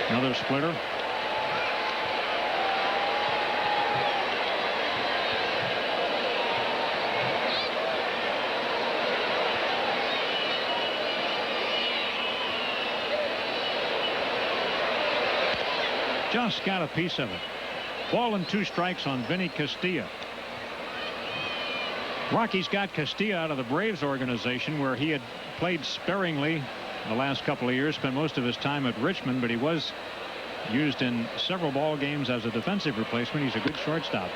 Another splitter. Just got a piece of it. Ball and 2 strikes on Vinny Castilla. Rockies got Castilla out of the Braves organization, where he had played sparingly the last couple of years, spent most of his time at Richmond, but he was used in several ball games as a defensive replacement. He's a good shortstop.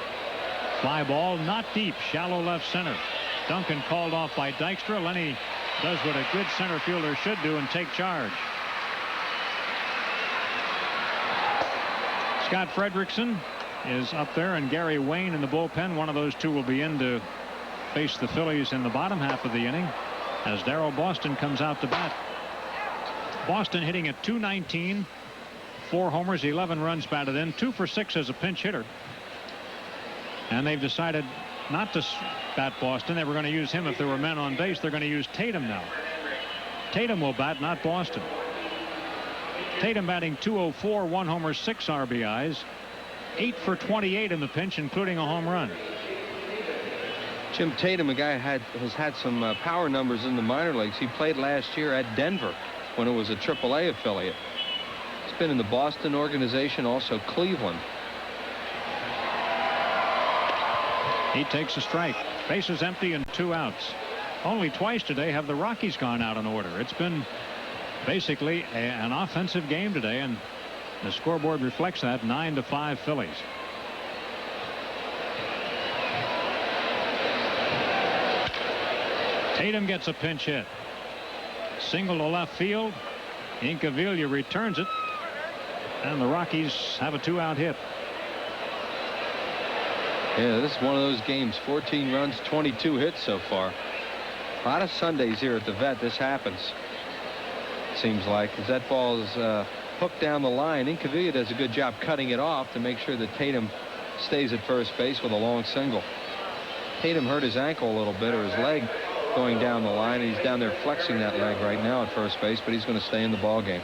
Fly ball, not deep, shallow left center. Duncan called off by Dykstra. Lenny does what a good center fielder should do and take charge. Scott Frederickson is up there, and Gary Wayne in the bullpen. One of those two will be in to face the Phillies in the bottom half of the inning as Darryl Boston comes out to bat. Boston hitting at .219, 4 homers, 11 runs batted in, 2 for 6 as a pinch hitter. And they've decided not to bat Boston. They were going to use him if there were men on base. They're going to use Tatum now. Tatum will bat, not Boston. Tatum batting .204, 1 homer, 6 RBIs, 8 for 28 in the pinch, including a home run. Jim Tatum, a guy has had some power numbers in the minor leagues. He played last year at Denver when it was a AAA affiliate. He's been in the Boston organization, also Cleveland. He takes a strike. Bases empty and 2 outs. Only twice today have the Rockies gone out in order. It's been basically an offensive game today, and the scoreboard reflects that. 9-5 Phillies. Tatum gets a pinch hit. Single to left field. Incaviglia returns it, and the Rockies have a 2-out hit. Yeah, this is one of those games. 14 runs, 22 hits so far. A lot of Sundays here at the Vet this happens, seems like, as that ball is hooked down the line. Incaviglia does a good job cutting it off to make sure that Tatum stays at first base with a long single. Tatum hurt his ankle a little bit, or his leg, going down the line. He's down there flexing that leg right now at first base, but he's going to stay in the ball game.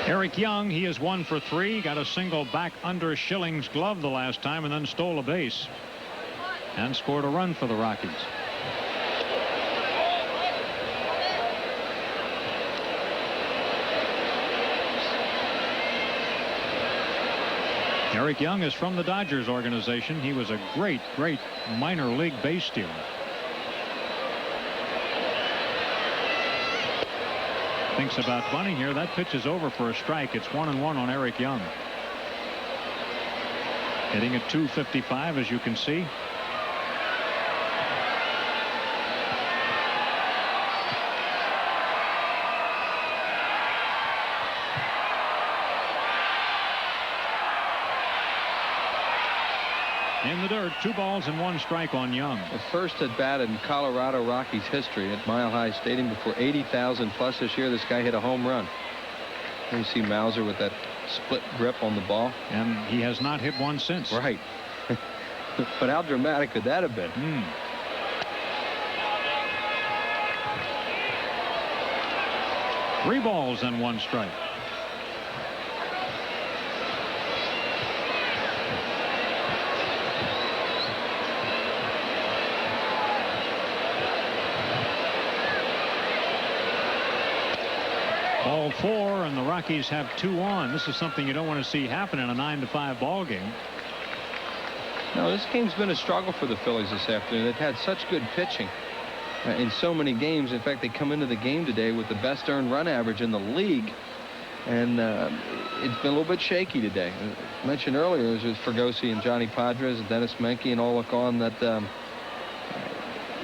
Eric Young, he is 1 for 3, got a single back under Schilling's glove the last time, and then stole a base and scored a run for the Rockies. Eric Young is from the Dodgers organization. He was a great minor league base stealer. Thinks about bunting here. That pitch is over for a strike. It's 1-1 on Eric Young. Hitting at .255, as you can see. In the dirt, 2 balls and 1 strike on Young. The first at bat in Colorado Rockies history at Mile High Stadium before 80,000 plus this year. This guy hit a home run. And you see Mauser with that split grip on the ball. And he has not hit one since. Right. But how dramatic could that have been? 3 balls and 1 strike. Ball 4, and the Rockies have 2 on. This is something you don't want to see happen in a 9-5 ball game. No, this game's been a struggle for the Phillies this afternoon. They've had such good pitching in so many games. In fact, they come into the game today with the best earned run average in the league, and it's been a little bit shaky today. I mentioned earlier, it was with Fregosi and Johnny Padres and Dennis Menke and all look on that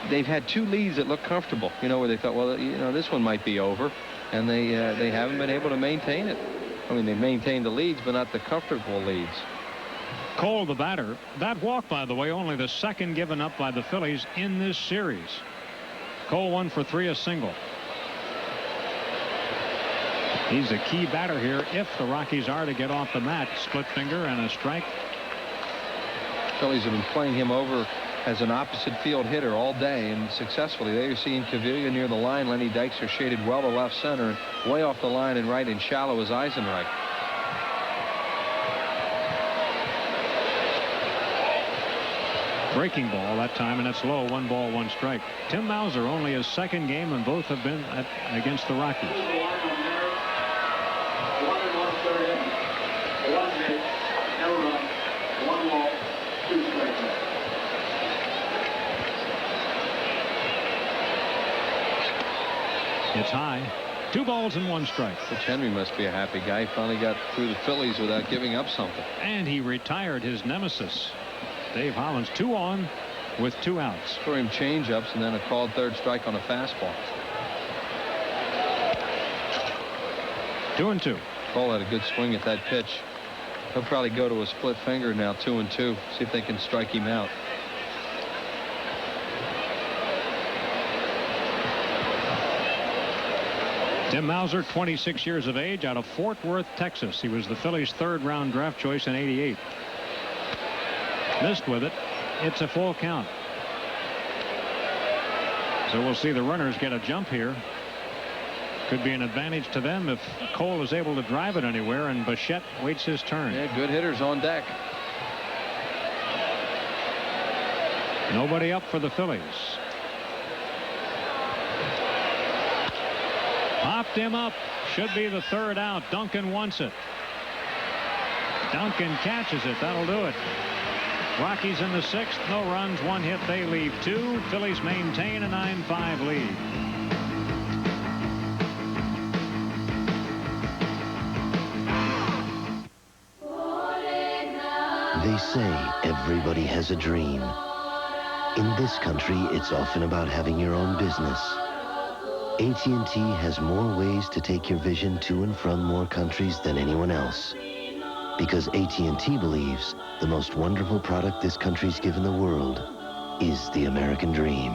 they've had 2 leads that look comfortable, you know, where they thought, well, you know, this one might be over. And they haven't been able to maintain it. I mean, they've maintained the leads, but not the comfortable leads. Cole, the batter. That walk, by the way, only the second given up by the Phillies in this series. Cole 1 for 3, a single. He's a key batter here if the Rockies are to get off the mat. Split finger and a strike. Phillies have been playing him over as an opposite field hitter all day, and successfully. There you're seeing Caviglia near the line. Lenny Dykstra shaded well to left center, and way off the line and right and shallow as Eisenreich. Breaking ball that time, and it's low. 1 ball, 1 strike. Tim Mauser, only his second game, and both have been against the Rockies. It's high. 2 balls and 1 strike. Rich Henry must be a happy guy. He finally got through the Phillies without giving up something. And he retired his nemesis. Dave Hollins 2 on with 2 outs. For him change-ups and then a called 3rd strike on a fastball. 2-2. Cole had a good swing at that pitch. He'll probably go to a split finger now, 2-2. See if they can strike him out. Tim Mauser, 26 years of age, out of Fort Worth, Texas. He was the Phillies' 3rd-round draft choice in '88. Missed with it. It's a full count. So we'll see the runners get a jump here. Could be an advantage to them if Cole is able to drive it anywhere and Bichette waits his turn. Yeah, good hitters on deck. Nobody up for the Phillies. Popped him up. Should be the 3rd out. Duncan wants it. Duncan catches it. That'll do it. Rockies in the 6th. No runs, 1 hit. They leave 2. Phillies maintain a 9-5 lead. They say everybody has a dream. In this country, it's often about having your own business. AT&T has more ways to take your vision to and from more countries than anyone else. Because AT&T believes the most wonderful product this country's given the world is the American dream.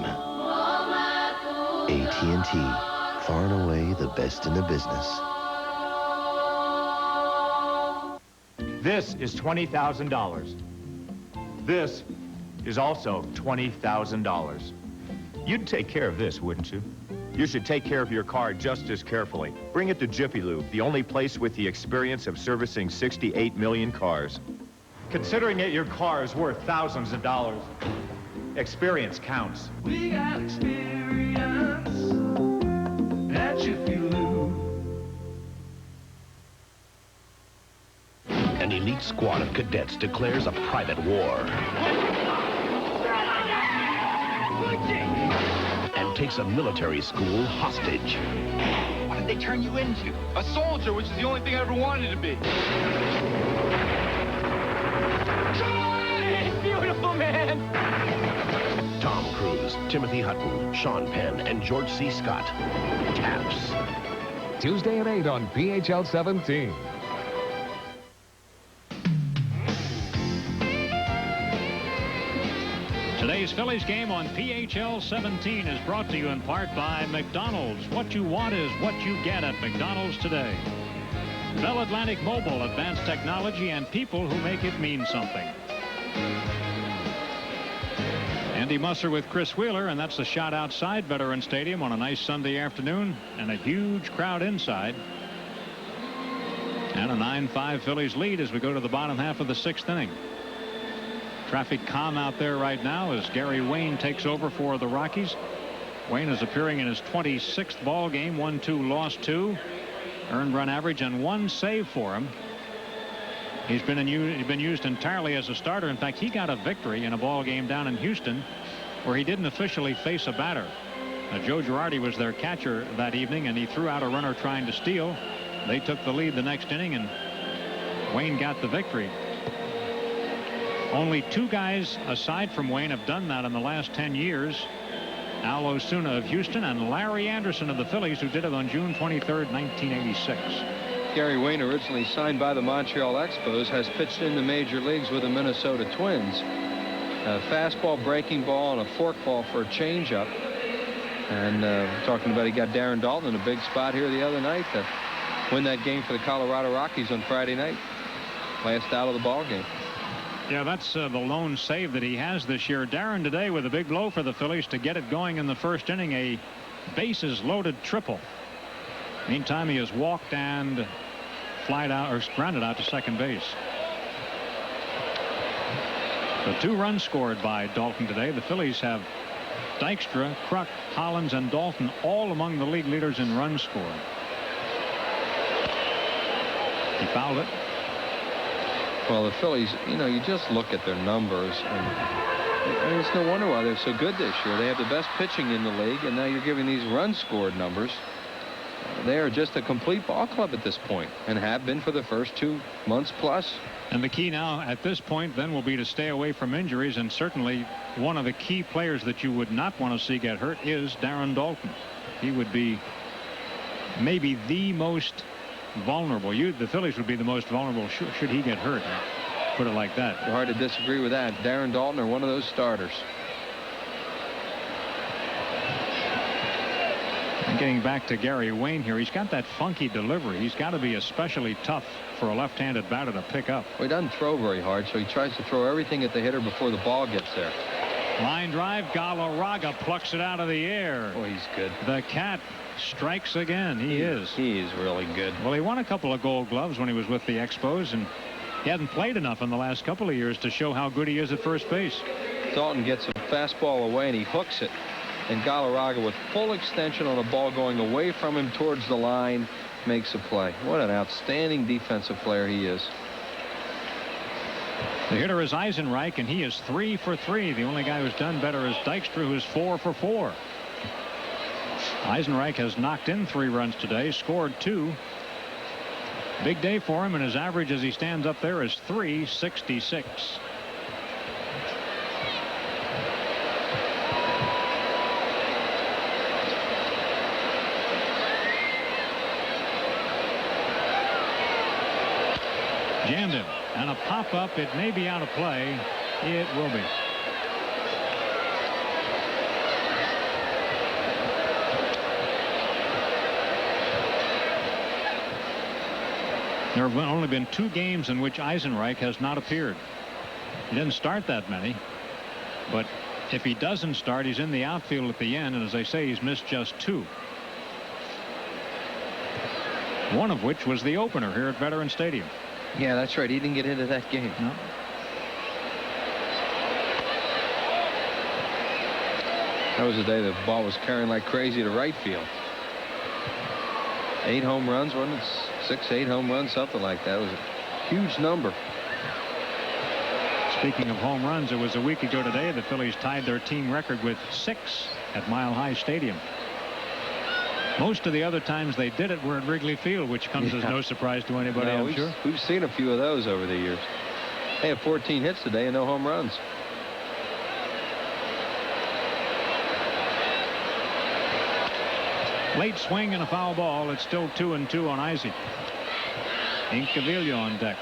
AT&T, far and away the best in the business. This is $20,000. This is also $20,000. You'd take care of this, wouldn't you? You should take care of your car just as carefully. Bring it to Jiffy Lube, the only place with the experience of servicing 68 million cars. Considering that your car is worth thousands of dollars, experience counts. We got experience at Jiffy Lube. An elite squad of cadets declares a private war and takes a military school hostage. What did they turn you into? A soldier, which is the only thing I ever wanted to be. Beautiful man. Tom Cruise, Timothy Hutton, Sean Penn, and George C. Scott. Taps. Tuesday at 8 on PHL 17. Today's Phillies game on PHL 17 is brought to you in part by McDonald's. What you want is what you get at McDonald's today. Bell Atlantic Mobile, advanced technology and people who make it mean something. Andy Musser with Chris Wheeler, and that's the shot outside Veterans Stadium on a nice Sunday afternoon, and a huge crowd inside. And a 9-5 Phillies lead as we go to the bottom half of the 6th inning. Traffic calm out there right now as Gary Wayne takes over for the Rockies. Wayne is appearing in his 26th ball game, 1-2, lost 2, earned run average and 1 save for him. He's been used entirely as a starter. In fact, he got a victory in a ball game down in Houston where he didn't officially face a batter. Joe Girardi was their catcher that evening, and he threw out a runner trying to steal. They took the lead the next inning, and Wayne got the victory. Only 2 guys aside from Wayne have done that in the last 10 years. Al Osuna of Houston and Larry Anderson of the Phillies, who did it on June 23rd, 1986. Gary Wayne, originally signed by the Montreal Expos, has pitched in the major leagues with the Minnesota Twins. A fastball, breaking ball, and a forkball for a changeup. And talking about he got Darren Dalton in a big spot here the other night to win that game for the Colorado Rockies on Friday night. Last out of the ball game. Yeah, that's the lone save that he has this year. Darren today with a big blow for the Phillies to get it going in the 1st inning, a bases-loaded triple. Meantime, he has walked and grounded out to second base. The 2 runs scored by Dalton today. The Phillies have Dykstra, Kruk, Hollins, and Dalton all among the league leaders in runs scored. He fouled it. Well, the Phillies, you know, you just look at their numbers, and it's no wonder why they're so good this year. They have the best pitching in the league, and now you're giving these runs scored numbers. They are just a complete ball club at this point, and have been for the first 2 months plus. And the key now at this point then will be to stay away from injuries, and certainly one of the key players that you would not want to see get hurt is Darren Dalton. He would be maybe the most vulnerable. The Phillies would be the most vulnerable should he get hurt. Put it like that. Hard to disagree with that. Darren Dalton or one of those starters. And getting back to Gary Wayne here, he's got that funky delivery. He's got to be especially tough for a left-handed batter to pick up. Well, he doesn't throw very hard, so he tries to throw everything at the hitter before the ball gets there. Line drive. Galarraga plucks it out of the air. Oh, he's good. The Cat strikes again. He is. He is really good. Well, he won a couple of Gold Gloves when he was with the Expos, and he hasn't played enough in the last couple of years to show how good he is at first base. Dalton gets a fastball away, and he hooks it. And Galarraga, with full extension on a ball going away from him towards the line, makes a play. What an outstanding defensive player he is. The hitter is Eisenreich, and he is 3 for 3. The only guy who's done better is Dykstra, who's 4 for 4. Eisenreich has knocked in 3 runs today, scored 2. Big day for him, and his average as he stands up there is .366. Jammed him, and a pop-up. It may be out of play. It will be. There have only been 2 games in which Eisenreich has not appeared. He didn't start that many, but if he doesn't start, he's in the outfield at the end, and as I say, he's missed just 2. One of which was the opener here at Veterans Stadium. Yeah, that's right. He didn't get into that game. No. That was the day the ball was carrying like crazy to right field. 8 home runs, wasn't it? 6, 8 home runs, something like that. It was a huge number. Speaking of home runs, it was a week ago today the Phillies tied their team record with 6 at Mile High Stadium. Most of the other times they did it were at Wrigley Field, which comes as no surprise to anybody, I'm sure. We've seen a few of those over the years. They have 14 hits today and no home runs. Late swing and a foul ball. It's still 2-2 on Isaac. Incaviglia on deck.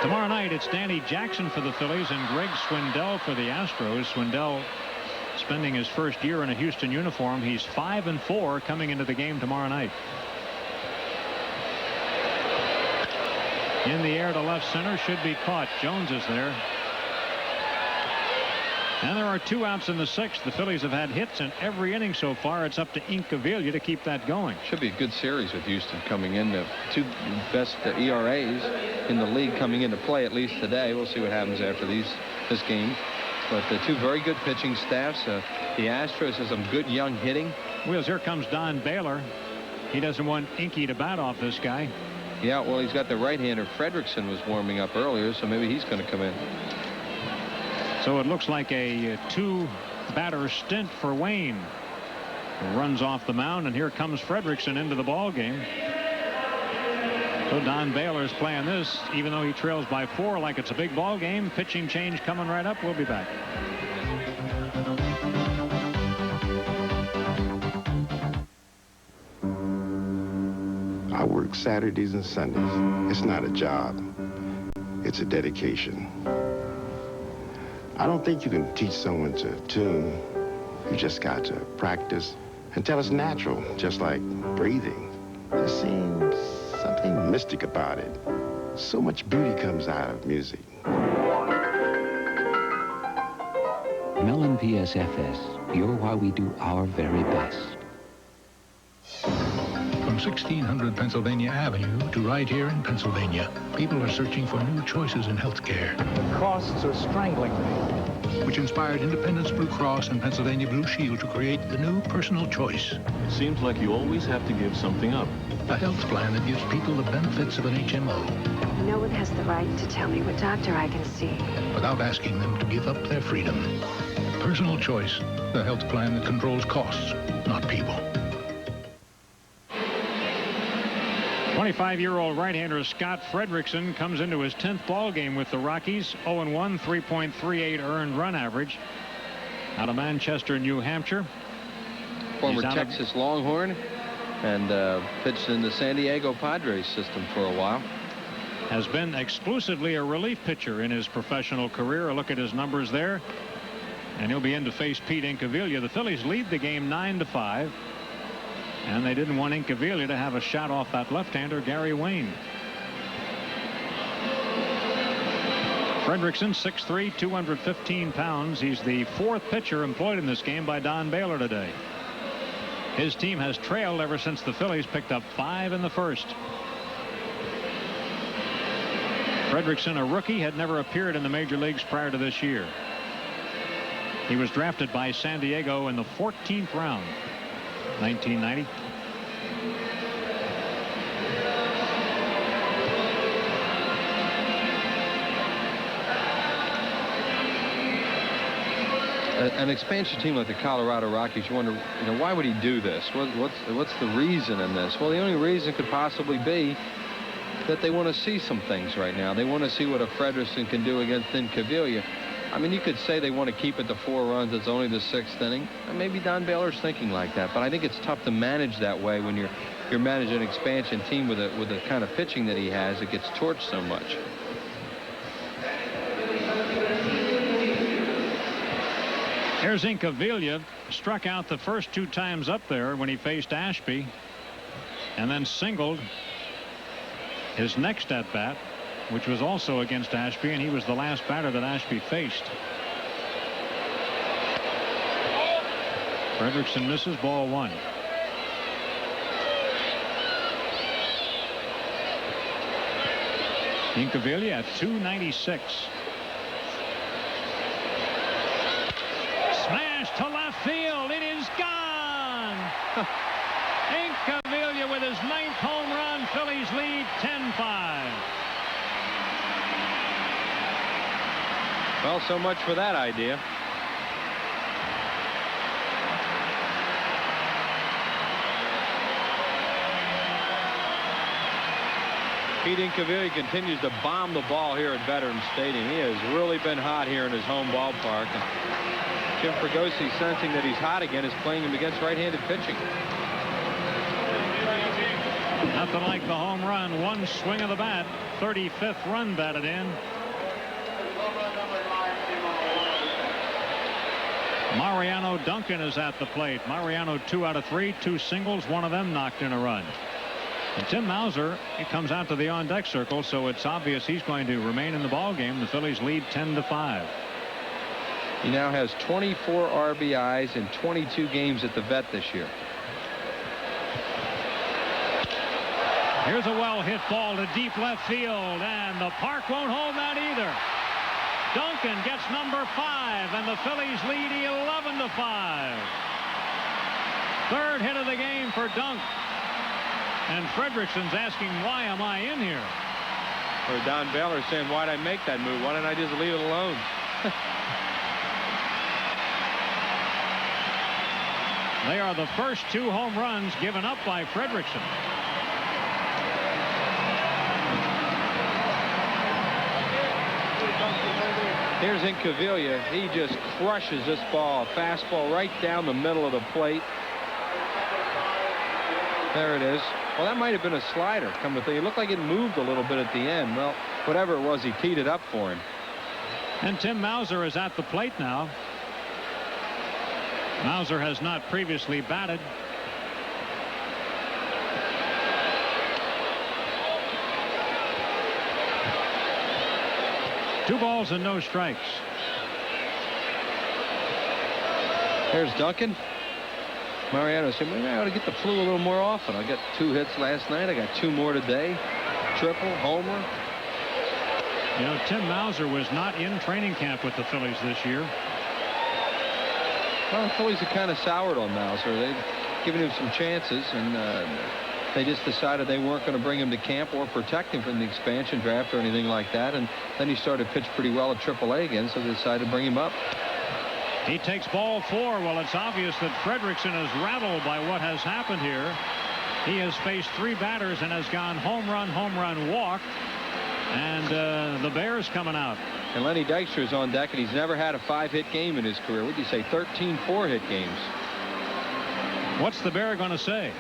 Tomorrow night it's Danny Jackson for the Phillies and Greg Swindell for the Astros. Swindell spending his first year in a Houston uniform. He's 5-4 coming into the game tomorrow night. In the air to left center, should be caught. Jones is there. And there are 2 outs in the 6th. The Phillies have had hits in every inning so far. It's up to Incaviglia to keep that going. Should be a good series with Houston coming in. The 2 best ERAs in the league coming into play, at least today. We'll see what happens after this game. But the 2 very good pitching staffs. The Astros has some good young hitting. Wheels, here comes Don Baylor. He doesn't want Inky to bat off this guy. Yeah, well, he's got the right-hander. Fredrickson was warming up earlier, so maybe he's going to come in. So it looks like a 2-batter stint for Wayne. Runs off the mound, and here comes Fredrickson into the ball game. So Don Baylor's playing this, even though he trails by 4 like it's a big ball game. Pitching change coming right up. We'll be back. I work Saturdays and Sundays. It's not a job. It's a dedication. I don't think you can teach someone to tune. You just got to practice until it's natural, just like breathing. There seems something mystic about it. So much beauty comes out of music. Mellon PSFS, you're why we do our very best. From 1600 Pennsylvania Avenue to right here in Pennsylvania. People are searching for new choices in health care. The costs are strangling me. Which inspired Independence Blue Cross and Pennsylvania Blue Shield to create the new personal choice. It seems like you always have to give something up. A health plan that gives people the benefits of an HMO. No one has the right to tell me what doctor I can see. Without asking them to give up their freedom. Personal choice, the health plan that controls costs, not people. 25-year-old right-hander Scott Frederickson comes into his 10th ball game with the Rockies. 0-1, 3.38 earned run average. Out of Manchester, New Hampshire. Former Texas Longhorn and pitched in the San Diego Padres system for a while. Has been exclusively a relief pitcher in his professional career. A look at his numbers there. And he'll be in to face Pete Incaviglia. The Phillies lead the game 9-5. And they didn't want Incaviglia to have a shot off that left-hander, Gary Wayne. Frederickson, 6'3", 215 pounds. He's the fourth pitcher employed in this game by Don Baylor today. His team has trailed ever since the Phillies picked up 5 in the first. Frederickson, a rookie, had never appeared in the major leagues prior to this year. He was drafted by San Diego in the 14th round, 1990. An expansion team like the Colorado Rockies, you wonder, why would he do this? What's the reason in this? Well, the only reason could possibly be that they want to see some things right now. They want to see what a Frederickson can do against Incaviglia. I mean, you could say they want to keep it to 4 runs. It's only the 6th inning. And maybe Don Baylor's thinking like that. But I think it's tough to manage that way when you're managing an expansion team with the kind of pitching that he has. It gets torched so much. Here's Incaviglia. Struck out the first 2 times up there when he faced Ashby, and then singled his next at bat, which was also against Ashby, and he was the last batter that Ashby faced. Frederickson misses, ball 1. Incaviglia at 296. Smash to left field. It is gone. Incaviglia with his 9th home run. Phillies lead 10-5. Well, so much for that idea. Pete Incaviglia continues to bomb the ball here at Veterans Stadium. He has really been hot here in his home ballpark. And Jim Fregosi, sensing that he's hot again, is playing him against right-handed pitching. Nothing like the home run. One swing of the bat. 35th run batted in. Mariano Duncan is at the plate. Mariano 2 out of 3, 2 singles, 1 of them knocked in a run. And Tim Mauser, he comes out to the on-deck circle, so it's obvious he's going to remain in the ball game. The Phillies lead 10-5. He now has 24 RBIs in 22 games at the Vet this year. Here's a well-hit ball to deep left field, and the park won't hold that either. Duncan gets number 5, and the Phillies lead 11-5. Third hit of the game for Dunk. And Frederickson's asking, why am I in here? Or Don Baylor saying, why'd I make that move? Why didn't I just leave it alone? They are the first 2 home runs given up by Frederickson. Here's Incaviglia. He just crushes this ball. Fastball right down the middle of the plate. There it is. Well, that might have been a slider. Come to think, it looked like it moved a little bit at the end. Well, whatever it was, he teed it up for him. And Tim Mauser is at the plate now. Mauser has not previously batted. Two balls and no strikes. Here's Duncan. Mariano said, maybe I ought to get the flu a little more often. I got 2 hits last night. I got 2 more today. Triple, homer. You know, Tim Mauser was not in training camp with the Phillies this year. Well, the Phillies have kind of soured on Mauser. They've given him some chances, and they just decided they weren't going to bring him to camp or protect him from the expansion draft or anything like that. And then he started to pitch pretty well at AAA again, so they decided to bring him up. He takes ball 4. Well, it's obvious that Fredrickson is rattled by what has happened here. He has faced 3 batters and has gone home run, walk. And the Bears coming out. And Lenny Dykstra is on deck, and he's never had a 5-hit game in his career. What do you say, 13 4-hit games? What's the Bear going to say?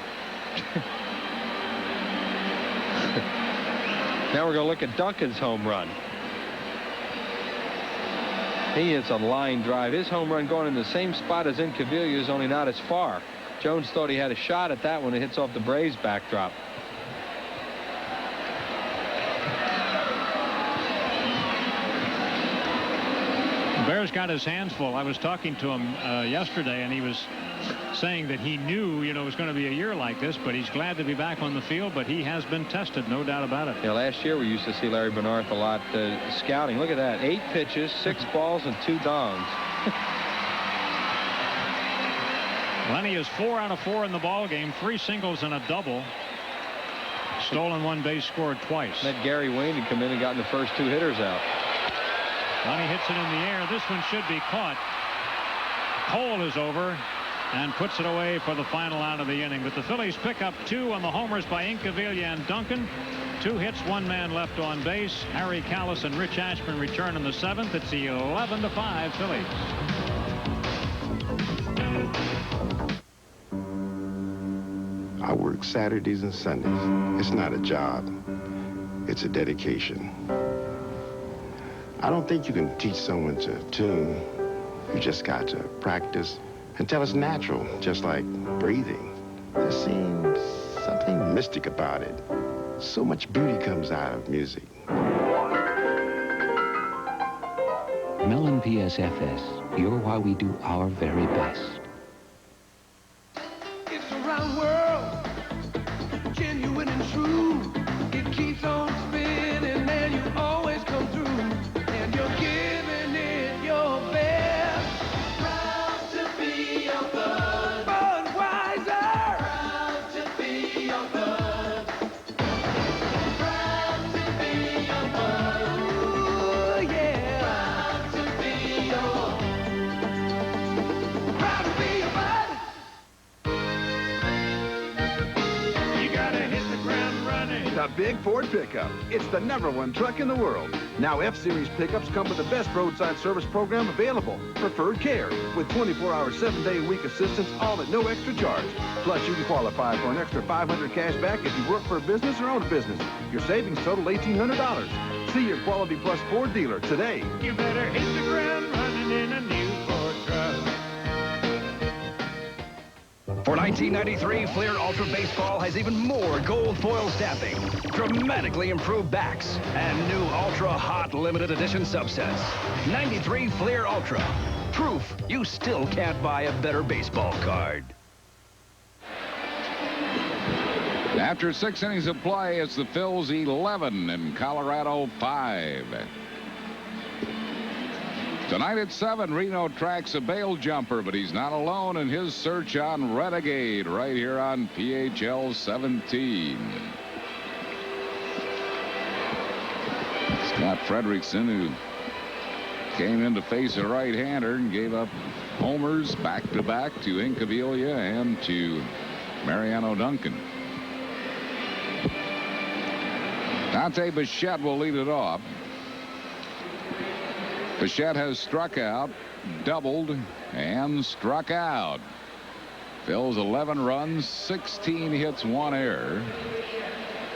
Now we're going to look at Duncan's home run. He hits a line drive. His home run going in the same spot as Incaviglia's, only not as far. Jones thought he had a shot at that one. It hits off the Braves backdrop. Bear's got his hands full. I was talking to him yesterday, and he was saying that he knew, it was going to be a year like this, but he's glad to be back on the field, but he has been tested, no doubt about it. Yeah, last year we used to see Larry Bernarth a lot scouting. Look at that. 8 pitches, 6 balls, and 2 dongs. Lenny is 4 out of 4 in the ball game, 3 singles and a double. Stolen 1 base, scored twice. That Gary Wayne had come in and gotten the first 2 hitters out. Lenny hits it in the air. This one should be caught. Cole is over and puts it away for the final out of the inning. But the Phillies pick up 2 on the homers by Incaviglia and Duncan. 2 hits, 1 man left on base. Harry Callis and Rich Ashman return in the 7th. It's 11-5 Phillies. I work Saturdays and Sundays. It's not a job. It's a dedication. I don't think you can teach someone to tune. You just got to practice until it's natural, just like breathing. There seems something mystic about it. So much beauty comes out of music. Mellon PSFS, you're why we do our very best. It's a round world, genuine and true. It keeps on spinning and you always come through. And you're giving it your best. Proud to be your bud. Budweiser. Proud to be your bud. Proud to be your bud. Ooh, yeah. Proud to be your. Proud to be your bud. You gotta hit the ground running. The big Ford pickup. It's the #1 truck in the world. Now F-Series pickups come with the best roadside service program available. Preferred Care, with 24-hour, 7-day-a-week assistance, all at no extra charge. Plus, you can qualify for an extra $500 cash back if you work for a business or own a business. Your savings total $1,800. See your Quality Plus Ford dealer today. You better hit the ground running in a new Ford truck. For 1993, Fleer Ultra Baseball has even more gold foil stamping, dramatically improved backs, and new Ultra Hot limited edition subsets. 93 Fleer Ultra. Proof you still can't buy a better baseball card. After 6 innings of play, it's the Phils 11 and Colorado 5. Tonight at 7, Reno tracks a bail jumper, but he's not alone in his search on Renegade right here on PHL 17. Scott Fredrickson, who came in to face a right-hander and gave up homers back-to-back to Incaviglia and to Mariano Duncan. Dante Bichette will lead it off. Bichette has struck out, doubled, and struck out. Phil's 11 runs, 16 hits, 1 error.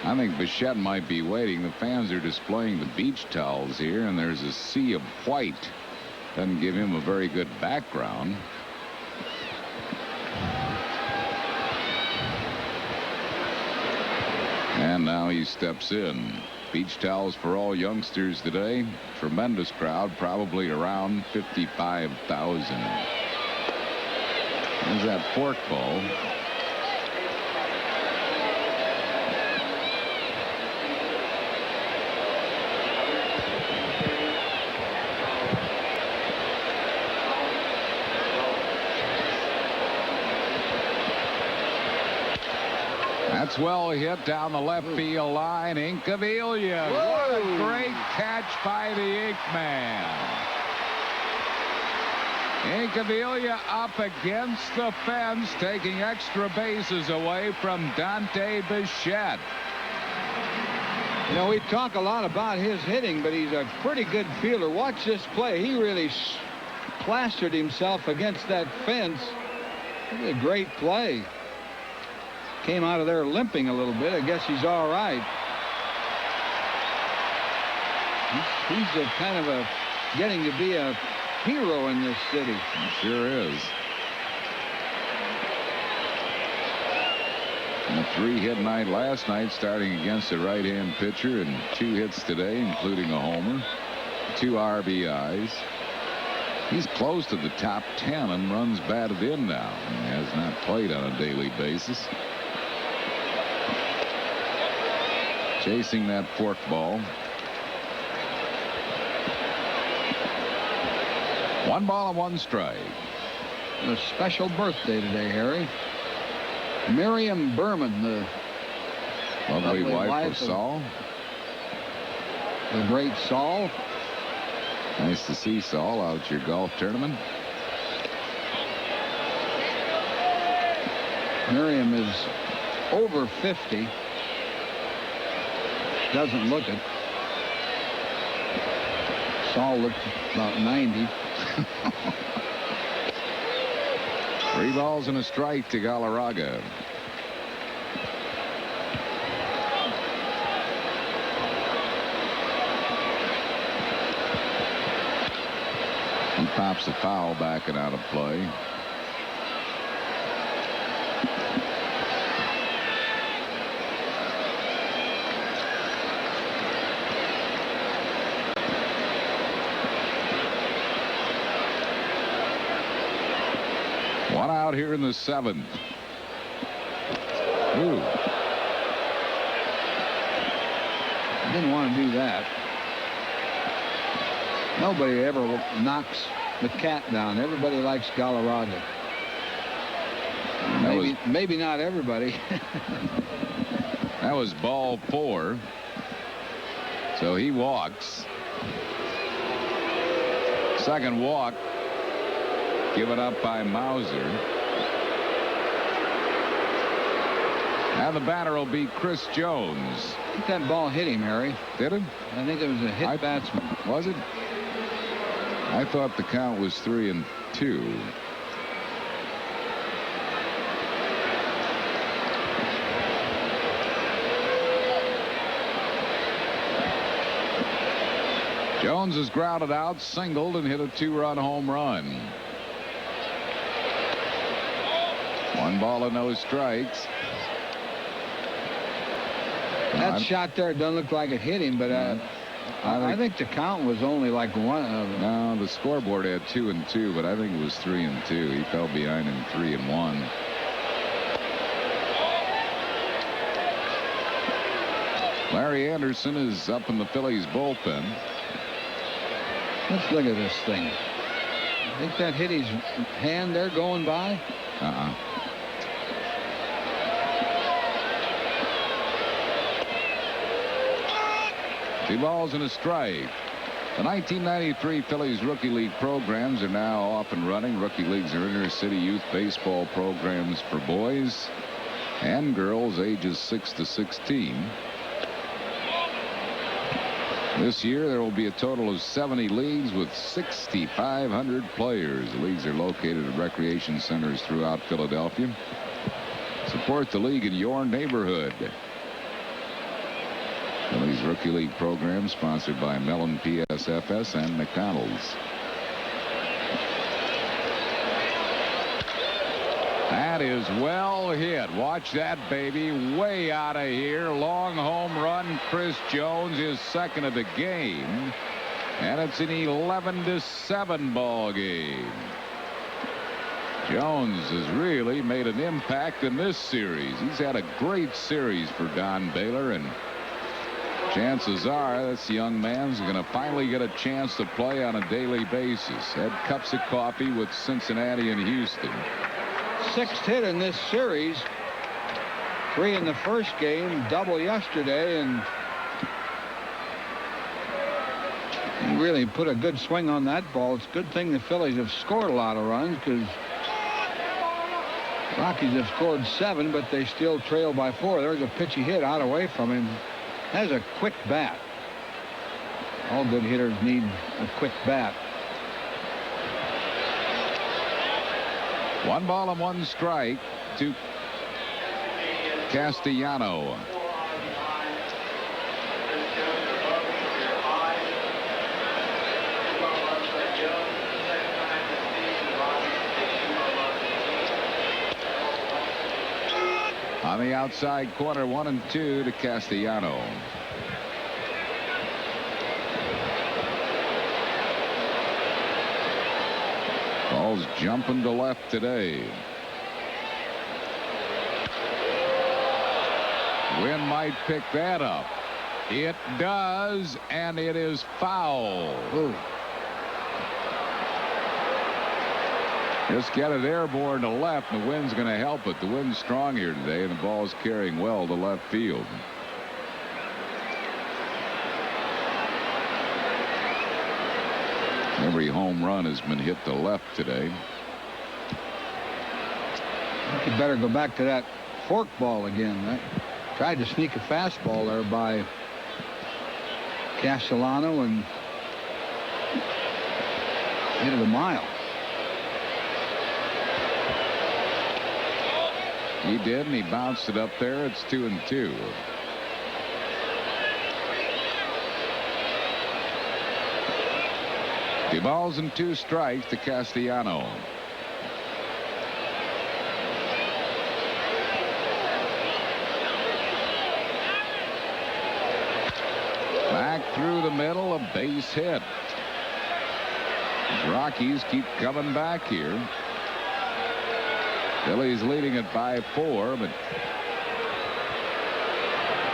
I think Bichette might be waiting. The fans are displaying the beach towels here, and there's a sea of white. Doesn't give him a very good background. And now he steps in. Beach towels for all youngsters today. Tremendous crowd, probably around 55,000. There's that fork ball. That's well hit down the left field line. Incaviglia. What a great catch by the Inkman. Incaviglia up against the fence, taking extra bases away from Dante Bichette. You know, we talk a lot about his hitting, but he's a pretty good fielder. Watch this play. He really plastered himself against that fence. It was a great play. Came out of there limping a little bit. I guess he's all right. He's a kind of a getting to be a hero in this city. He sure is. And a 3-hit night last night, starting against a right-hand pitcher, and 2 hits today, including a homer, 2 RBIs. He's close to the top 10 and runs batted in now. He has not played on a daily basis. Chasing that fork ball. 1 ball and 1 strike. A special birthday today, Harry. Miriam Berman, the lovely wife of Saul. The great Saul. Nice to see Saul out at your golf tournament. Miriam is over 50. Doesn't look it. Saul looks about 90. 3 balls and a strike to Galarraga. He pops a foul back and out of play. One out here in the 7th. Ooh. Didn't want to do that. Nobody ever knocks the cat down. Everybody likes Galarraga. Maybe not everybody. That was ball 4. So he walks. Second walk. Given up by Mauser. And the batter will be Chris Jones. I think that ball hit him, Harry. Did it? I think it was a hit batsman. Was it? I thought the count was 3-2. Jones is grounded out, singled, and hit a 2-run home run. 1 ball and no strikes. That shot there doesn't look like it hit him, but I think the count was only like 1. No, the scoreboard had 2-2, but I think it was 3-2. He fell behind in 3-1. Larry Anderson is up in the Phillies bullpen. Let's look at this thing. I think that hit his hand there going by. Uh-uh. Two balls and a strike. The 1993 Phillies Rookie League programs are now off and running. Rookie leagues are inner city youth baseball programs for boys and girls ages 6 to 16. This year there will be a total of 70 leagues with 6,500 players. The leagues are located at recreation centers throughout Philadelphia. Support the league in your neighborhood. Phillies Rookie League program sponsored by Mellon PSFS and McDonald's. That is well hit. Watch that baby way out of here. Long home run. Chris Jones is second of the game. And it's an 11-7 ball game. Jones has really made an impact in this series. He's had a great series for Don Baylor, and chances are this young man's going to finally get a chance to play on a daily basis. Had cups of coffee with Cincinnati and Houston. 6th hit in this series. 3 in the first game, double yesterday, and he really put a good swing on that ball. It's a good thing the Phillies have scored a lot of runs, because Rockies have scored 7, but they still trail by 4. There's a pitch he hit out away from him. Has a quick bat. All good hitters need a quick bat. 1 ball and 1 strike to Castellano. On the outside corner, 1-2 to Castellano. Ball's jumping to left today. Wind might pick that up. It does, and it is foul. Ooh. Just get it airborne to left, and the wind's going to help it. The wind's strong here today, and the ball's carrying well to left field. Every home run has been hit to left today. I think you better go back to that fork ball again. That tried to sneak a fastball there by Castellano and hit it a mile. He did, and he bounced it up there. It's 2-2. Two balls and 2 strikes to Castellano. Back through the middle, a base hit. The Rockies keep coming back here. Phillies leading it by 4, but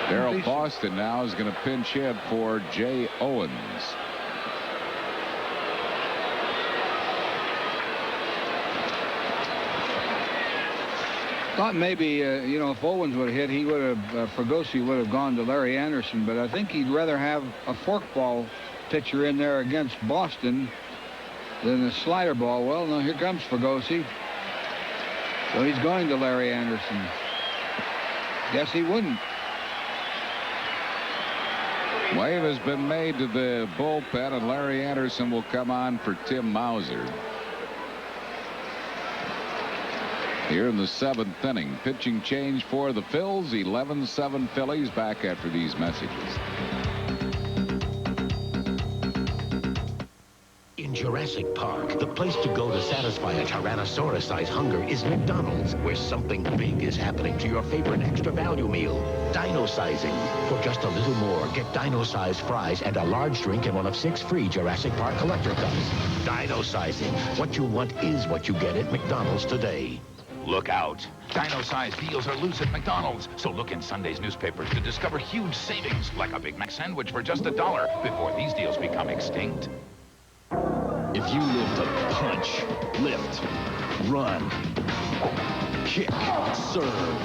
Darrell Boston now is going to pinch hit for Jay Owens. Thought maybe, you know, if Owens would have hit, he would have, Fregosi would have gone to Larry Anderson, but I think he'd rather have a forkball pitcher in there against Boston than a slider ball. Well, now here comes Fregosi. So he's going to Larry Anderson. Guess he wouldn't. Wave has been made to the bullpen, and Larry Anderson will come on for Tim Mauser. Here in the 7th inning, pitching change for the Phils. 11-7 Phillies. Back after these messages. In Jurassic Park, the place to go to satisfy a Tyrannosaurus-sized hunger is McDonald's, where something big is happening to your favorite extra value meal. Dino-sizing. For just a little more, get dino-sized fries and a large drink in one of 6 free Jurassic Park collector cups. Dino-sizing. What you want is what you get at McDonald's today. Look out. Dino-sized deals are loose at McDonald's, so look in Sunday's newspapers to discover huge savings, like a Big Mac sandwich for just $1, before these deals become extinct. If you live to punch, lift, run, kick, serve,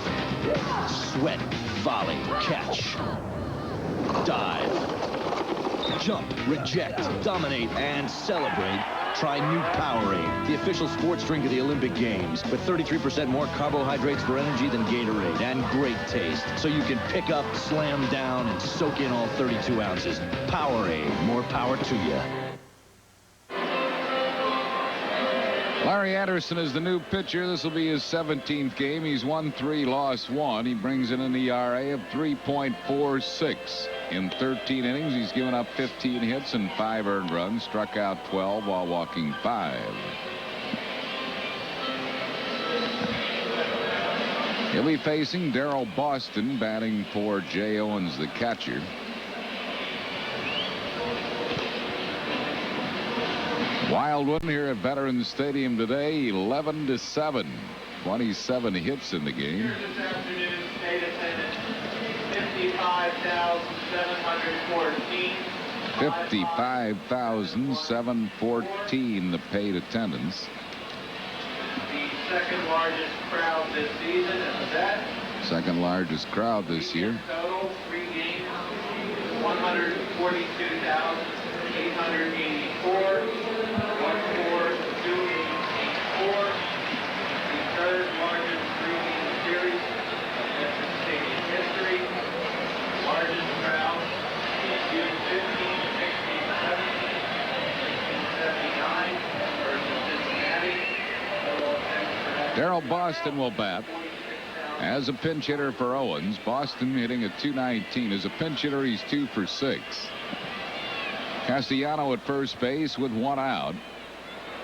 sweat, volley, catch, dive, jump, reject, dominate, and celebrate, try new Powerade, the official sports drink of the Olympic Games, with 33% more carbohydrates for energy than Gatorade, and great taste, so you can pick up, slam down, and soak in all 32 ounces. Powerade, more power to you. Larry Anderson is the new pitcher. This will be his 17th game. He's won 3, lost 1. He brings in an ERA of 3.46. In 13 innings, he's given up 15 hits and 5 earned runs, struck out 12 while walking 5. He'll be facing Darrell Boston, batting for Jay Owens, the catcher. Wild one here at Veterans Stadium today, 11-7. 27 hits in the game. This afternoon, state attendance, 55,714. 55,714 the paid attendance. The second largest crowd this season, and that Second largest crowd this year. total 3 games, 142,884. 142,884. The third largest 3-game series of Veterans Stadium history. Largest crowd in June 15, 16, 17, 16, 79 versus Cincinnati. Darrell Boston will bat. As a pinch hitter for Owens, Boston hitting at .219. As a pinch hitter, he's 2 for 6. Castellano at first base with 1 out.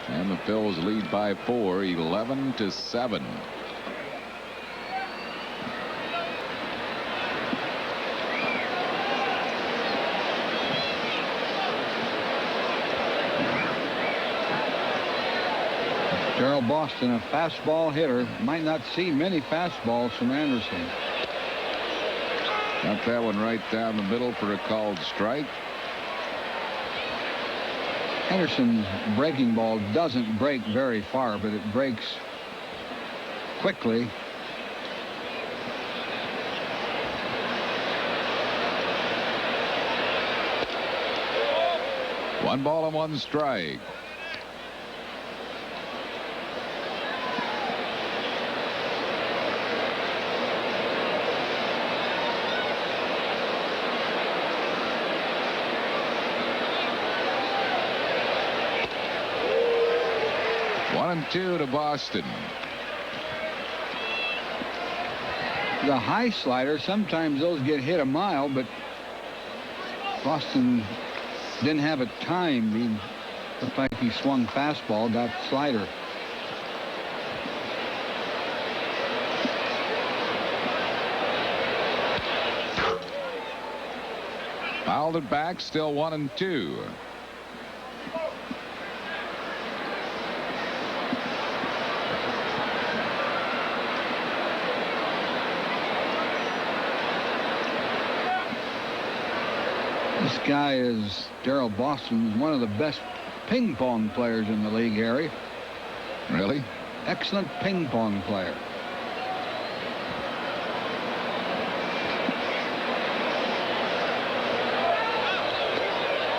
And the Phils lead by 4, 11-7. Darrell Boston, a fastball hitter. Might not see many fastballs from Anderson. Got that one right down the middle for a called strike. Anderson's breaking ball doesn't break very far, but it breaks quickly. One ball and 1 strike. One and 2 to Boston. The high slider, sometimes those get hit a mile, but Boston didn't have it timed. He looked like he swung fastball, got slider. Fouled it back, still 1 and 2. This guy is Darrell Boston, one of the best ping pong players in the league, Harry. Really? Excellent ping pong player.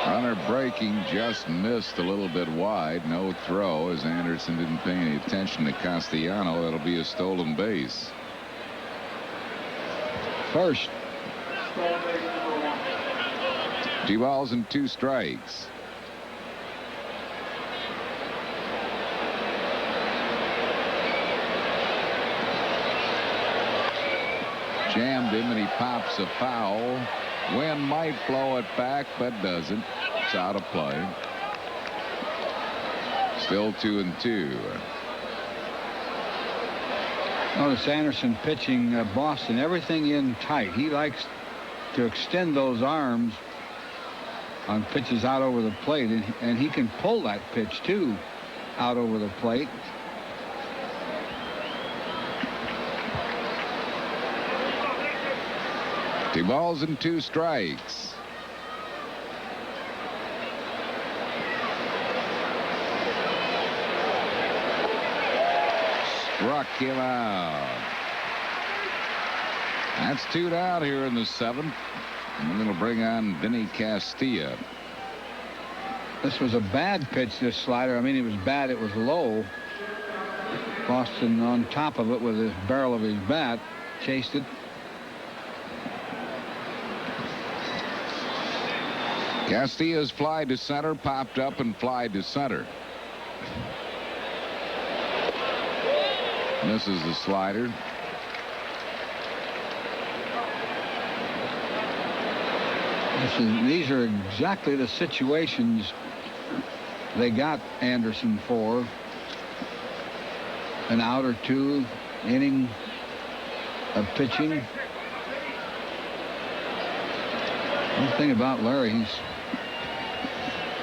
Runner breaking, just missed a little bit wide. No throw as Anderson didn't pay any attention to Castellano. That'll be a stolen base. First. 2 balls and 2 strikes. Jammed him and he pops a foul. Wind might blow it back, but doesn't. It's out of play. Still 2 and 2. Notice Anderson pitching Boston, everything in tight. He likes to extend those arms on pitches out over the plate, and he can pull that pitch too out over the plate. Two balls and 2 strikes. Struck him out. That's 2 down here in the 7th. And then it'll bring on Vinny Castilla. This was a bad pitch, this slider. I mean, it was bad. It was low. Boston on top of it with the barrel of his bat. Chased it. Castilla's fly to center, popped up and fly to center. Misses the slider. These are exactly the situations they got Anderson for. An out or 2 inning of pitching. One thing about Larry, he's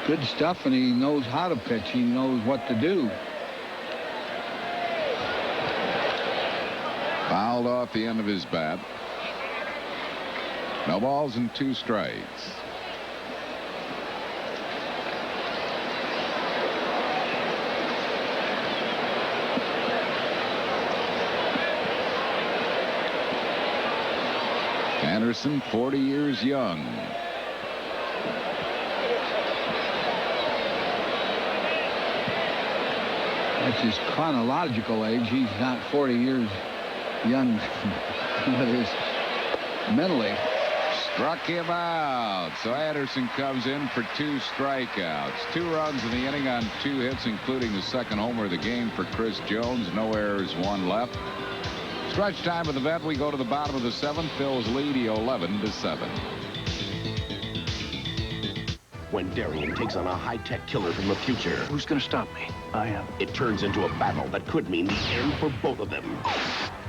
Good stuff, and he knows how to pitch. He knows what to do. Fouled off the end of his bat. No balls and 2 strikes. Anderson, 40 years young. That's his chronological age. He's not 40 years young, but is mentally. Struck him out. So Anderson comes in for 2 strikeouts. 2 runs in the inning on 2 hits, including the second homer of the game for Chris Jones. No errors, 1 left. Stretch time of the event. We go to the bottom of the 7th. Phil's lead 11-7. When Darien takes on a high-tech killer from the future. Who's going to stop me? I am. It turns into a battle that could mean the end for both of them.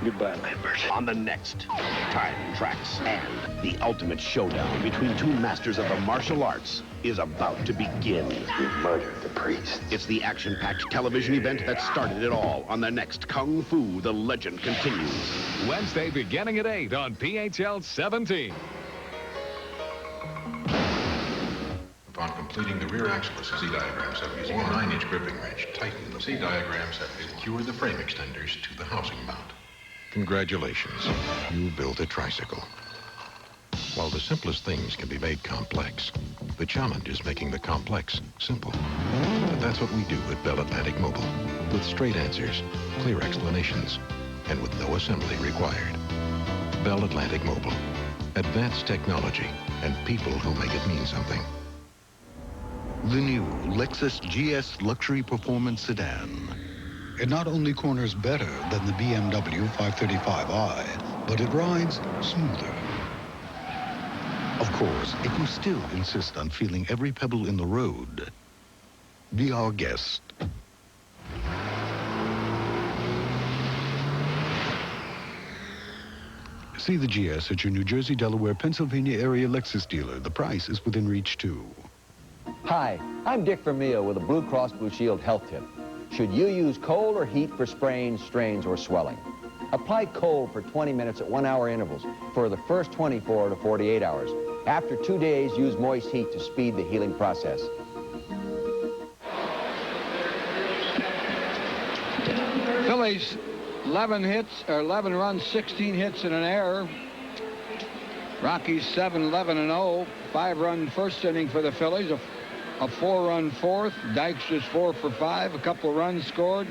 Goodbye, Lambert. On the next Time, Tracks, and the ultimate showdown between 2 masters of the martial arts is about to begin. You murdered the priest. It's the action-packed television event that started it all on the next Kung Fu, The Legend Continues. Wednesday beginning at 8 on PHL 17. Upon completing the rear axle, the C diagrams have using a 9-inch gripping wrench. Tighten the C diagrams have secured the frame extenders to the housing mount. Congratulations, you built a tricycle. While the simplest things can be made complex, the challenge is making the complex simple. But that's what we do at Bell Atlantic Mobile, with straight answers, clear explanations, and with no assembly required. Bell Atlantic Mobile, advanced technology and people who make it mean something. The new Lexus GS Luxury Performance Sedan. It not only corners better than the BMW 535i, but it rides smoother. Of course, if you still insist on feeling every pebble in the road, be our guest. See the GS at your New Jersey, Delaware, Pennsylvania area Lexus dealer. The price is within reach, too. Hi, I'm Dick Vermeil with a Blue Cross Blue Shield health tip. Should you use cold or heat for sprains, strains, or swelling? Apply cold for 20 minutes at 1-hour intervals for the first 24 to 48 hours. After 2 days, use moist heat to speed the healing process. Phillies, 11 runs, 16 hits, and an error. Rockies 7-11-0. 5-run first inning for the Phillies. A 4-run fourth. Dykes was 4 for 5. A couple of runs scored.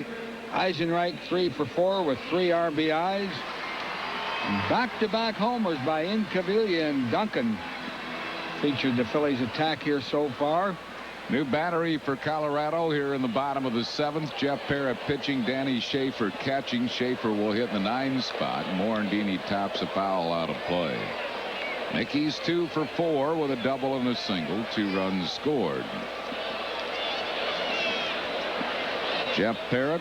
Eisenreich 3 for 4 with 3 RBIs. Back-to-back homers by Incaviglia and Duncan featured the Phillies' attack here so far. New battery for Colorado here in the bottom of the 7th. Jeff Parrott pitching, Danny Schaefer catching. Schaefer will hit the 9 spot. Morandini tops a foul out of play. Mickey's 2 for 4 with a double and a single. 2 runs scored. Jeff Parrott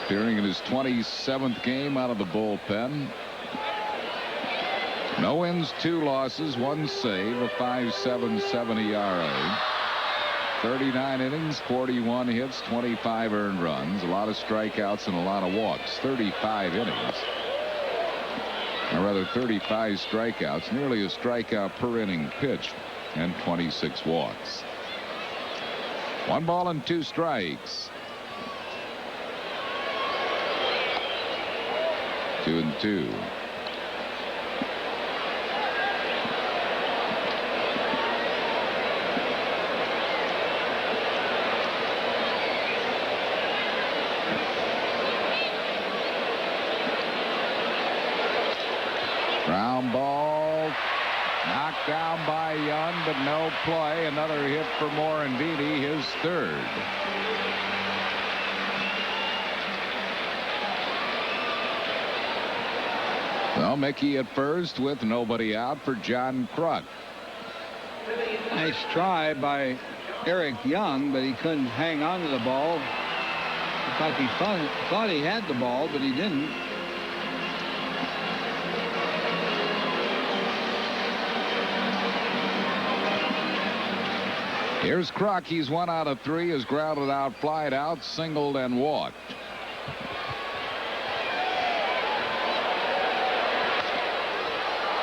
appearing in his 27th game out of the bullpen. No wins, 2 losses, 1 save, a 5.77 ERA. 39 innings, 41 hits, 25 earned runs, a lot of strikeouts and a lot of walks. 35 innings. Or rather 35 strikeouts, nearly a strikeout per inning pitch, and 26 walks. 1 ball and 2 strikes. 2-2. Ground ball knocked down by Young, but no play. Another hit for Morandini, his 3rd. Well, Mickey at first with nobody out for John Kruk. Nice try by Eric Young, but he couldn't hang on to the ball. Looked like he thought he had the ball, but he didn't. Here's Kruk. He's 1 out of 3. Is grounded out, flied out, singled, and walked.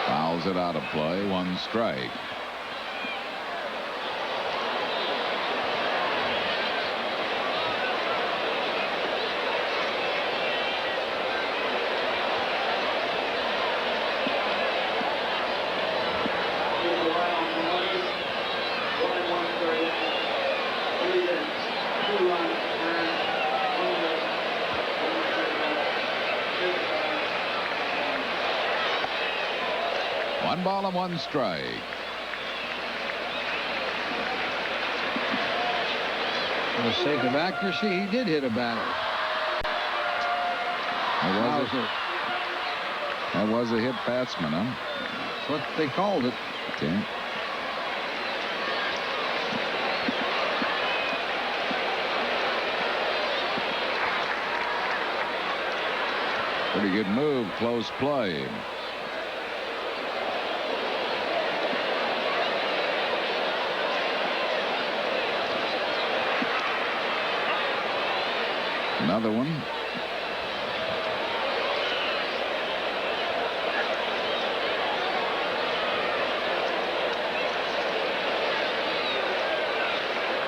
Fouls it out of play. 1 strike. One ball and 1 strike. For the sake of accuracy, he did hit a batter. That was a hit batsman, huh? That's what they called it. Okay. Pretty good move, close play. Another one.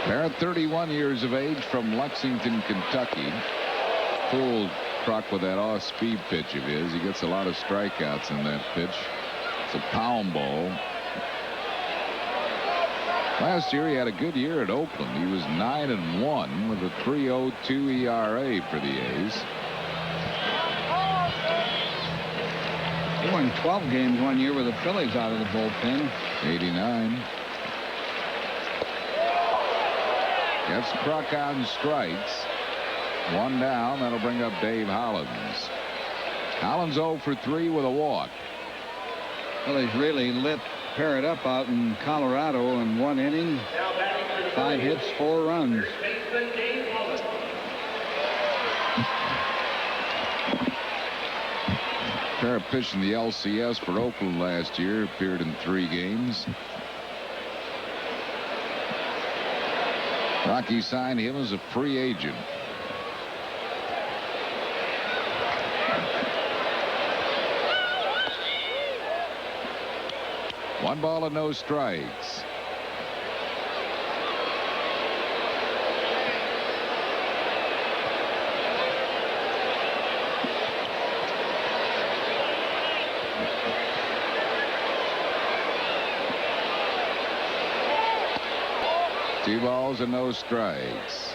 Barrett, 31 years of age, from Lexington, Kentucky. Fooled Kruk with that off-speed pitch of his. He gets a lot of strikeouts in that pitch. It's a pound ball. Last year, he had a good year at Oakland. He was 9-1 with a 3.02 ERA for the A's. He won 12 games one year with the Phillies out of the bullpen. 89. Gets Kruk on strikes. 1 down. That'll bring up Dave Hollins. Hollins 0 for 3 with a walk. Phillies really lit Parrott up out in Colorado in 1 inning. 5 hits, 4 runs. Parrott pitched in the LCS for Oakland last year. Appeared in 3 games. Rockies signed him as a free agent. One ball and no strikes. Two balls and no strikes.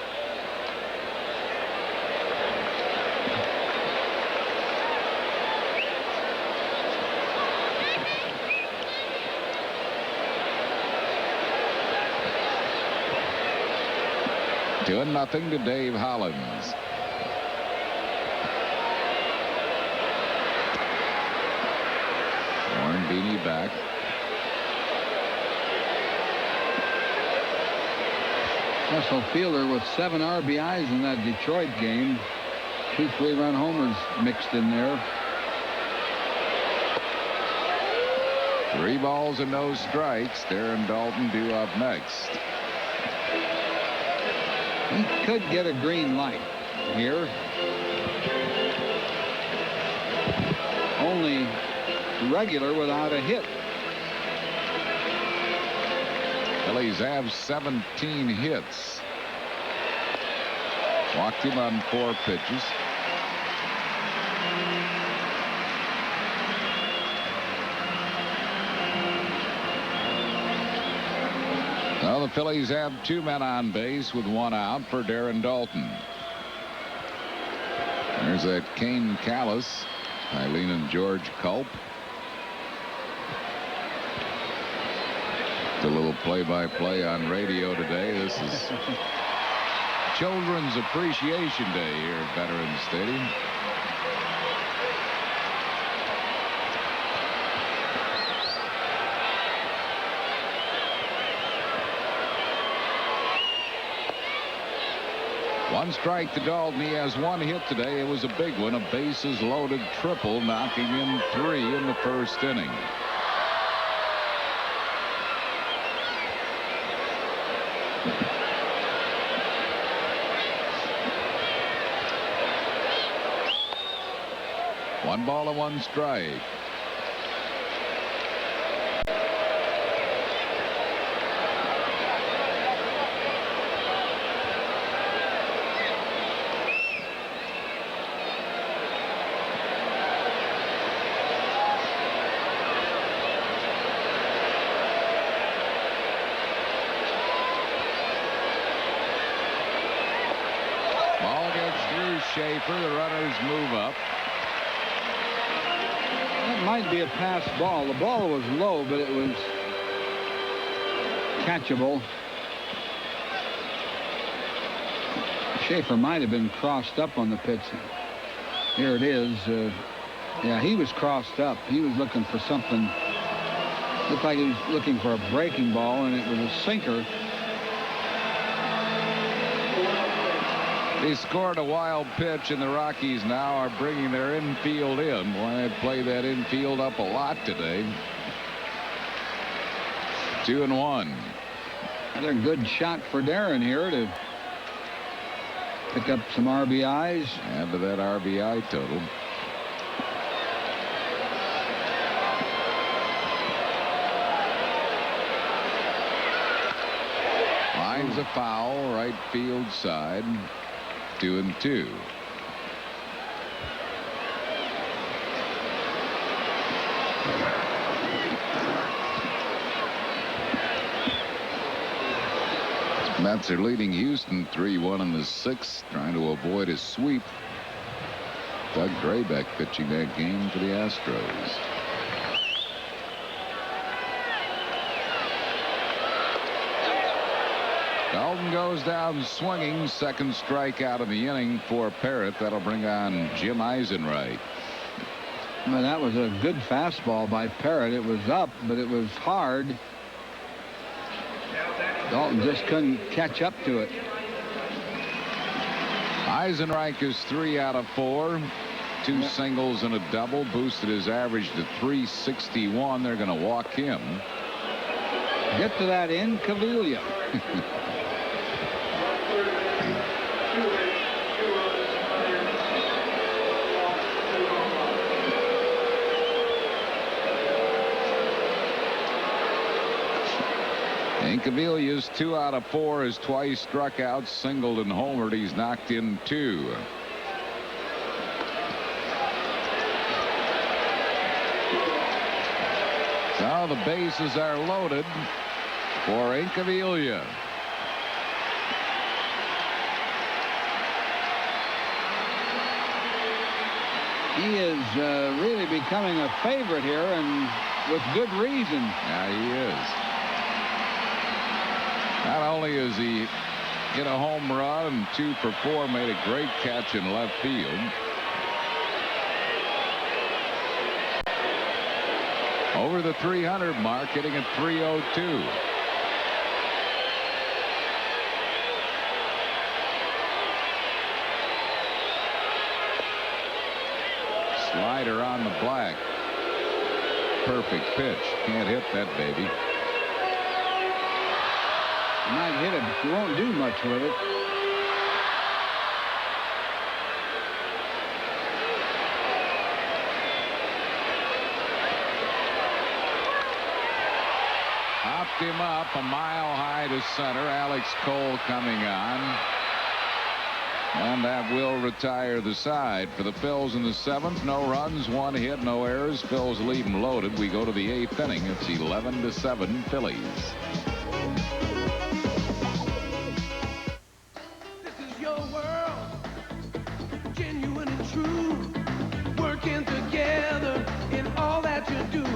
Doing nothing to Dave Hollins. Warren Beanie back. Russell Fielder with 7 RBIs in that Detroit game. 2 3-run homers mixed in there. 3 balls and no strikes. Darren Dalton due up next. He could get a green light here. Only regular without a hit. Phillies have 17 hits. Walked him on 4 pitches. Well, the Phillies have 2 men on base with 1 out for Darren Dalton. There's that Kane Callis, Eileen and George Culp. A little play-by-play on radio today. This is Children's Appreciation Day here at Veterans Stadium. One strike to Dalton. He has 1 hit today. It was a big one, a bases loaded triple, knocking in 3 in the first inning. One ball and one strike. Ball gets through Schaefer. The runners move up. That might be a pass ball. The ball was low, but it was catchable. Schaefer might have been crossed up on the pitch. Here it is. Yeah, he was crossed up. He was looking for something. Looked like he was looking for a breaking ball, and it was a sinker. They scored a wild pitch, and the Rockies now are bringing their infield in. Boy, they played that infield up a lot today. 2-1. Another good shot for Darren here to pick up some RBIs. Add to that RBI total. Lines a foul, right field side. 2-2. Mets are leading Houston 3-1 in the sixth, trying to avoid a sweep. Doug Graybeck pitching that game for the Astros. Dalton goes down swinging. Second strikeout of the inning for Parrott. That'll bring on Jim Eisenreich. Well, that was a good fastball by Parrott. It was up, but it was hard. Dalton just couldn't catch up to it. Eisenreich is 3 out of 4. 2 singles and a double. Boosted his average to 361. They're going to walk him. Get to that end, Cavilla. Incaviglia's 2 out of 4, has twice struck out, singled and homered. He's knocked in 2. So the bases are loaded for Incaviglia. He is really becoming a favorite here, and with good reason. Yeah, he is. Not only has he hit a home run and 2 for 4, made a great catch in left field. Over the 300 mark, hitting at 302. Slider on the black. Perfect pitch. Can't hit that baby. You might hit it, but you won't do much with it. Hopped him up a mile high to center. Alex Cole coming on. And that will retire the side for the Phils in the 7th. No runs, 1 hit, no errors. Phils leave them loaded. We go to the 8th inning. It's 11-7 Phillies. This is your world, genuine and true, working together in all that you do,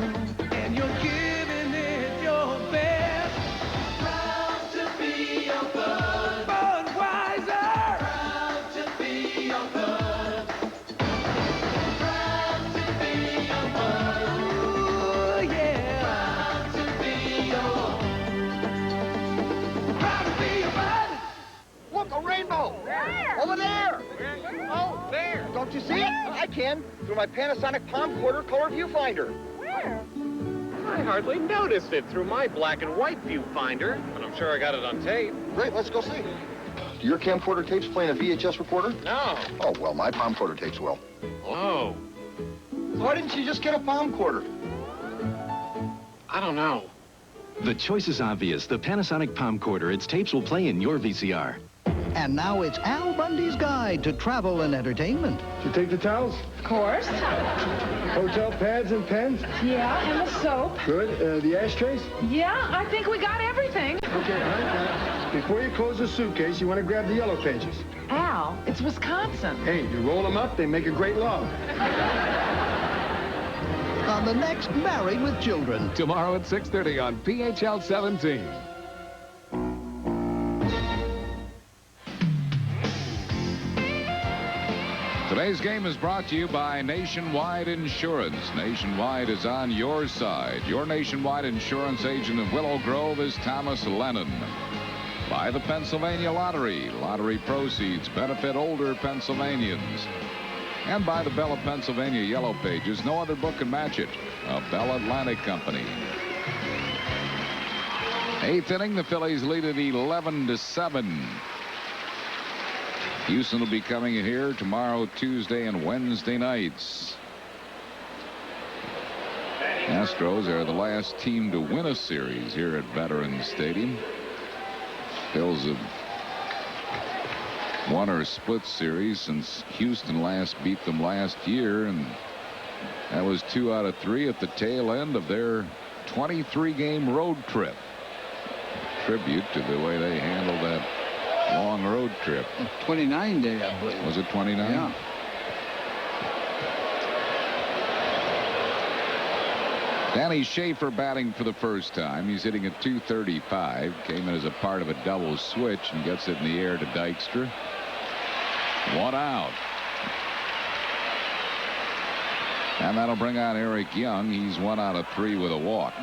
and you're giving it your best. Proud to be your bud. Budweiser. Proud to be your bud. Proud to be your bud. Ooh, yeah. Proud to be your. Proud to be your bud. Look, a rainbow. Where? Over there. Where? Oh, there. Don't you see it? I can. Through my Panasonic Palm Quarter Color Viewfinder. Where? I hardly noticed it through my black and white viewfinder. But I'm sure I got it on tape. Great, let's go see. Do your camcorder tapes play in a VHS recorder? No. Oh, well, my palmcorder tapes will. Oh. Why didn't you just get a palmcorder? I don't know. The choice is obvious. The Panasonic palmcorder. Its tapes will play in your VCR. And now it's Al Bundy's Guide to Travel and Entertainment. Did you take the towels? Of course. Hotel pads and pens? Yeah, and the soap. Good. The ashtrays? Yeah, I think we got everything. Okay, all right. Now, before you close the suitcase, you want to grab the yellow pages. Al, it's Wisconsin. Hey, you roll them up, they make a great log. On the next Married with Children. Tomorrow at 6:30 on PHL 17. Today's game is brought to you by Nationwide Insurance. Nationwide is on your side. Your Nationwide insurance agent in Willow Grove is Thomas Lennon. By the Pennsylvania Lottery. Lottery proceeds benefit older Pennsylvanians. And by the Bell of Pennsylvania Yellow Pages. No other book can match it. A Bell Atlantic company. 8th inning, the Phillies lead at 11-7. Houston will be coming in here tomorrow, Tuesday, and Wednesday nights. Astros are the last team to win a series here at Veterans Stadium. Phils have won or split series since Houston last beat them last year, and that was 2 out of 3 at the tail end of their 23-game road trip. Tribute to the way they handled that long road trip. 29-day, I believe. Was it 29? Yeah. Danny Schaefer batting for the first time. He's hitting at .235. Came in as a part of a double switch and gets it in the air to Dykstra. 1 out. And that'll bring on Eric Young. He's 1 out of 3 with a walk.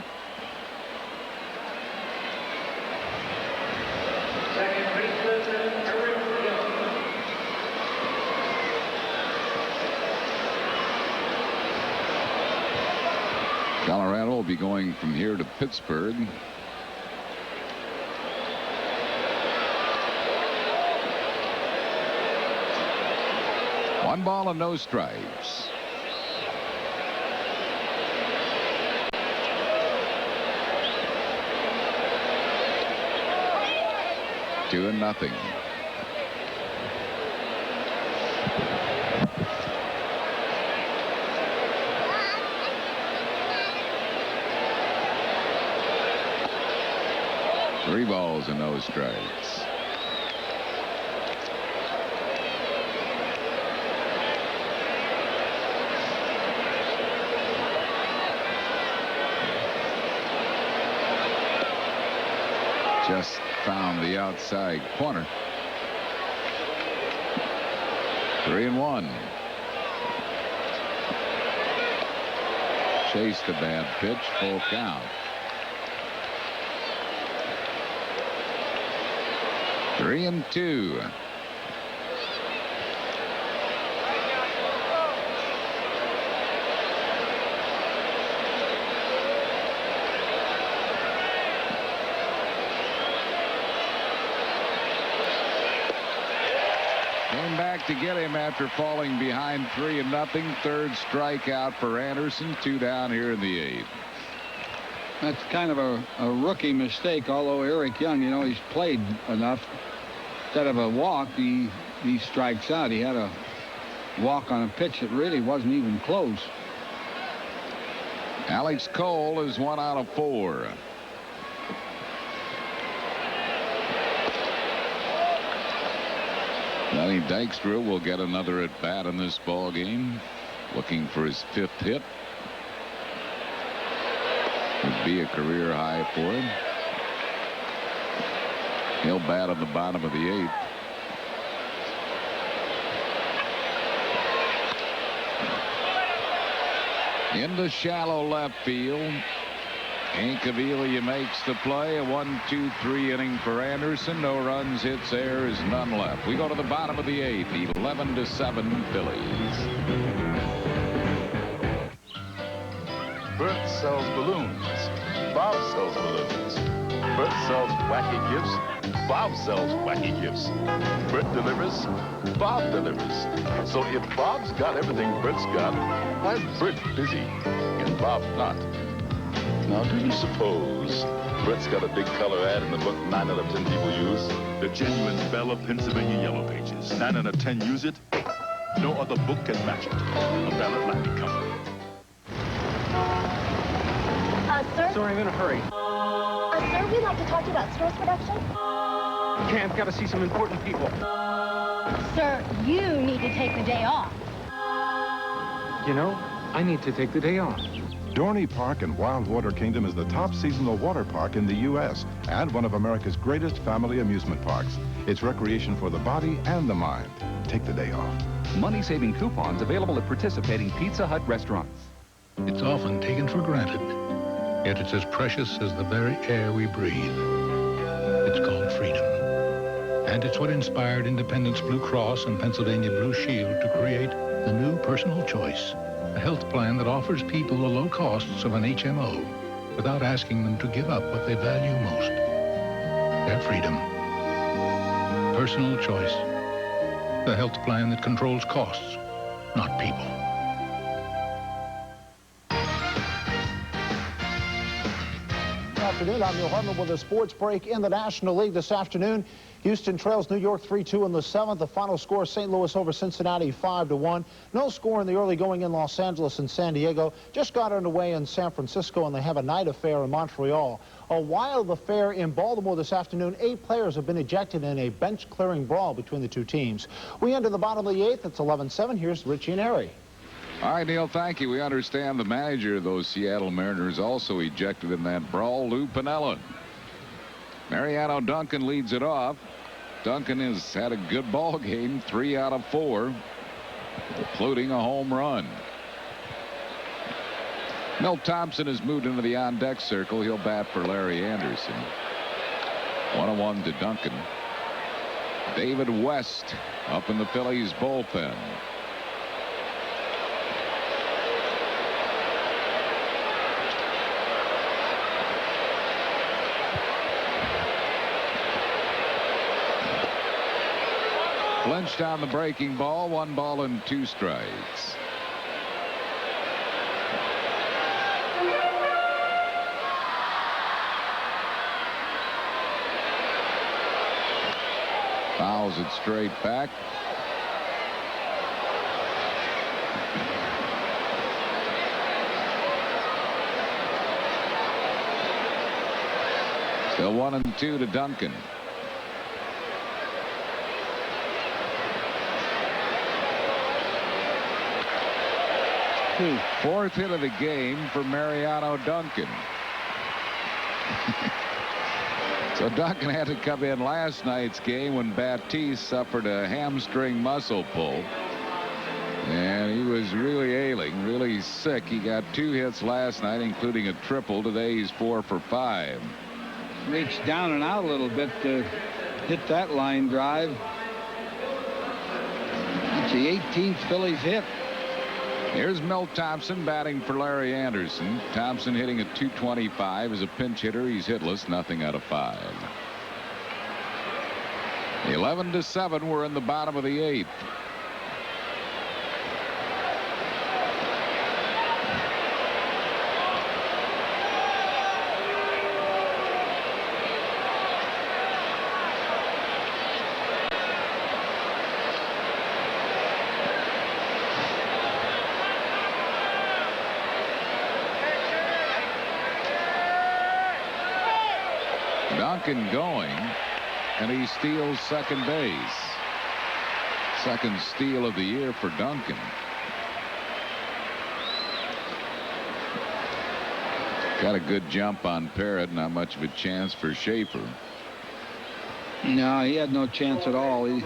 Colorado will be going from here to Pittsburgh. One ball and no strikes. Two and nothing. Three balls and no strikes. Just found the outside corner. 3-1. Chased a bad pitch, full count. 3-2. Came back to get him after falling behind 3-0. Third strikeout for Anderson. 2 down here in the 8th. That's kind of a rookie mistake, although Eric Young, you know, he's played enough. Instead of a walk, he strikes out. He had a walk on a pitch that really wasn't even close. Alex Cole is 1 out of 4. Danny Dykstra will get another at bat in this ball game, looking for his 5th hit. Would be a career high for him. He'll bat on the bottom of the 8th. Into shallow left field. Incaviglia makes the play. A 1-2-3 inning for Anderson. No runs, hits, errors, none left. We go to the bottom of the 8th. 11-7 Phillies. Bert sells balloons. Bob sells balloons. Bert sells wacky gifts. Bob sells wacky gifts. Bert delivers. Bob delivers. So if Bob's got everything Bert's got, why Bert busy and Bob not? Now, do you suppose Bert's got a big color ad in the book 9 out of 10 people use? The genuine Bella Pennsylvania Yellow Pages. 9 out of 10 use it. No other book can match it. A Bell Atlantic Company. Sir? Sorry, I'm in a hurry. Sir, we'd like to talk to you about Stroh's production. Okay, I've got to see some important people. Sir, you need to take the day off. You know, I need to take the day off. Dorney Park in Wildwater Kingdom is the top seasonal water park in the U.S. and one of America's greatest family amusement parks. It's recreation for the body and the mind. Take the day off. Money-saving coupons available at participating Pizza Hut restaurants. It's often taken for granted, yet it's as precious as the very air we breathe. It's called freedom. And it's what inspired Independence Blue Cross and Pennsylvania Blue Shield to create the new Personal Choice, a health plan that offers people the low costs of an HMO without asking them to give up what they value most, their freedom. Personal Choice, the health plan that controls costs, not people. Good afternoon. I'm Neil Hartman with a sports break in the National League this afternoon. Houston trails New York 3-2 in the 7th. The final score, St. Louis over Cincinnati 5-1. No score in the early going in Los Angeles and San Diego. Just got underway in San Francisco, and they have a night affair in Montreal. A wild affair in Baltimore this afternoon. 8 players have been ejected in a bench-clearing brawl between the two teams. We enter the bottom of the 8th. It's 11-7. Here's Richie and Harry. All right, Neil, thank you. We understand the manager of those Seattle Mariners also ejected in that brawl, Lou Piniella. Mariano Duncan leads it off. Duncan has had a good ball game, 3 out of 4, including a home run. Milt Thompson has moved into the on-deck circle. He'll bat for Larry Anderson. 1-1 to Duncan. David West up in the Phillies bullpen. Clinched on the breaking ball, 1 ball and 2 strikes. Fouls it straight back. Still 1-2 to Duncan. Fourth hit of the game for Mariano Duncan. So Duncan had to come in last night's game when Batiste suffered a hamstring muscle pull. And he was really ailing, really sick. He got 2 hits last night, including a triple. Today he's 4 for 5. Reached down and out a little bit to hit that line drive. It's the 18th Phillies hit. Here's Milt Thompson batting for Larry Anderson. Thompson hitting at .225 as a pinch hitter. He's hitless, nothing out of 5. 11-7. We're in the bottom of the 8th. Duncan going, and he steals second base. Second steal of the year for Duncan. Got a good jump on Parrott. Not much of a chance for Schaefer. No, he had no chance at all.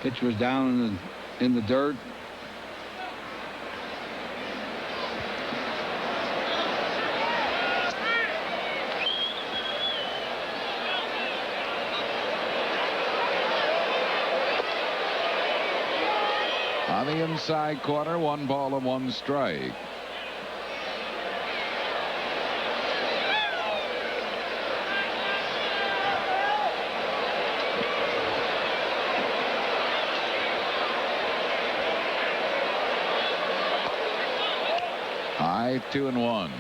Pitch was down in the dirt. On the inside corner, 1 ball and 1 strike. high, 2-1.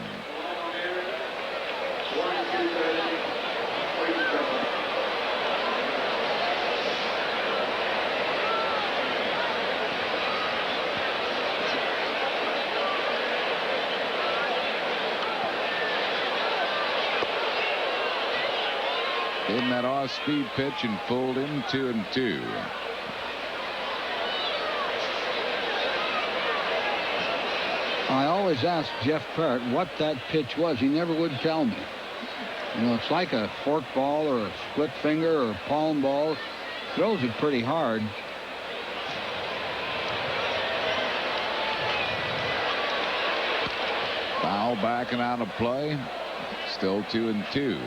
In that off-speed pitch and fooled him, 2-2. I always ask Jeff Parrott what that pitch was. He never would tell me. You know, it's like a fork ball or a split finger or a palm ball. Throws it pretty hard. Foul back and out of play. Still 2-2.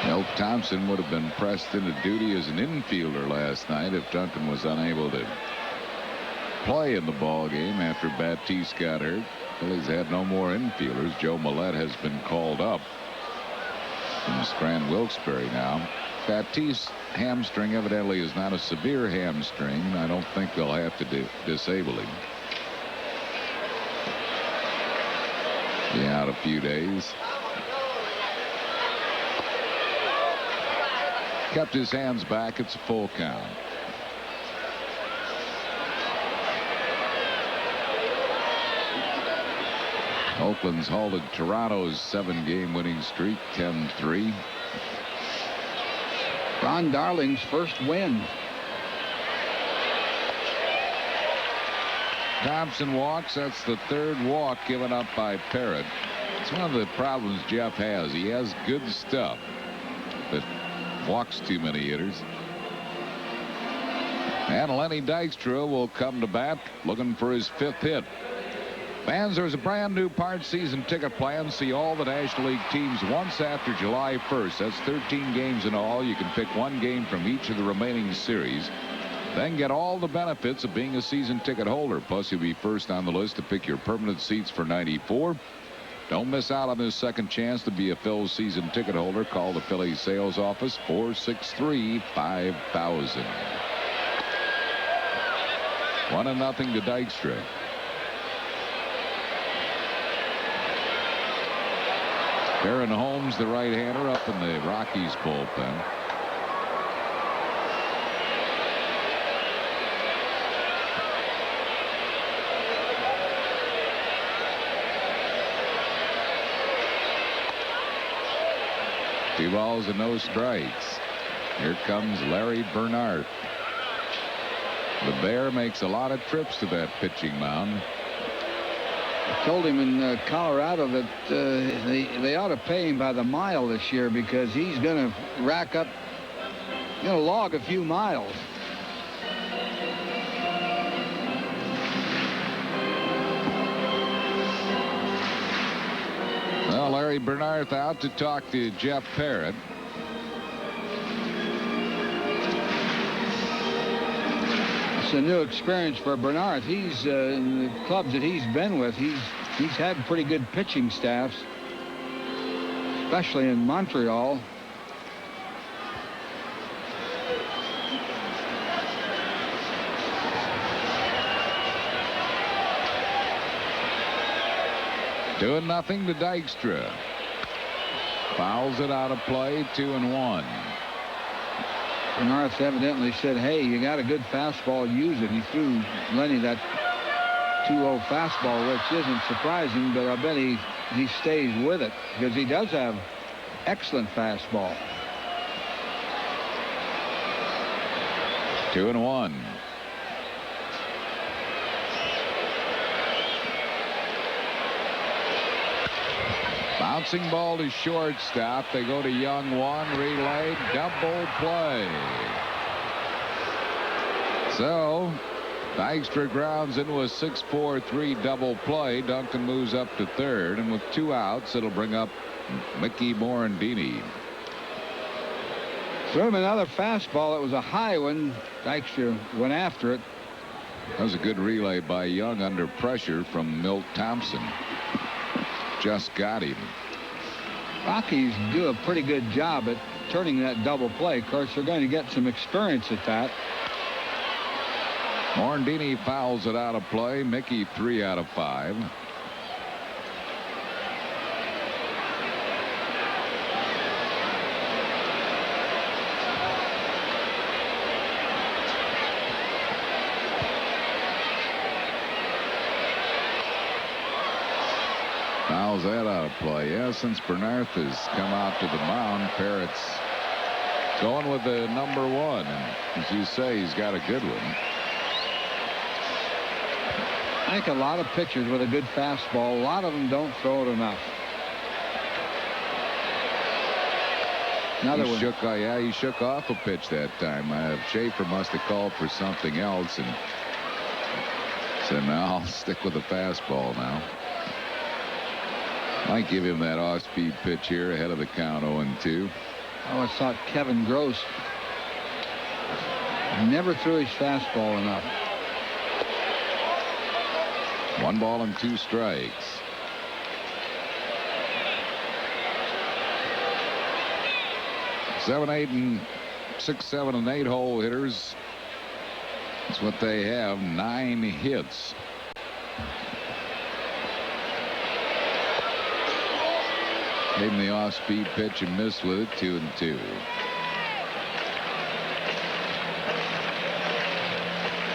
Milt Thompson would have been pressed into duty as an infielder last night if Duncan was unable to play in the ball game after Batiste got hurt. Phillies had no more infielders. Joe Millette has been called up from Strand Wilkes-Barre now. Batiste's hamstring evidently is not a severe hamstring. I don't think they'll have to disable him. Be out a few days. Kept his hands back. It's a full count. Oakland's halted Toronto's 7-game winning streak, 10-3. Ron Darling's first win. Thompson walks. That's the third walk given up by Parrott. It's one of the problems Jeff has. He has good stuff, but walks too many hitters. And Lenny Dykstra will come to bat looking for his 5th hit. Fans, there's a brand new part season ticket plan. See all the National League teams once after July 1st. That's 13 games in all. You can pick one game from each of the remaining series. Then get all the benefits of being a season ticket holder. Plus, you'll be first on the list to pick your permanent seats for '94. Don't miss out on this second chance to be a Phil's season ticket holder. Call the Phillies sales office, 463-5000. 1-0 to Dykstra. Aaron Holmes, the right-hander, up in the Rockies bullpen. Two balls and no strikes. Here comes Larry Bernard. The Bear makes a lot of trips to that pitching mound. I told him in Colorado that they ought to pay him by the mile this year because he's going to rack up, log a few miles. Well, Larry Bernard out to talk to Jeff Parrott. It's a new experience for Bernard. He's in the clubs that he's been with. He's had pretty good pitching staffs, especially in Montreal. Doing nothing to Dykstra. Fouls it out of play, 2-1. Bernard evidently said, hey, you got a good fastball, use it. He threw Lenny that 2-0 fastball, which isn't surprising, but I bet he stays with it because he does have excellent fastball. 2-1. Bouncing ball to shortstop. They go to Young, one relay, double play. So Dykstra grounds into a 6-4-3 double play. Duncan moves up to third, and with 2 outs, it'll bring up Mickey Morandini. Threw him another fastball. It was a high one. Dykstra went after it. That was a good relay by Young under pressure from Milt Thompson. Just got him. Rockies do a pretty good job at turning that double play. Of course, they're going to get some experience at that. Morandini fouls it out of play. Mickey 3 out of 5. Fouls that out of play. Yeah, since Bernard has come out to the mound, Parrott's going with the number 1. And as you say, he's got a good one. I think a lot of pitchers with a good fastball, a lot of them don't throw it enough. Another one. He shook off a pitch that time. Schaefer must have called for something else and said, "No, I'll stick with the fastball now." Might give him that off-speed pitch here ahead of the count 0-2. I always thought Kevin Gross never threw his fastball enough. 1 ball and 2 strikes. Seven, 8, and 6, 7, and 8 hole hitters. That's what they have. 9 hits. Gave him the off-speed pitch and missed with it. 2-2.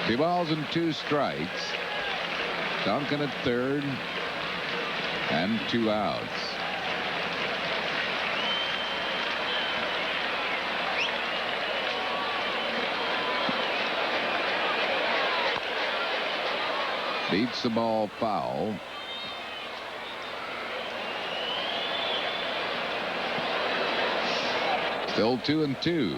Two balls and 2 strikes. Duncan at third and 2 outs. Beats the ball foul. Still 2-2.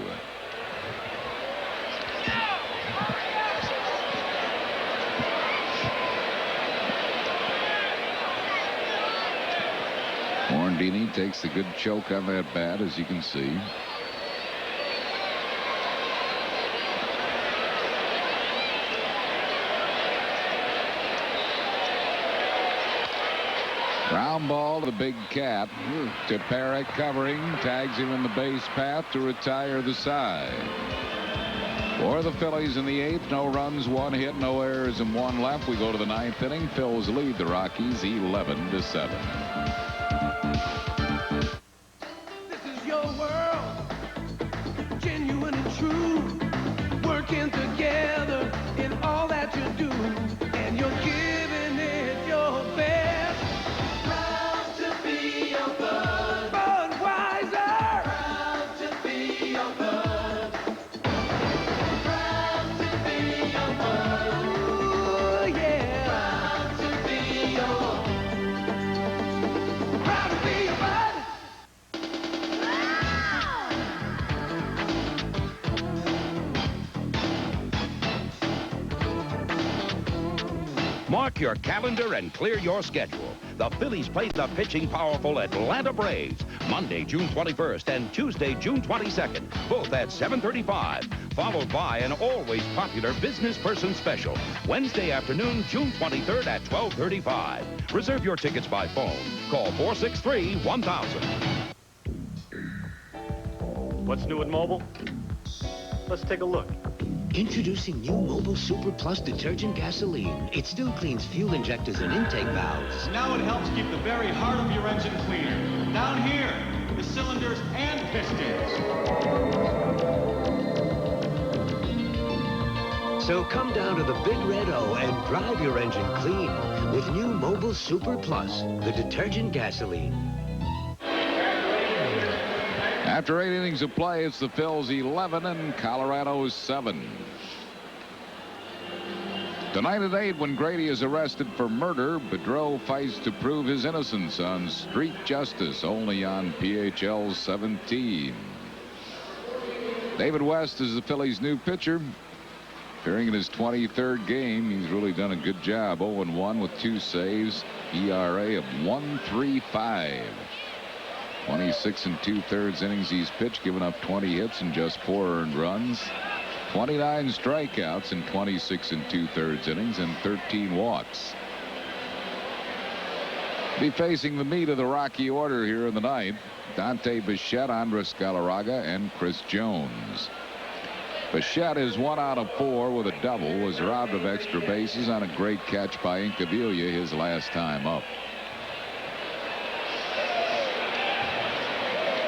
Morandini takes a good choke on that bat, as you can see. Ground ball to the big cat. To Parrott covering. Tags him in the base path to retire the side. For the Phillies in the 8th, no runs, 1 hit, no errors, and 1 left. We go to the 9th inning. Phils lead the Rockies 11-7. This is your world, genuine and true, working together in all that you do, and you're giving it your best. Proud to be your bud. Budweiser. Proud to be your bud. Proud to be your bud. Ooh, yeah. Proud to be your. Proud to be your bud. Mark your calendar and clear your schedule. The Phillies play the pitching powerful Atlanta Braves Monday, June 21st and Tuesday, June 22nd, both at 7:35, followed by an always popular business person special Wednesday afternoon, June 23rd at 12:35. Reserve your tickets by phone. Call 463-1000. What's new at Mobile? Let's take a look. Introducing new Mobile Super Plus detergent gasoline. It still cleans fuel injectors and intake valves. Now it helps keep the very heart of your engine cleaner. Down here, the cylinders and pistons. So come down to the Big Red O and drive your engine clean with new Mobile Super Plus, the detergent gasoline. After 8 innings of play, it's the Phils 11 and Colorado 7. Tonight at 8, when Grady is arrested for murder, Bedreau fights to prove his innocence on Street Justice, only on PHL 17. David West is the Phillies' new pitcher. Appearing in his 23rd game, he's really done a good job. 0-1 with 2 saves, ERA of 1.35. 26 2/3 innings he's pitched, giving up 20 hits and just 4 earned runs. 29 strikeouts in 26 2/3 innings and 13 walks. Be facing the meat of the Rocky order here in the ninth. Dante Bichette, Andres Galarraga, and Chris Jones. Bichette is 1 out of 4 with a double. Was robbed of extra bases on a great catch by Incaviglia his last time up.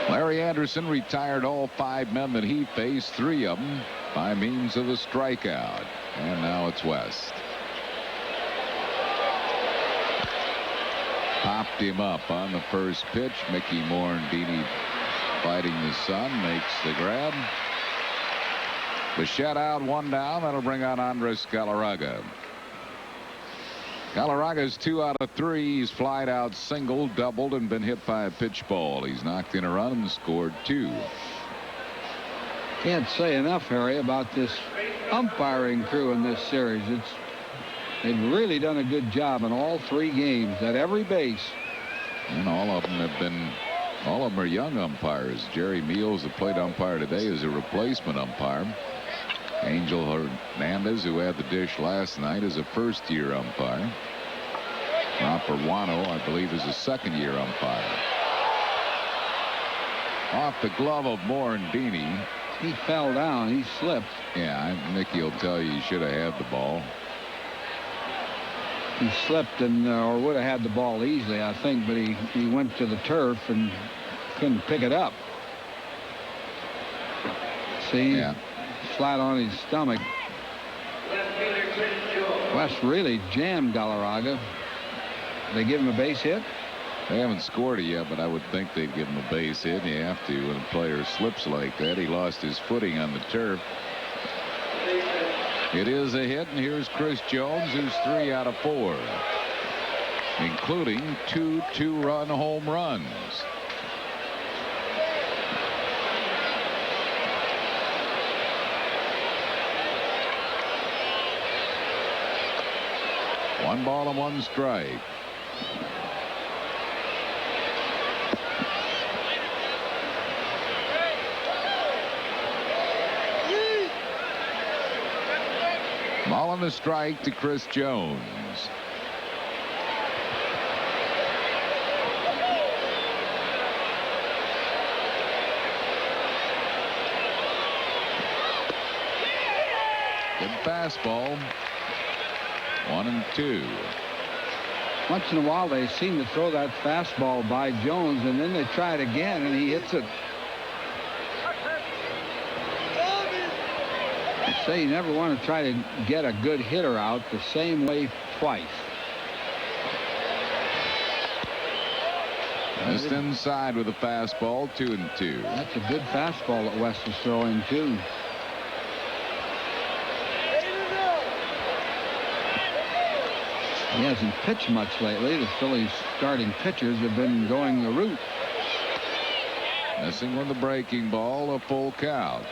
Larry Anderson retired all 5 men that he faced, 3 of them by means of the strikeout. And now it's West. Popped him up on the first pitch. Mickey Morandini fighting the sun, makes the grab. Bichette out, 1 down. That'll bring on Andres Galarraga. Galarraga's 2 out of 3. He's flied out, singled, doubled, and been hit by a pitch ball. He's knocked in a run and scored 2. Can't say enough, Harry, about this umpiring crew in this series. They've really done a good job in all 3 games at every base. And all of them are young umpires. Jerry Meals, the plate umpire today, is a replacement umpire. Angel Hernandez, who had the dish last night, is a first-year umpire. Roper Wano, I believe, is a second-year umpire. Off the glove of Morandini. He fell down. He slipped. Yeah, Mickey will tell you he should have had the ball. He slipped and or would have had the ball easily, I think, but he went to the turf and couldn't pick it up. See? Yeah. Flat on his stomach. West really jammed Galarraga. They give him a base hit? They haven't scored it yet, but I would think they'd give him a base hit. You have to when a player slips like that. He lost his footing on the turf. It is a hit, and here's Chris Jones, who's 3 out of 4, including 2 two-run home runs. One ball and 1 strike. Ball and a strike to Chris Jones. Good fastball. 1-2. Once in a while they seem to throw that fastball by Jones, and then they try it again and he hits it. I say you never want to try to get a good hitter out the same way twice. Just inside with a fastball. 2-2. That's a good fastball that West is throwing too. He hasn't pitched much lately. The Phillies starting pitchers have been going the route. Missing with the breaking ball, a full count.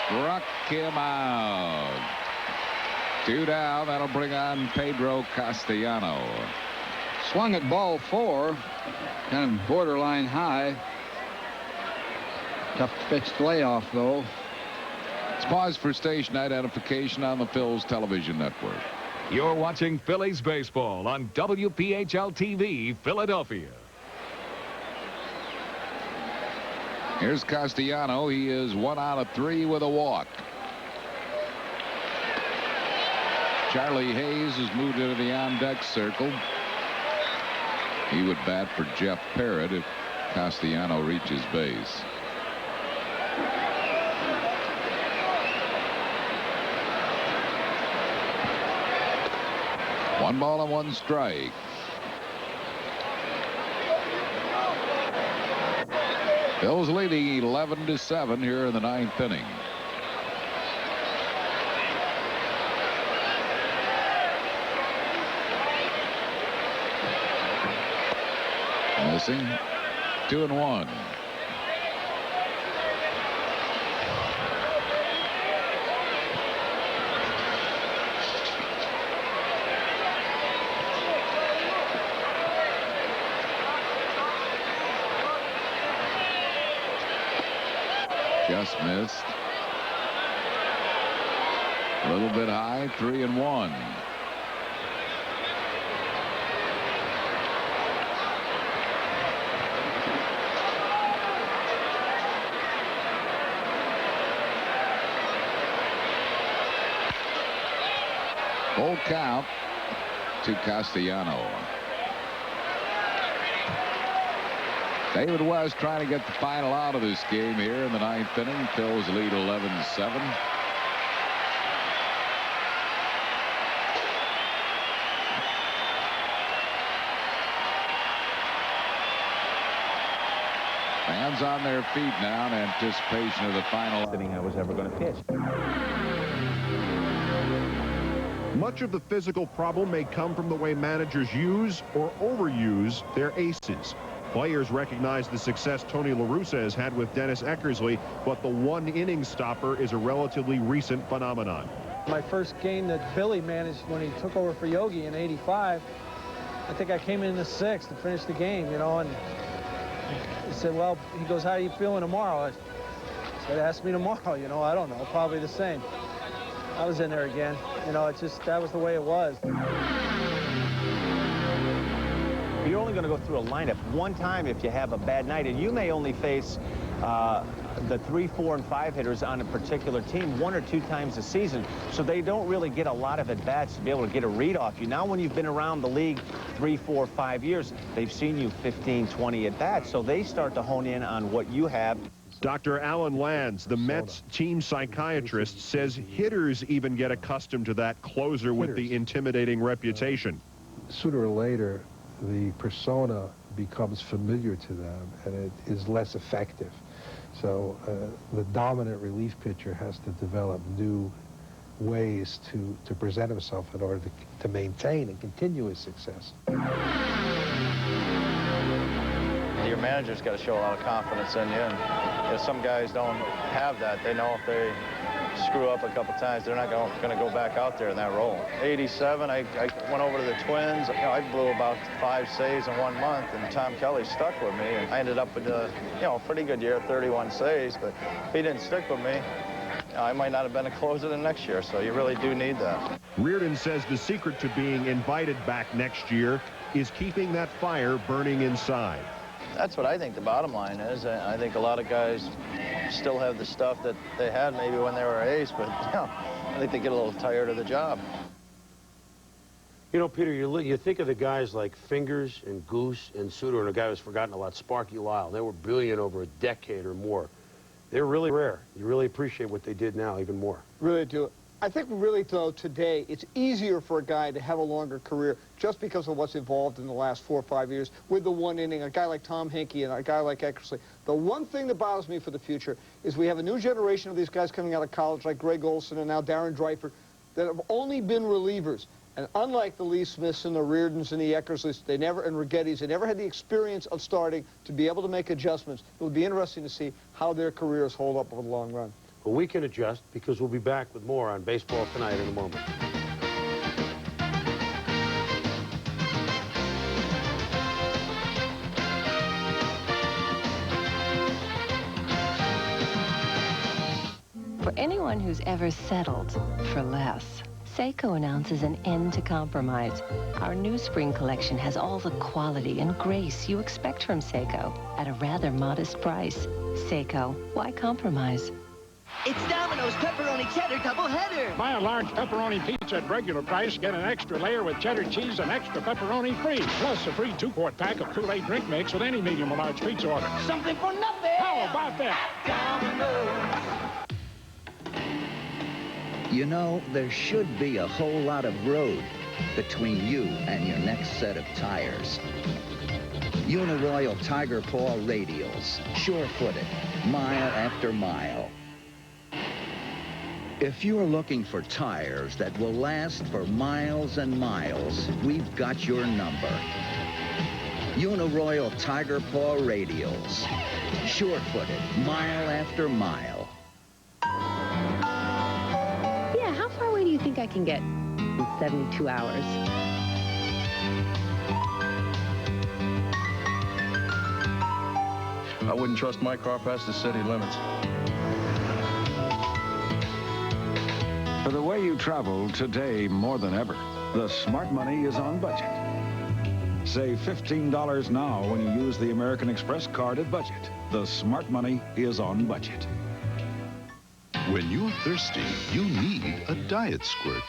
Struck him out. 2 down. That'll bring on Pedro Castellano. Swung at ball 4. Kind of borderline high. Tough to pitch the layoff, though. Let's pause for station identification on the Phil's television network. You're watching Phillies baseball on WPHL TV, Philadelphia. Here's Castellano. He is 1 out of 3 with a walk. Charlie Hayes has moved into the on-deck circle. He would bat for Jeff Parrott if Castellano reaches base. One ball and 1 strike. Phil's leading 11-7 here in the 9th inning. Missing. 2-1. Just missed. A little bit high, 3-1. Full count to Castellano. David West trying to get the final out of this game here in the 9th inning. Phillies lead 11-7. Fans on their feet now in anticipation of the final inning I was ever going to pitch. Much of the physical problem may come from the way managers use or overuse their aces. Players recognize the success Tony La Russa has had with Dennis Eckersley, but the one-inning stopper is a relatively recent phenomenon. My first game that Billy managed when he took over for Yogi in '85, I think I came in the 6th to finish the game, you know, and he said, well, he goes, how are you feeling tomorrow? I said, ask me tomorrow, you know, I don't know, probably the same. I was in there again. You know, it's just, that was the way it was. You're only going to go through a lineup one time if you have a bad night, and you may only face the 3, 4, and 5 hitters on a particular team 1 or 2 times a season, so they don't really get a lot of at-bats to be able to get a read off you. Now when you've been around the league 3, 4, 5 years, they've seen you 15, 20 at-bats, so they start to hone in on what you have. Dr. Alan Lands, the Mets team psychiatrist, says hitters even get accustomed to that closer with the intimidating reputation. Sooner or later, the persona becomes familiar to them, and it is less effective. So the dominant relief pitcher has to develop new ways to present himself in order to maintain and continue his success. Your manager's got to show a lot of confidence in you, and some guys don't have that. They know if they screw up a couple times, they're not going to go back out there in that role. '87, I went over to the Twins. You know, I blew about 5 saves in 1 month, and Tom Kelly stuck with me, and I ended up with a pretty good year, 31 saves. But if he didn't stick with me, I might not have been a closer the next year. So you really do need that. Reardon says the secret to being invited back next year is keeping that fire burning inside. That's what I think the bottom line is. I think a lot of guys still have the stuff that they had maybe when they were ace, but I think they get a little tired of the job. You know, Peter, you think of the guys like Fingers and Goose and Suter, and a guy who's forgotten a lot, Sparky Lyle. They were brilliant over a decade or more. They're really rare. You really appreciate what they did now even more. Really do. I think really, though, today, it's easier for a guy to have a longer career just because of what's evolved in the last 4 or 5 years with the one inning, a guy like Tom Henke and a guy like Eckersley. The one thing that bothers me for the future is we have a new generation of these guys coming out of college like Greg Olson and now Darren Dreifert that have only been relievers. And unlike the Lee Smiths and the Reardons and the Eckersleys, and Righettis, they never had the experience of starting to be able to make adjustments. It would be interesting to see how their careers hold up over the long run. Well, we can adjust because we'll be back with more on Baseball Tonight in a moment. For anyone who's ever settled for less, Seiko announces an end to compromise. Our new spring collection has all the quality and grace you expect from Seiko at a rather modest price. Seiko, why compromise? It's Domino's Pepperoni Cheddar Doubleheader. Buy a large pepperoni pizza at regular price, get an extra layer with cheddar cheese and extra pepperoni free. Plus a free 2-quart pack of Kool-Aid drink mix with any medium or large pizza order. Something for nothing. How about that? Domino's. You know, there should be a whole lot of road between you and your next set of tires. Uniroyal Tiger Paw radials, sure-footed, mile after mile. If you're looking for tires that will last for miles and miles, we've got your number. Uniroyal Tiger Paw radials, sure-footed, mile after mile. Yeah, how far away do you think I can get in 72 hours? I wouldn't trust my car past the city limits. For the way you travel today more than ever, the smart money is on budget. Save $15 now when you use the American Express card at budget. The smart money is on budget. When you're thirsty, you need a diet squirt.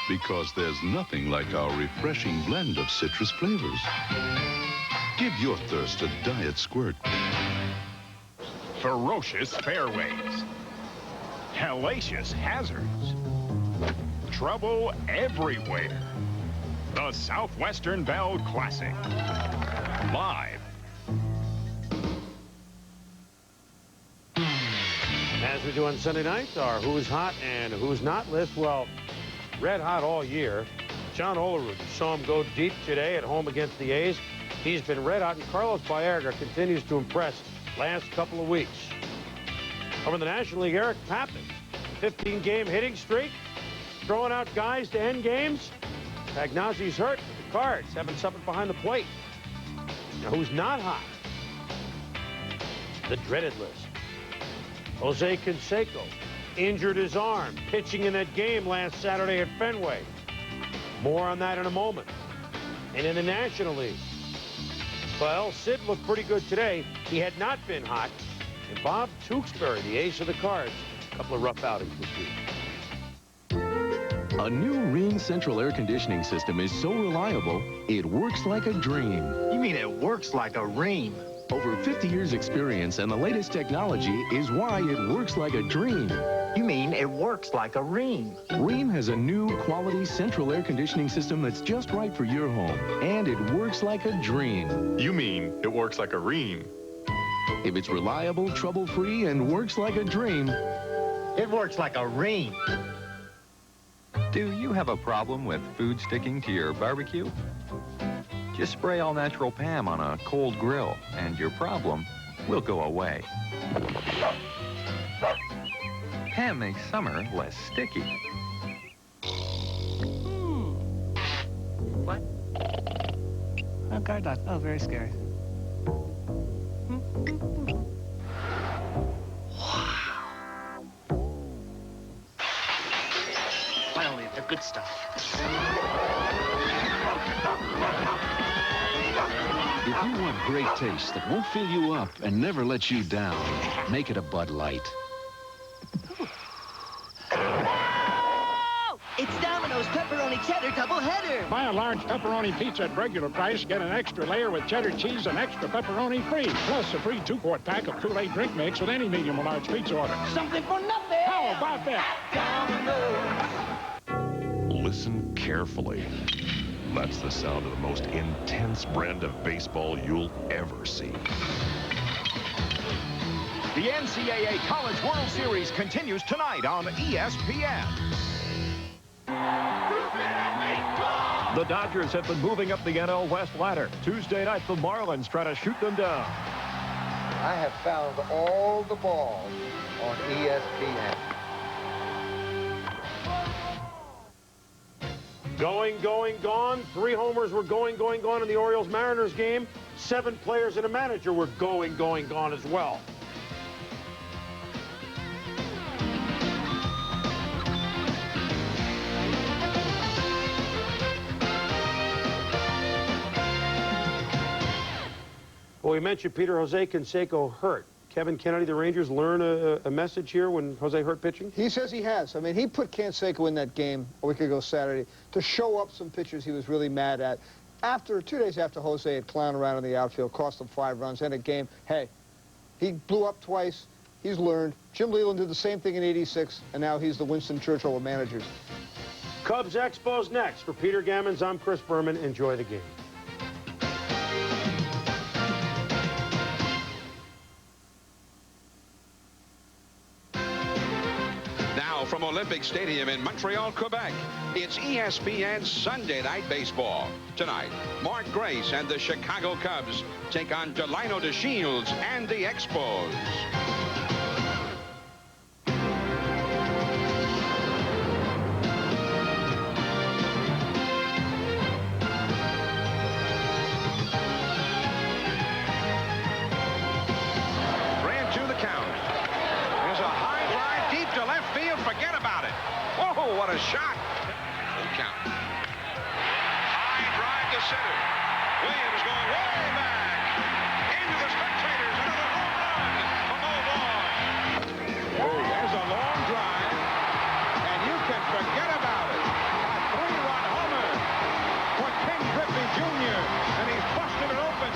Because there's nothing like our refreshing blend of citrus flavors. Give your thirst a diet squirt. Ferocious fairways. Hellacious hazards. Trouble everywhere. The Southwestern Bell Classic. Live. As we do on Sunday night, our Who's Hot and Who's Not list. Well, red hot all year. John Olerud, saw him go deep today at home against the A's. He's been red hot, and Carlos Baerga continues to impress last couple of weeks. Over in the National League, Eric Pappas, 15-game hitting streak, throwing out guys to end games. Pagnazzi's hurt, but the Cards haven't suffered behind the plate. Now, who's not hot? The dreaded list. Jose Canseco injured his arm, pitching in that game last Saturday at Fenway. More on that in a moment. And in the National League, well, Sid looked pretty good today. He had not been hot. And Bob Tewksbury, the ace of the Cards, a couple of rough outings this week. A new Rheem central air conditioning system is so reliable, it works like a dream. You mean it works like a Rheem? Over 50 years experience and the latest technology is why it works like a dream. You mean it works like a Rheem? Rheem has a new quality central air conditioning system that's just right for your home, and it works like a dream. You mean it works like a Rheem? If it's reliable, trouble-free, and works like a dream, it works like a Rheem. Do you have a problem with food sticking to your barbecue? Just spray all-natural Pam on a cold grill, and your problem will go away. Pam makes summer less sticky. What? Oh, guard dog. Oh, very scary. Finally, the good stuff. If you want great taste that won't fill you up and never let you down, make it a Bud Light. It's Domino's Pepperoni Cheddar Doubleheader. Buy a large pepperoni pizza at regular price, get an extra layer with cheddar cheese and extra pepperoni free. Plus a free 2-quart pack of Kool-Aid drink mix with any medium or large pizza order. Something for nothing. How about that? Domino's. Listen carefully. That's the sound of the most intense brand of baseball you'll ever see. The NCAA College World Series continues tonight on ESPN. The Dodgers have been moving up the NL West ladder. Tuesday night, the Marlins try to shoot them down. I have found all the balls on ESPN. Going, gone. 3 homers were going, gone in the Orioles-Mariners game. 7 players and a manager were going, gone as well. Well, we mentioned Peter Jose Canseco hurt. Kevin Kennedy, the Rangers, learn a message here when Jose hurt pitching? He says he has. I mean, he put Canseco in that game a week ago Saturday to show up some pitchers he was really mad at. 2 days after Jose had clowned around in the outfield, cost him 5 runs, and a game, hey, he blew up twice. He's learned. Jim Leyland did the same thing in '86, and now he's the Winston Churchill of managers. Cubs Expos next. For Peter Gammons, I'm Chris Berman. Enjoy the game. From Olympic Stadium in Montreal, Quebec, it's ESPN's Sunday Night Baseball. Tonight, Mark Grace and the Chicago Cubs take on Delino DeShields and the Expos. Ran to the count. There's a high fly forget about it. Whoa, what a shot. Full count. High drive to center. Williams going way back. Into the spectators. Another home run from O'Vaughn. Oh, there's a long drive. And you can forget about it. A 3-run homer for Ken Griffey Jr. And he's busted it open.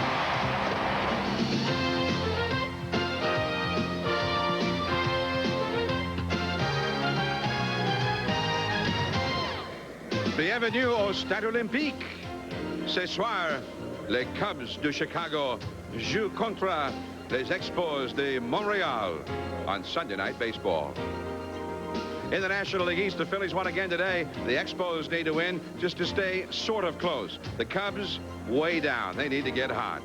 Bienvenue au Stade Olympique. Ce soir, les Cubs de Chicago jouent contre les Expos de Montreal on Sunday Night Baseball. In the National League East, the Phillies won again today. The Expos need to win just to stay sort of close. The Cubs way down. They need to get hot.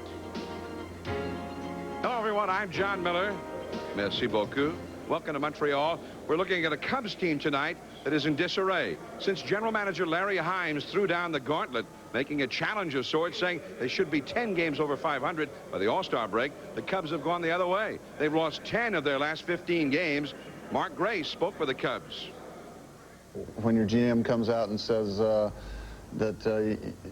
Hello, everyone. I'm John Miller. Merci beaucoup. Welcome to Montreal. We're looking at a Cubs team tonight that is in disarray. Since General Manager Larry Himes threw down the gauntlet, making a challenge of sorts, saying they should be 10 games over 500 by the All-Star break, the Cubs have gone the other way. They've lost 10 of their last 15 games. Mark Grace spoke for the Cubs. When your GM comes out and says that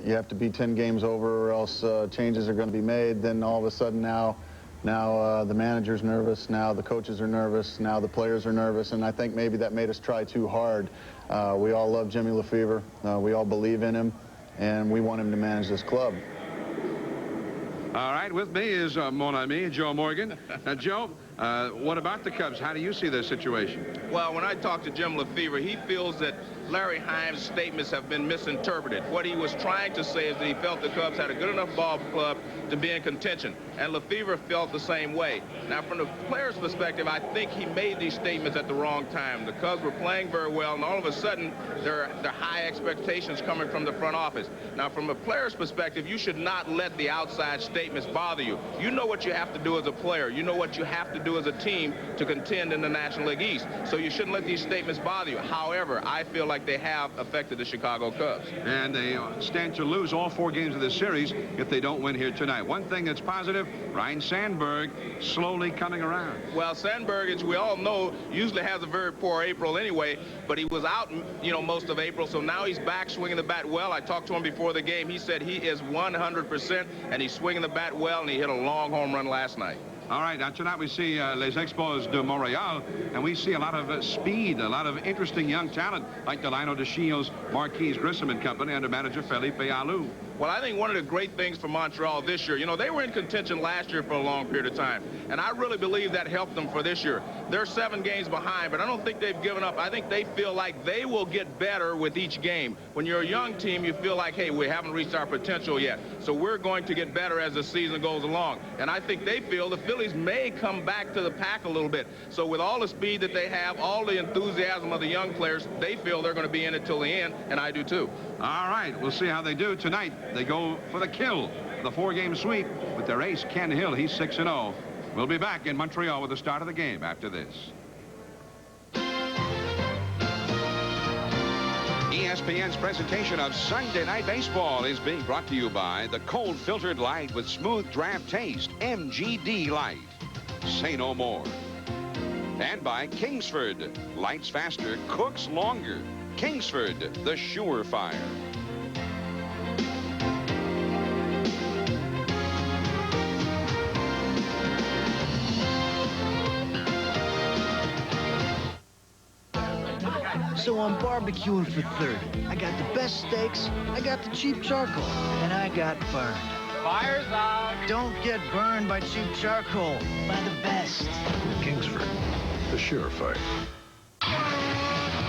you have to be 10 games over or else changes are going to be made, then all of a sudden now the manager's nervous, now the coaches are nervous, now the players are nervous, and I think maybe that made us try too hard. We all love Jimmy Lefebvre. We all believe in him, and we want him to manage this club. All right, with me is mon ami, Joe Morgan. Now, Joe, what about the Cubs? How do you see this situation? Well, when I talked to Jim Lefebvre, he feels that Larry Himes' statements have been misinterpreted. What he was trying to say is that he felt the Cubs had a good enough ball club to be in contention, and Lefebvre felt the same way. Now, from the player's perspective, I think he made these statements at the wrong time. The Cubs were playing very well, and all of a sudden, there are high expectations coming from the front office. Now, from a player's perspective, you should not let the outside statements bother you. You know what you have to do as a player. You know what you have to do as a team to contend in the National League East. So you shouldn't let these statements bother you. However, I feel like they have affected the Chicago Cubs. And they stand to lose all 4 games of this series if they don't win here tonight. One thing that's positive, Ryan Sandberg slowly coming around. Well, Sandberg, as we all know, usually has a very poor April anyway, but he was out, most of April, so now he's back swinging the bat well. I talked to him before the game. He said he is 100%, and he's swinging the bat well, and he hit a long home run last night. All right, now tonight we see Les Expos de Montreal, and we see a lot of speed, a lot of interesting young talent, like Delino DeShields, Marquise Grissom and company under manager Felipe Alou. Well, I think one of the great things for Montreal this year, they were in contention last year for a long period of time, and I really believe that helped them for this year. They're 7 games behind, but I don't think they've given up. I think they feel like they will get better with each game. When you're a young team, you feel like, hey, we haven't reached our potential yet, so we're going to get better as the season goes along. And I think they feel the Phillies may come back to the pack a little bit. So with all the speed that they have, all the enthusiasm of the young players, they feel they're going to be in it till the end, and I do too. All right, we'll see how they do tonight. They go for the kill, the 4-game sweep with their ace, Ken Hill. He's 6-0. We'll be back in Montreal with the start of the game after this. ESPN's presentation of Sunday Night Baseball is being brought to you by the cold filtered light with smooth draft taste, MGD Light. Say no more. And by Kingsford. Lights faster, cooks longer. Kingsford, the Surefire. So I'm barbecuing for 30. I got the best steaks, I got the cheap charcoal, and I got burned. Fire's out! Don't get burned by cheap charcoal. Buy the best. Kingsford, the Surefire.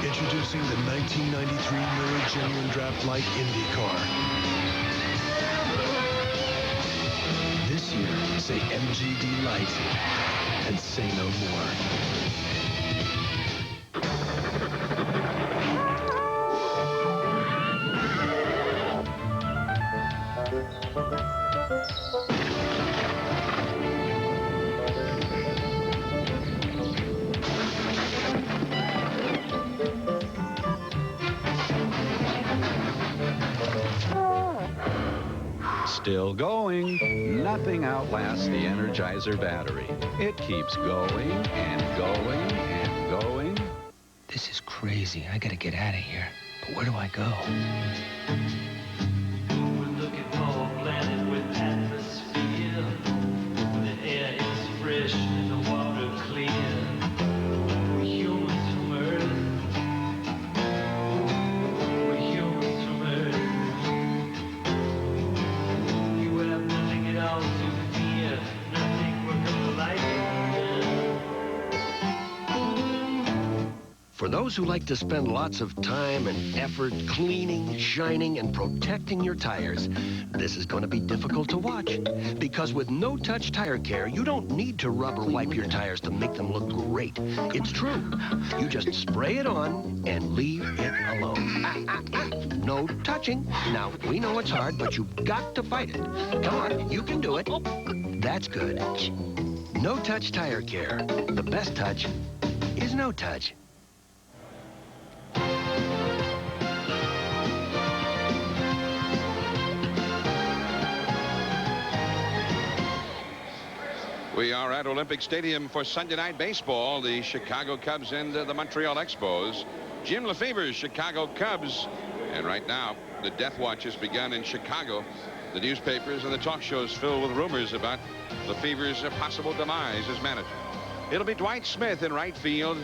Introducing the 1993 Miller Genuine Draft Light Indy car. This year, say MGD Light and say no more. Still going. Nothing outlasts the Energizer battery. It keeps going and going and going. This This is crazy. I gotta get out of here. But where do I go? We're looking for a planet with atmosphere, where the air is fresh and the water clear. We're humans from Earth. We're humans from Earth. You have nothing at all to fear. Nothing we're gonna like it. For those who like to spend lots of time and effort cleaning, shining, and protecting your tires, this is going to be difficult to watch. Because with no-touch tire care, you don't need to rub or wipe your tires to make them look great. It's true. You just spray it on and leave it alone. No touching. Now, we know it's hard, but you've got to fight it. Come on, you can do it. That's good. No-touch tire care. The best touch is no touch. We are at Olympic Stadium for Sunday night baseball. The Chicago Cubs and the Montreal Expos. Jim Lefever's Chicago Cubs. And right now, the death watch has begun in Chicago. The newspapers and the talk shows filled with rumors about Lefever's possible demise as manager. It'll be Dwight Smith in right field.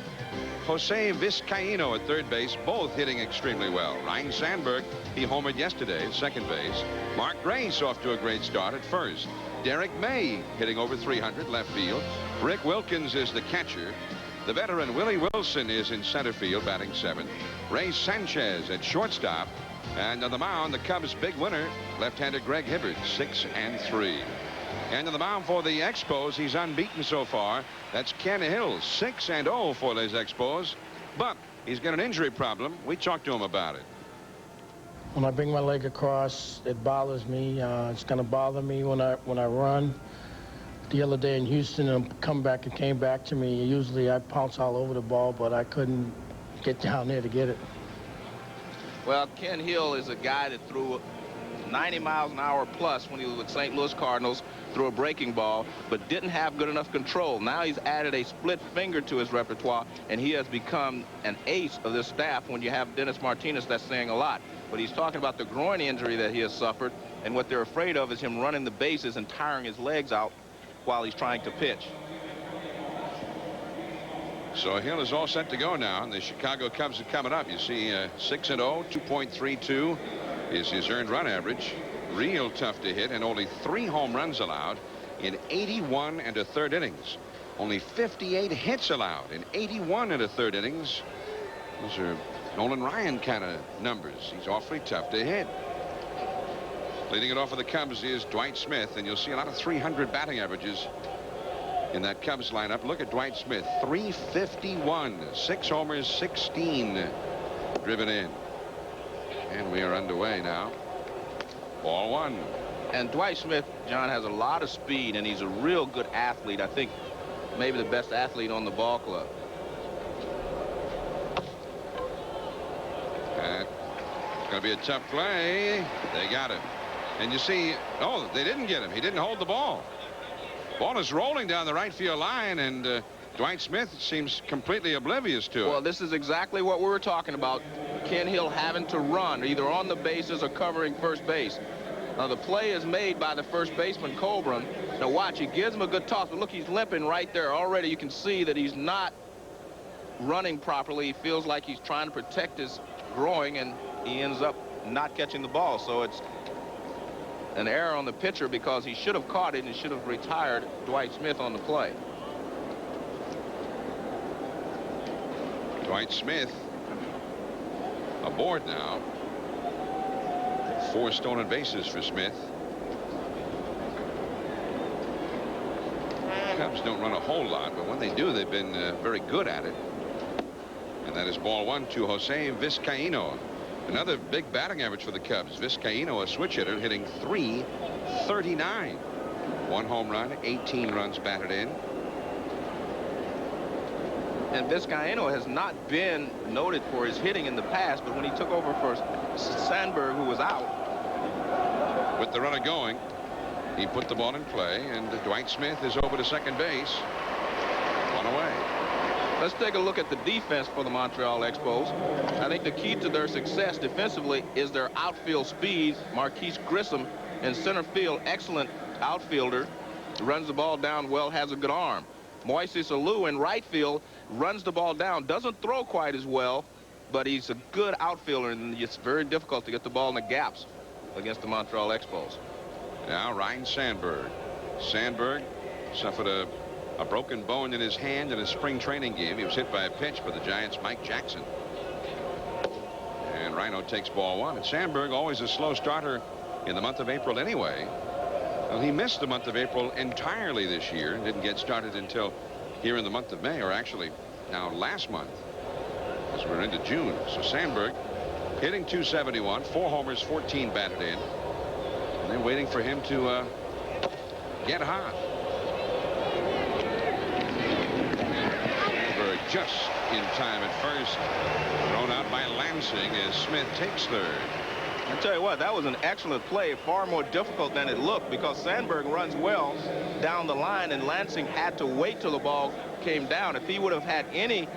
Jose Vizcaino at third base, both hitting extremely well. Ryan Sandberg, he homered yesterday at second base. Mark Grace off to a great start at first. Derek May hitting over 300 left field. Rick Wilkins is the catcher. The veteran Willie Wilson is in center field batting seventh. Ray Sanchez at shortstop. And on the mound, the Cubs' big winner, left-hander Greg Hibbert, 6-3. And on the mound for the Expos, he's unbeaten so far. That's Ken Hill, 6-0 for les Expos. But he's got an injury problem. We talked to him about it. When I bring my leg across, it bothers me. It's going to bother me when I run. The other day in Houston, and it came back to me. Usually I pounce all over the ball, but I couldn't get down there to get it. Well, Ken Hill is a guy that threw 90 miles an hour plus when he was with St. Louis Cardinals, threw a breaking ball, but didn't have good enough control. Now he's added a split finger to his repertoire, and he has become an ace of this staff. When you have Dennis Martinez, that's saying a lot. But he's talking about the groin injury that he has suffered, and what they're afraid of is him running the bases and tiring his legs out while he's trying to pitch. So Hill is all set to go now, and the Chicago Cubs are coming up. You see 6-0, 2.32 is his earned run average. Real tough to hit, and only 3 home runs allowed in 81 1/3 innings. Only 58 hits allowed in 81 1/3 innings. Those are Nolan Ryan kind of numbers. He's awfully tough to hit. Leading it off for the Cubs is Dwight Smith, and you'll see a lot of 300 batting averages in that Cubs lineup. Look at Dwight Smith, 351, 6 homers, 16 driven in. And we are underway now. Ball one. And Dwight Smith, John, has a lot of speed, and he's a real good athlete. I think maybe the best athlete on the ball club. It's going to be a tough play. They got him. And you see, oh, they didn't get him. He didn't hold the ball. Ball is rolling down the right field line, and Dwight Smith seems completely oblivious to it. Well, this is exactly what we were talking about. Ken Hill having to run either on the bases or covering first base. Now, the play is made by the first baseman, Colburn. Now, watch, he gives him a good toss, but look, he's limping right there. Already you can see that he's not running properly. He feels like he's trying to protect his groin, and he ends up not catching the ball. So it's an error on the pitcher because he should have caught it and should have retired Dwight Smith on the play. Dwight Smith aboard now. 4 stolen bases for Smith. Cubs don't run a whole lot, but when they do, they've been very good at it. And that is ball one to Jose Vizcaino. Another big batting average for the Cubs. Vizcaino, a switch hitter, hitting .339. 1 home run, 18 runs batted in. And Vizcaino has not been noted for his hitting in the past, but when he took over for Sandberg, who was out. With the runner going, he put the ball in play, and Dwight Smith is over to second base. 1 away. Let's take a look at the defense for the Montreal Expos. I think the key to their success defensively is their outfield speed. Marquise Grissom in center field, excellent outfielder, runs the ball down well, has a good arm. Moises Alou in right field runs the ball down, doesn't throw quite as well, but he's a good outfielder, and it's very difficult to get the ball in the gaps against the Montreal Expos. Now Ryan Sandberg. Sandberg suffered a broken bone in his hand in a spring training game. He was hit by a pitch by the Giants' Mike Jackson. And Rhino takes ball one. And Sandberg, always a slow starter in the month of April anyway. Well, he missed the month of April entirely this year and didn't get started until here in the month of May, or actually now last month, as we're into June. So Sandberg hitting .271, 4 homers, 14 batted in. And they're waiting for him to get hot. Just in time at first, thrown out by Lansing as Smith takes third. I tell you what, that was an excellent play, far more difficult than it looked, because Sandberg runs well down the line, and Lansing had to wait till the ball came down. If he would have had any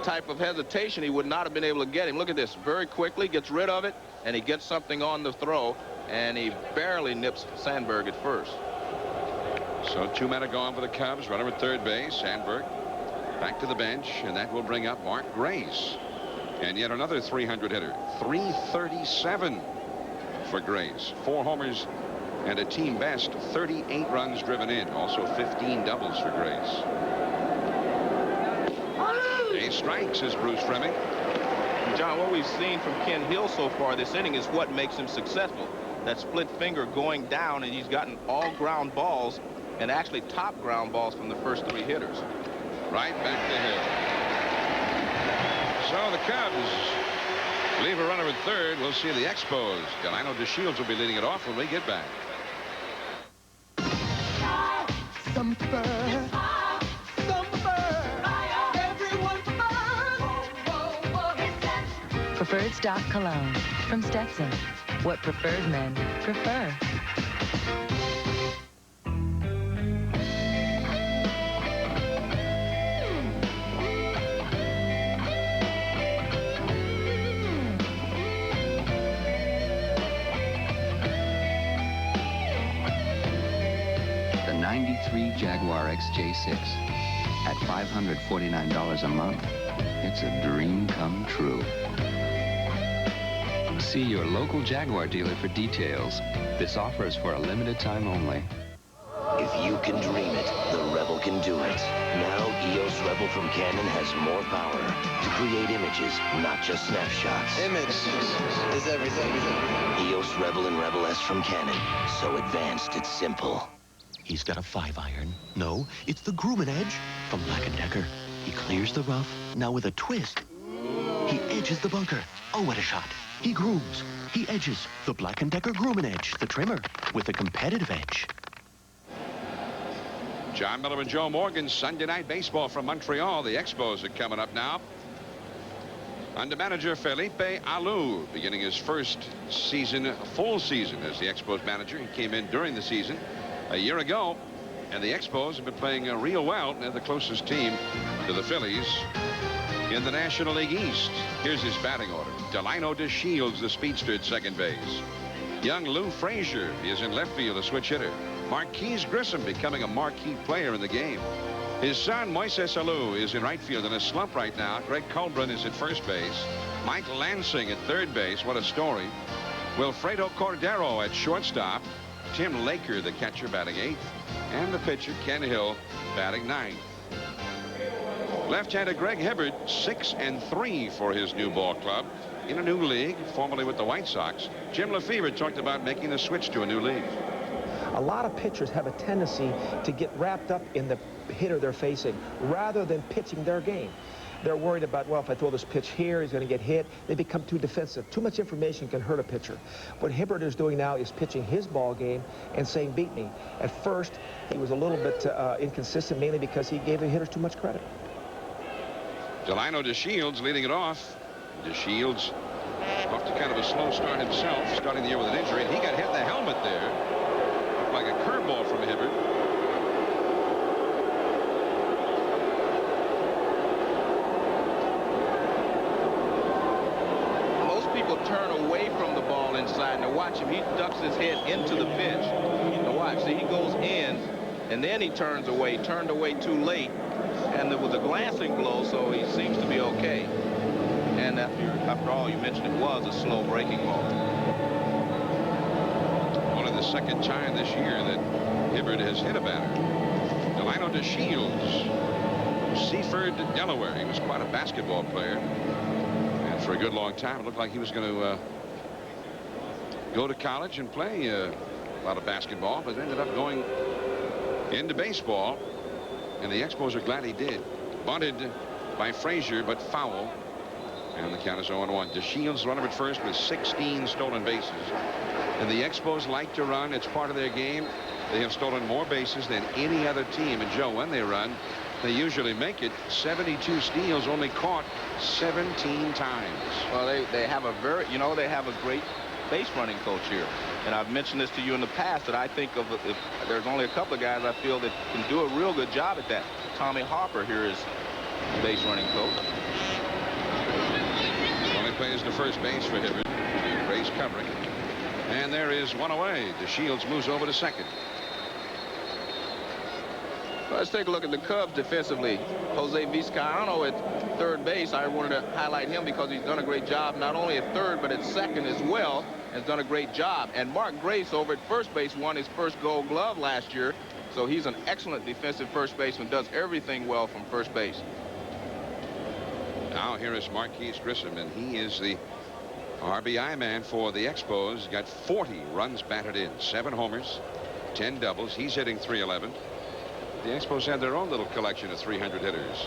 type of hesitation, he would not have been able to get him. Look at this, very quickly gets rid of it, and he gets something on the throw, and he barely nips Sandberg at first. So 2 men are gone for the Cubs. Runner at third base. Sandberg back to the bench, and that will bring up Mark Grace. And yet another 300 hitter. 337 for Grace. 4 homers and a team best 38 runs driven in. Also 15 doubles for Grace. A strike, says Bruce Fleming. John, what we've seen from Ken Hill so far this inning is what makes him successful. That split finger going down, and he's gotten all ground balls, and actually top ground balls from the first 3 hitters. Right back to Hill. So the Cubs leave a runner at third. We'll see the Expos. Delino DeShields will be leading it off when we get back. Some fur. Preferred stock cologne from Stetson. What preferred men prefer. The '93 Jaguar XJ6 at $549 a month. It's a dream come true. See your local Jaguar dealer for details. This offer is for a limited time only. If you can dream it, the Rebel can do it. Now, EOS Rebel from Canon has more power to create images, not just snapshots. Image is everything. EOS Rebel and Rebel S from Canon. So advanced, it's simple. He's got a 5-iron. No, it's the Grumman Edge from Black & Decker. He clears the rough, now with a twist. He edges the bunker. Oh, what a shot. He grooms. He edges. The Black & Decker Grumman Edge, the trimmer, with a competitive edge. John Miller and Joe Morgan, Sunday Night Baseball from Montreal. The Expos are coming up now. Under manager Felipe Alou, beginning his first season, full season as the Expos manager. He came in during the season a year ago, and the Expos have been playing real well. They're the closest team to the Phillies in the National League East. Here's his batting order. Delino DeShields, the speedster, at second base. Young Lou Frazier is in left field, a switch hitter. Marquise Grissom becoming a marquee player in the game. His son, Moises Alou, is in right field in a slump right now. Greg Colbran is at first base. Mike Lansing at third base. What a story. Wilfredo Cordero at shortstop. Tim Laker, the catcher, batting 8th. And the pitcher, Ken Hill, batting 9th. Left-hander Greg Hibbert, 6-3 for his new ball club in a new league, formerly with the White Sox. Jim Lefevre talked about making the switch to a new league. A lot of pitchers have a tendency to get wrapped up in the hitter they're facing rather than pitching their game. They're worried about, well, if I throw this pitch here, he's going to get hit. They become too defensive. Too much information can hurt a pitcher. What Hibbert is doing now is pitching his ball game and saying, beat me. At first, he was a little bit inconsistent, mainly because he gave the hitters too much credit. Delino DeShields leading it off. DeShields off to kind of a slow start himself, starting the year with an injury, and he got hit in the helmet there. Looked like a curveball from Hibbert. away from the ball inside. Now watch him. He ducks his head into the pitch. Now watch. See, he goes in, and then he turns away. Turned away too late, and there was a glancing blow, so he seems to be okay. And after all, you mentioned it was a slow breaking ball. Only the second time this year that Hibbert has hit a batter. Delino DeShields, Seaford, Delaware. He was quite a basketball player. And for a good long time, it looked like he was going to go to college and play a lot of basketball, but ended up going into baseball. And the Expos are glad he did. Bunted by Frazier, but foul. And the count is 0-1. DeShields running at first with 16 stolen bases. And the Expos like to run. It's part of their game. They have stolen more bases than any other team. And Joe, when they run, they usually make it. 72 steals, only caught 17 times. Well, they have a very, they have a great base running coach here. And I've mentioned this to you in the past that I think if there's only a couple of guys I feel that can do a real good job at that. Tommy Harper here is the base running coach. Only plays the first base for Hibbert. Ray's covering. And there is one away. DeShields moves over to second. Let's take a look at the Cubs defensively. Jose Vizcaino at third base. I wanted to highlight him because he's done a great job not only at third but at second as well. Has done a great job. And Mark Grace over at first base won his first Gold Glove last year. So he's an excellent defensive first baseman. Does everything well from first base. Now here is Marquise Grissom, and he is the RBI man for the Expos. Got 40 runs batted in, 7 homers, 10 doubles. He's hitting .311. The Expos had their own little collection of 300 hitters.